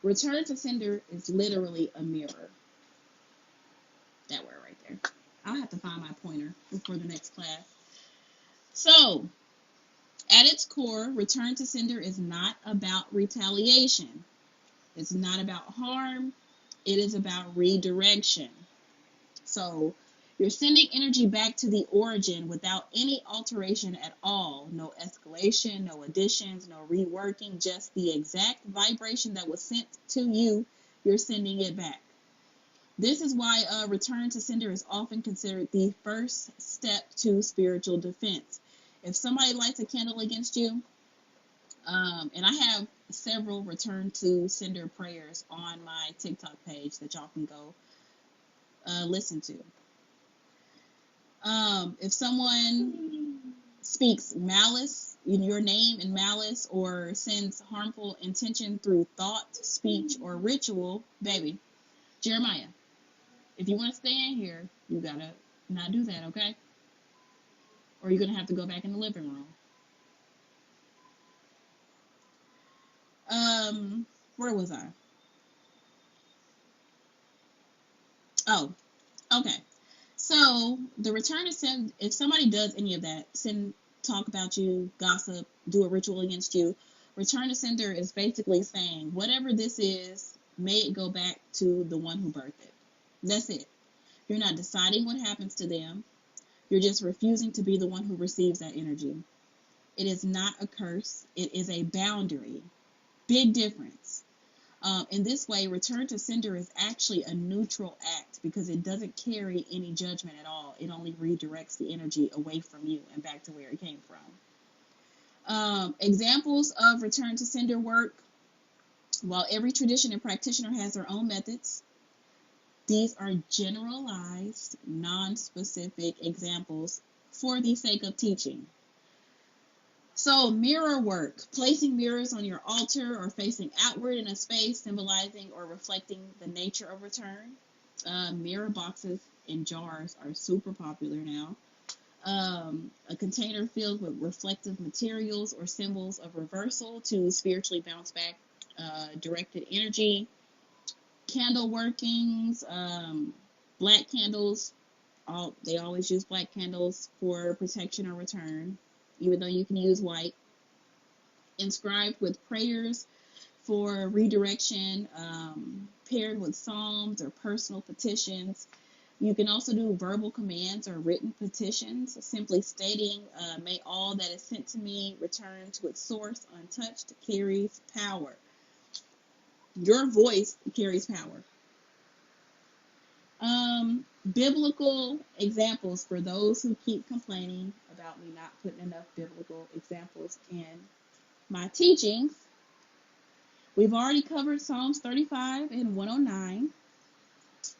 Return to sender is literally a mirror. That word right there. I'll have to find my pointer before the next class. So, at its core, return to sender is not about retaliation. It's not about harm. It is about redirection. So, you're sending energy back to the origin without any alteration at all. No escalation, no additions, no reworking, just the exact vibration that was sent to you. You're sending it back. This is why return to sender is often considered the first step to spiritual defense. If somebody lights a candle against you, and I have several return to sender prayers on my TikTok page that y'all can go listen to. If someone speaks malice in your name in malice, or sends harmful intention through thought, speech, or ritual, baby, Jeremiah, if you want to stay in here, you gotta not do that, okay? Or you're gonna have to go back in the living room. Where was I? Oh, okay. So the return to send, if somebody does any of that, talk about you, gossip, do a ritual against you, return to sender is basically saying, whatever this is, may it go back to the one who birthed it. That's it. You're not deciding what happens to them. You're just refusing to be the one who receives that energy. It is not a curse. It is a boundary. Big difference. In this way, return to sender is actually a neutral act because it doesn't carry any judgment at all. It only redirects the energy away from you and back to where it came from. Examples of return to sender work. While every tradition and practitioner has their own methods, these are generalized, non-specific examples for the sake of teaching. So, mirror work, placing mirrors on your altar or facing outward in a space, symbolizing or reflecting the nature of return. Mirror boxes and jars are super popular now. A container filled with reflective materials or symbols of reversal to spiritually bounce back directed energy. Candle workings, black candles. They always use black candles for protection or return, even though you can use white. Inscribed with prayers for redirection, paired with psalms or personal petitions. You can also do verbal commands or written petitions, simply stating, may all that is sent to me return to its source untouched, carries power. Your voice carries power. Biblical examples for those who keep complaining about me not putting enough biblical examples in my teachings. We've already covered Psalms 35 and 109,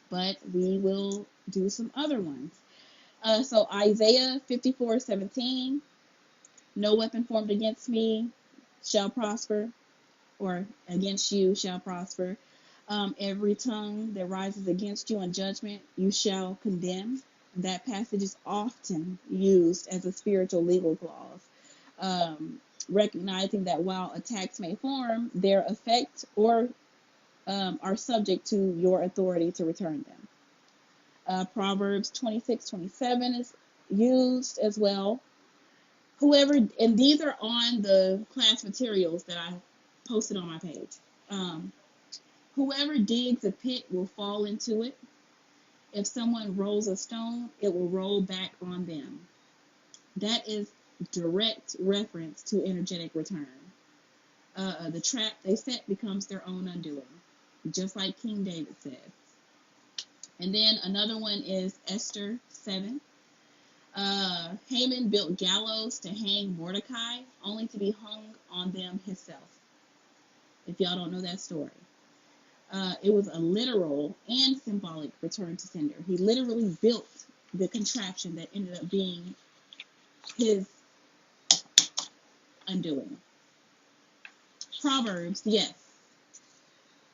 but we will do some other ones. So Isaiah 54:17, no weapon formed against me shall prosper, or against you shall prosper. Every tongue that rises against you in judgment, you shall condemn. That passage is often used as a spiritual legal clause, recognizing that while attacks may form, their effect or are subject to your authority to return them. Proverbs 26:27 is used as well. Whoever, and these are on the class materials that I posted on my page. Whoever digs a pit will fall into it. If someone rolls a stone, it will roll back on them. That is direct reference to energetic return. The trap they set becomes their own undoing, just like King David said. And then another one is Esther 7. Haman built gallows to hang Mordecai, only to be hung on them himself. If y'all don't know that story. It was a literal and symbolic return to sender. He literally built the contraption that ended up being his undoing. Proverbs, yes.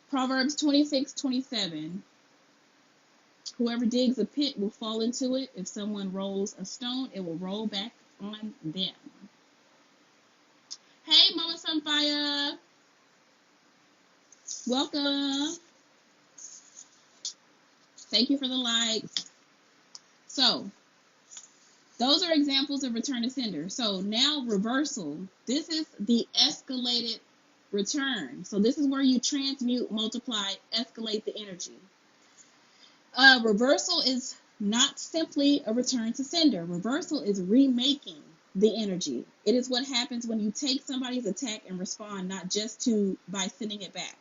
Proverbs 26:27. Whoever digs a pit will fall into it. If someone rolls a stone, it will roll back on them. Hey, Mama Sunfire. Welcome. Thank you for the likes. So, those are examples of return to sender. So now reversal. This is the escalated return. So this is where you transmute, multiply, escalate the energy. Reversal is not simply a return to sender. Reversal is remaking the energy. It is what happens when you take somebody's attack and respond not just by sending it back,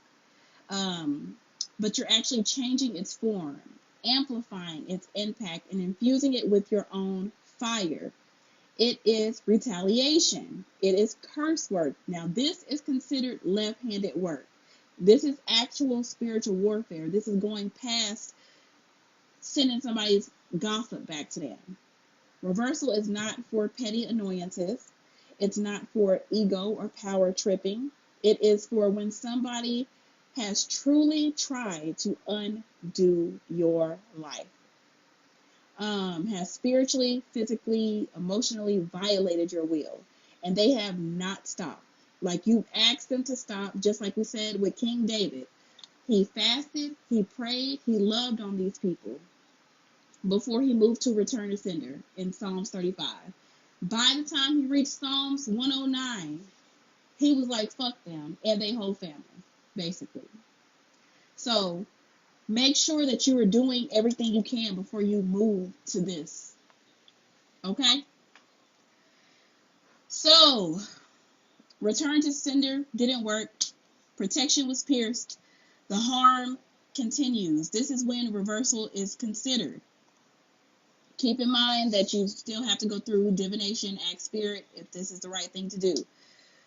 but you're actually changing its form, amplifying its impact, and infusing it with your own fire. It is retaliation. It is curse work. Now, this is considered left-handed work. This is actual spiritual warfare. This is going past sending somebody's gossip back to them. Reversal is not for petty annoyances. It's not for ego or power tripping. It is for when somebody has truly tried to undo your life. Has spiritually, physically, emotionally violated your will. And they have not stopped. Like you asked them to stop, just like we said with King David. He fasted, he prayed, he loved on these people before he moved to return to sender in Psalms 35. By the time he reached Psalms 109, he was like, fuck them and their whole family, basically. So make sure that you are doing everything you can before you move to this. Okay? So, return to sender didn't work. Protection was pierced. The harm continues. This is when reversal is considered. Keep in mind that you still have to go through divination, ask spirit, if this is the right thing to do.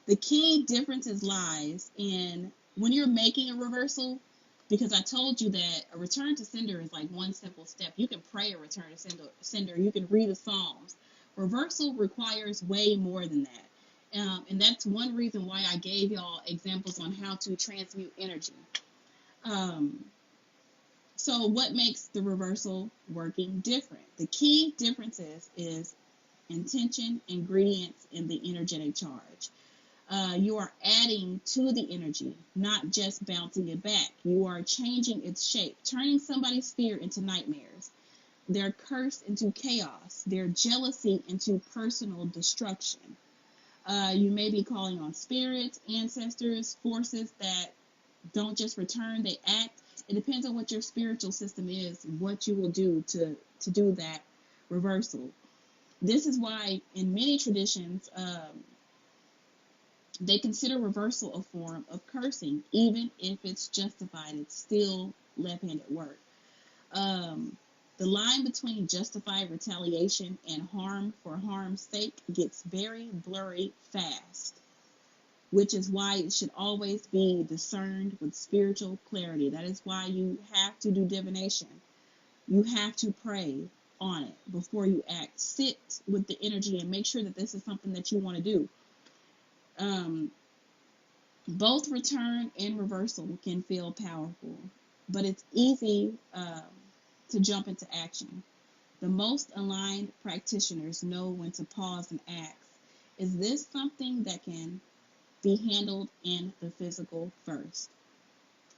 The key difference lies in when you're making a reversal, because I told you that a return to sender is like one simple step. You can pray a return to sender. You can read the Psalms. Reversal requires way more than that. And that's one reason why I gave y'all examples on how to transmute energy. So what makes the reversal working different? The key differences is intention, ingredients, and the energetic charge. You are adding to the energy, not just bouncing it back. You are changing its shape, turning somebody's fear into nightmares, their curse into chaos, their jealousy into personal destruction. You may be calling on spirits, ancestors, forces that don't just return, they act. It depends on what your spiritual system is, what you will do to do that reversal. This is why in many traditions, they consider reversal a form of cursing. Even if it's justified, it's still left-handed work. The line between justified retaliation and harm for harm's sake gets very blurry fast, which is why it should always be discerned with spiritual clarity. That is why you have to do divination. You have to pray on it before you act. Sit with the energy and make sure that this is something that you want to do. Both return and reversal can feel powerful, but it's easy to jump into action. The most aligned practitioners know when to pause and ask, is this something that can be handled in the physical first?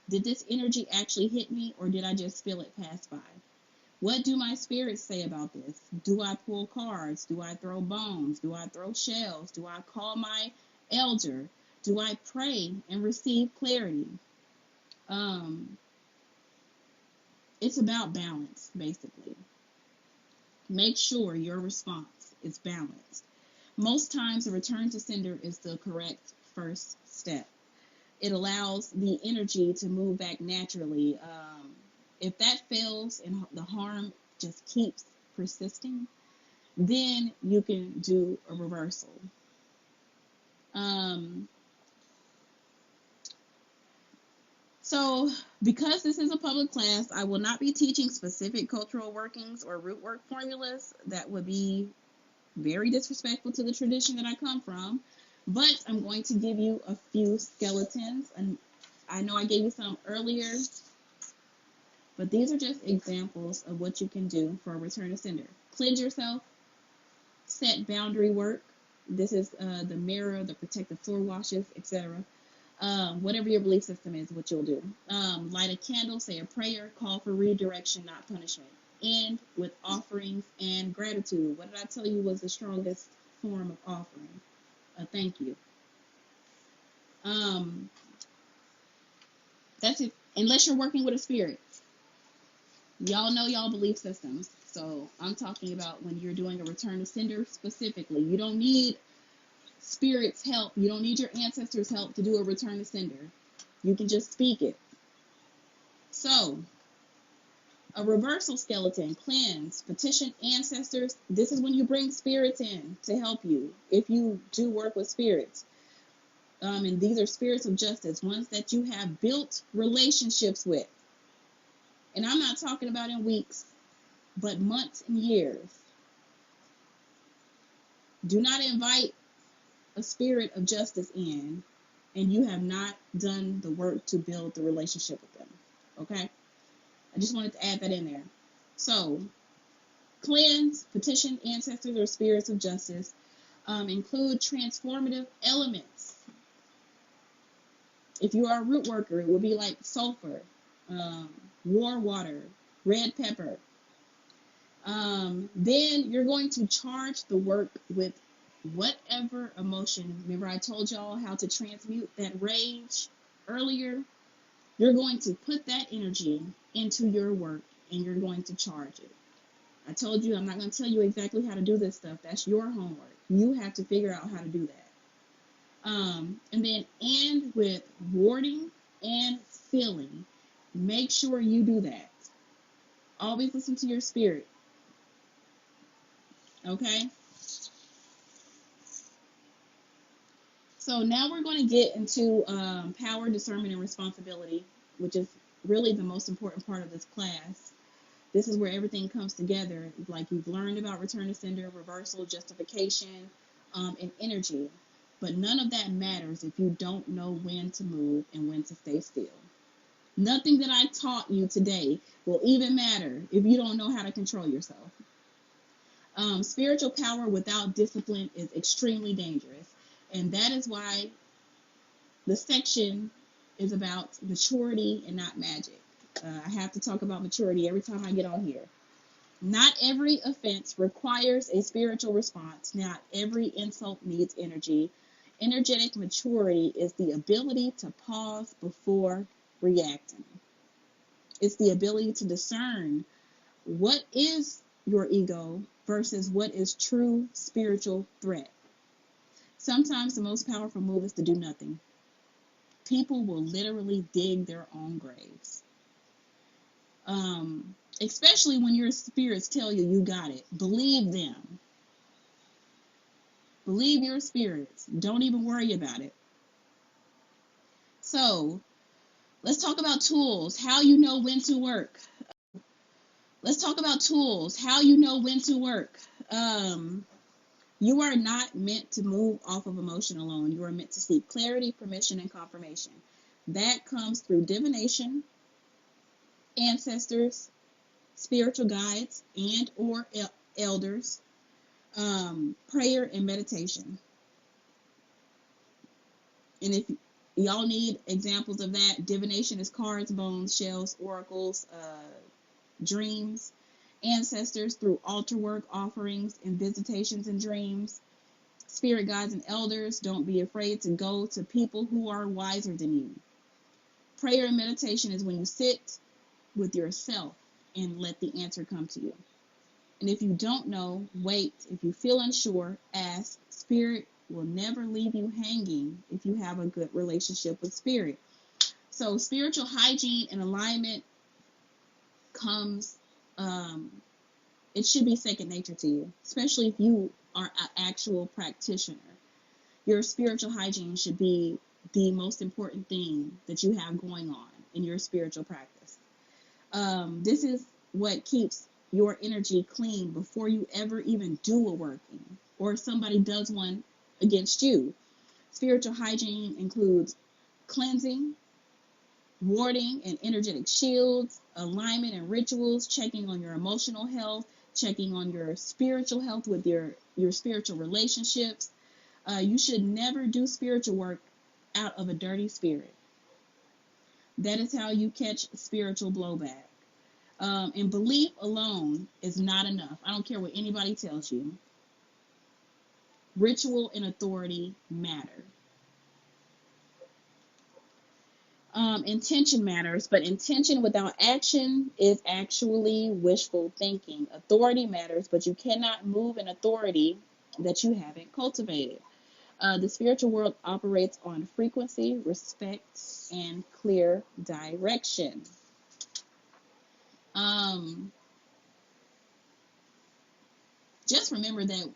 Did this energy actually hit me, or did I just feel it pass by? What do my spirits say about this? Do I pull cards? Do I throw bones? Do I throw shells? Do I call my elder? Do I pray and receive clarity? It's about balance, basically. Make sure your response is balanced. Most times, a return to sender is the correct first step. It allows the energy to move back naturally. If that fails and the harm just keeps persisting, then you can do a reversal. So, because this is a public class, I will not be teaching specific cultural workings or root work formulas. That would be very disrespectful to the tradition that I come from. But I'm going to give you a few skeletons. And I know I gave you some earlier, but these are just examples of what you can do for a return to sender. Cleanse yourself, set boundary work. This is the mirror, the protective floor washes, etc. Whatever your belief system is, what you'll do. Light a candle, say a prayer, call for redirection, not punishment. End with offerings and gratitude. What did I tell you was the strongest form of offering? A thank you. That's it. Unless you're working with a spirit. Y'all know y'all belief systems. So I'm talking about when you're doing a return to sender specifically. You don't need spirit's help. You don't need your ancestors' help to do a return to sender. You can just speak it. So, a reversal skeleton, cleanse, petition ancestors. This is when you bring spirits in to help you. If you do work with spirits. And these are spirits of justice, ones that you have built relationships with. And I'm not talking about in weeks, but months and years. Do not invite a spirit of justice in, and you have not done the work to build the relationship with them. Okay? I just wanted to add that in there. So, cleanse, petition ancestors or spirits of justice, include transformative elements. If you are a root worker, it would be like sulfur, war water, red pepper. Then you're going to charge the work with whatever emotion. Remember I told y'all how to transmute that rage earlier? You're going to put that energy into your work and you're going to charge it. I told you I'm not going to tell you exactly how to do this stuff. That's your homework. You have to figure out how to do that. And then end with warding and sealing. Make sure you do that. Always listen to your spirit. Okay? So now we're going to get into power, discernment, and responsibility, which is really the most important part of this class. This is where everything comes together. Like you've learned about return to sender, reversal, justification, and energy. But none of that matters if you don't know when to move and when to stay still. Nothing that I taught you today will even matter if you don't know how to control yourself. Spiritual power without discipline is extremely dangerous. And that is why the section is about maturity and not magic. I have to talk about maturity every time I get on here. Not every offense requires a spiritual response. Not every insult needs energy. Energetic maturity is the ability to pause before reacting. It's the ability to discern what is your ego versus what is true spiritual threat. Sometimes the most powerful move is to do nothing. People will literally dig their own graves. Especially when your spirits tell you you got it. Believe them. Believe your spirits. Don't even worry about it. So, let's talk about tools. How you know when to work. Let's talk about tools. How you know when to work. You are not meant to move off of emotion alone. You are meant to seek clarity, permission, and confirmation. That comes through divination, ancestors, spiritual guides, and or elders, prayer, and meditation. And if y'all need examples of that, divination is cards, bones, shells, oracles, dreams, ancestors through altar work, offerings, and visitations and dreams. Spirit guides and elders, don't be afraid to go to people who are wiser than you. Prayer and meditation is when you sit with yourself and let the answer come to you. And if you don't know, wait. If you feel unsure, ask. Spirit will never leave you hanging if you have a good relationship with Spirit. So spiritual hygiene and alignment comes, it should be second nature to you, especially if you are an actual practitioner. Your spiritual hygiene should be the most important thing that you have going on in your spiritual practice. This is what keeps your energy clean before you ever even do a working or somebody does one against you. Spiritual hygiene includes cleansing, warding and energetic shields, alignment and rituals, checking on your emotional health, checking on your spiritual health with your spiritual relationships. You should never do spiritual work out of a dirty spirit. That is how you catch spiritual blowback. And belief alone is not enough. I don't care what anybody tells you. Ritual and authority matter. Intention matters, but intention without action is actually wishful thinking. Authority matters, but you cannot move in authority that you haven't cultivated. The spiritual world operates on frequency, respect, and clear direction. Just remember that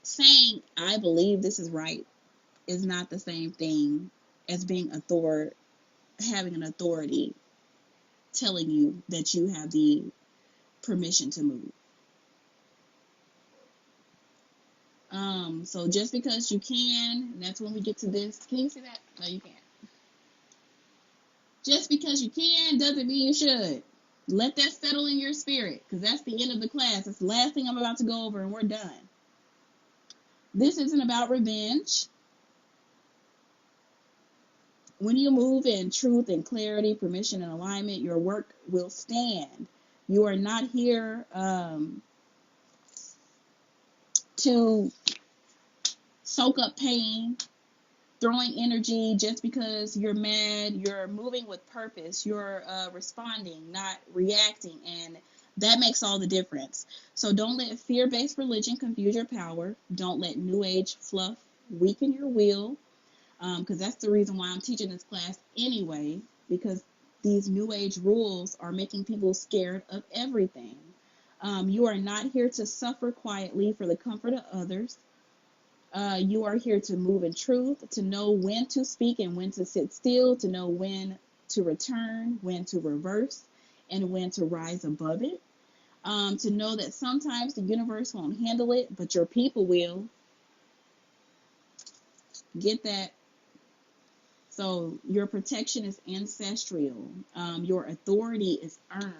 saying, I believe this is right, is not the same thing as being having an authority telling you that you have the permission to move. So just because you can, and that's when we get to this. Can you see that? No, you can't. Just because you can doesn't mean you should. Let that settle in your spirit, because that's the end of the class. That's the last thing I'm about to go over, and we're done. This isn't about revenge. When you move in truth and clarity, permission and alignment, your work will stand. You are not here to soak up pain, throwing energy just because you're mad. You're moving with purpose. You're responding, not reacting, and that makes all the difference. So don't let fear-based religion confuse your power. Don't let New Age fluff weaken your will, because that's the reason why I'm teaching this class anyway, because these New Age rules are making people scared of everything. You are not here to suffer quietly for the comfort of others. You are here to move in truth, to know when to speak and when to sit still, to know when to return, when to reverse, and when to rise above it. To know that sometimes the universe won't handle it, but your people will. Get that? So your protection is ancestral. Your authority is earned,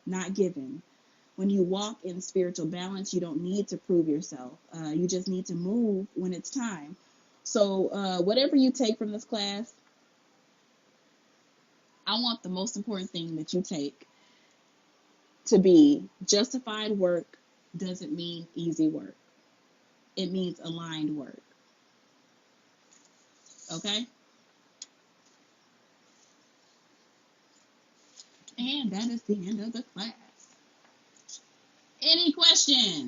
not given. When you walk in spiritual balance, you don't need to prove yourself. You just need to move when it's time. So whatever you take from this class, I want the most important thing that you take to be justified work doesn't mean easy work. It means aligned work. Okay? And that is the end of the class. Any questions?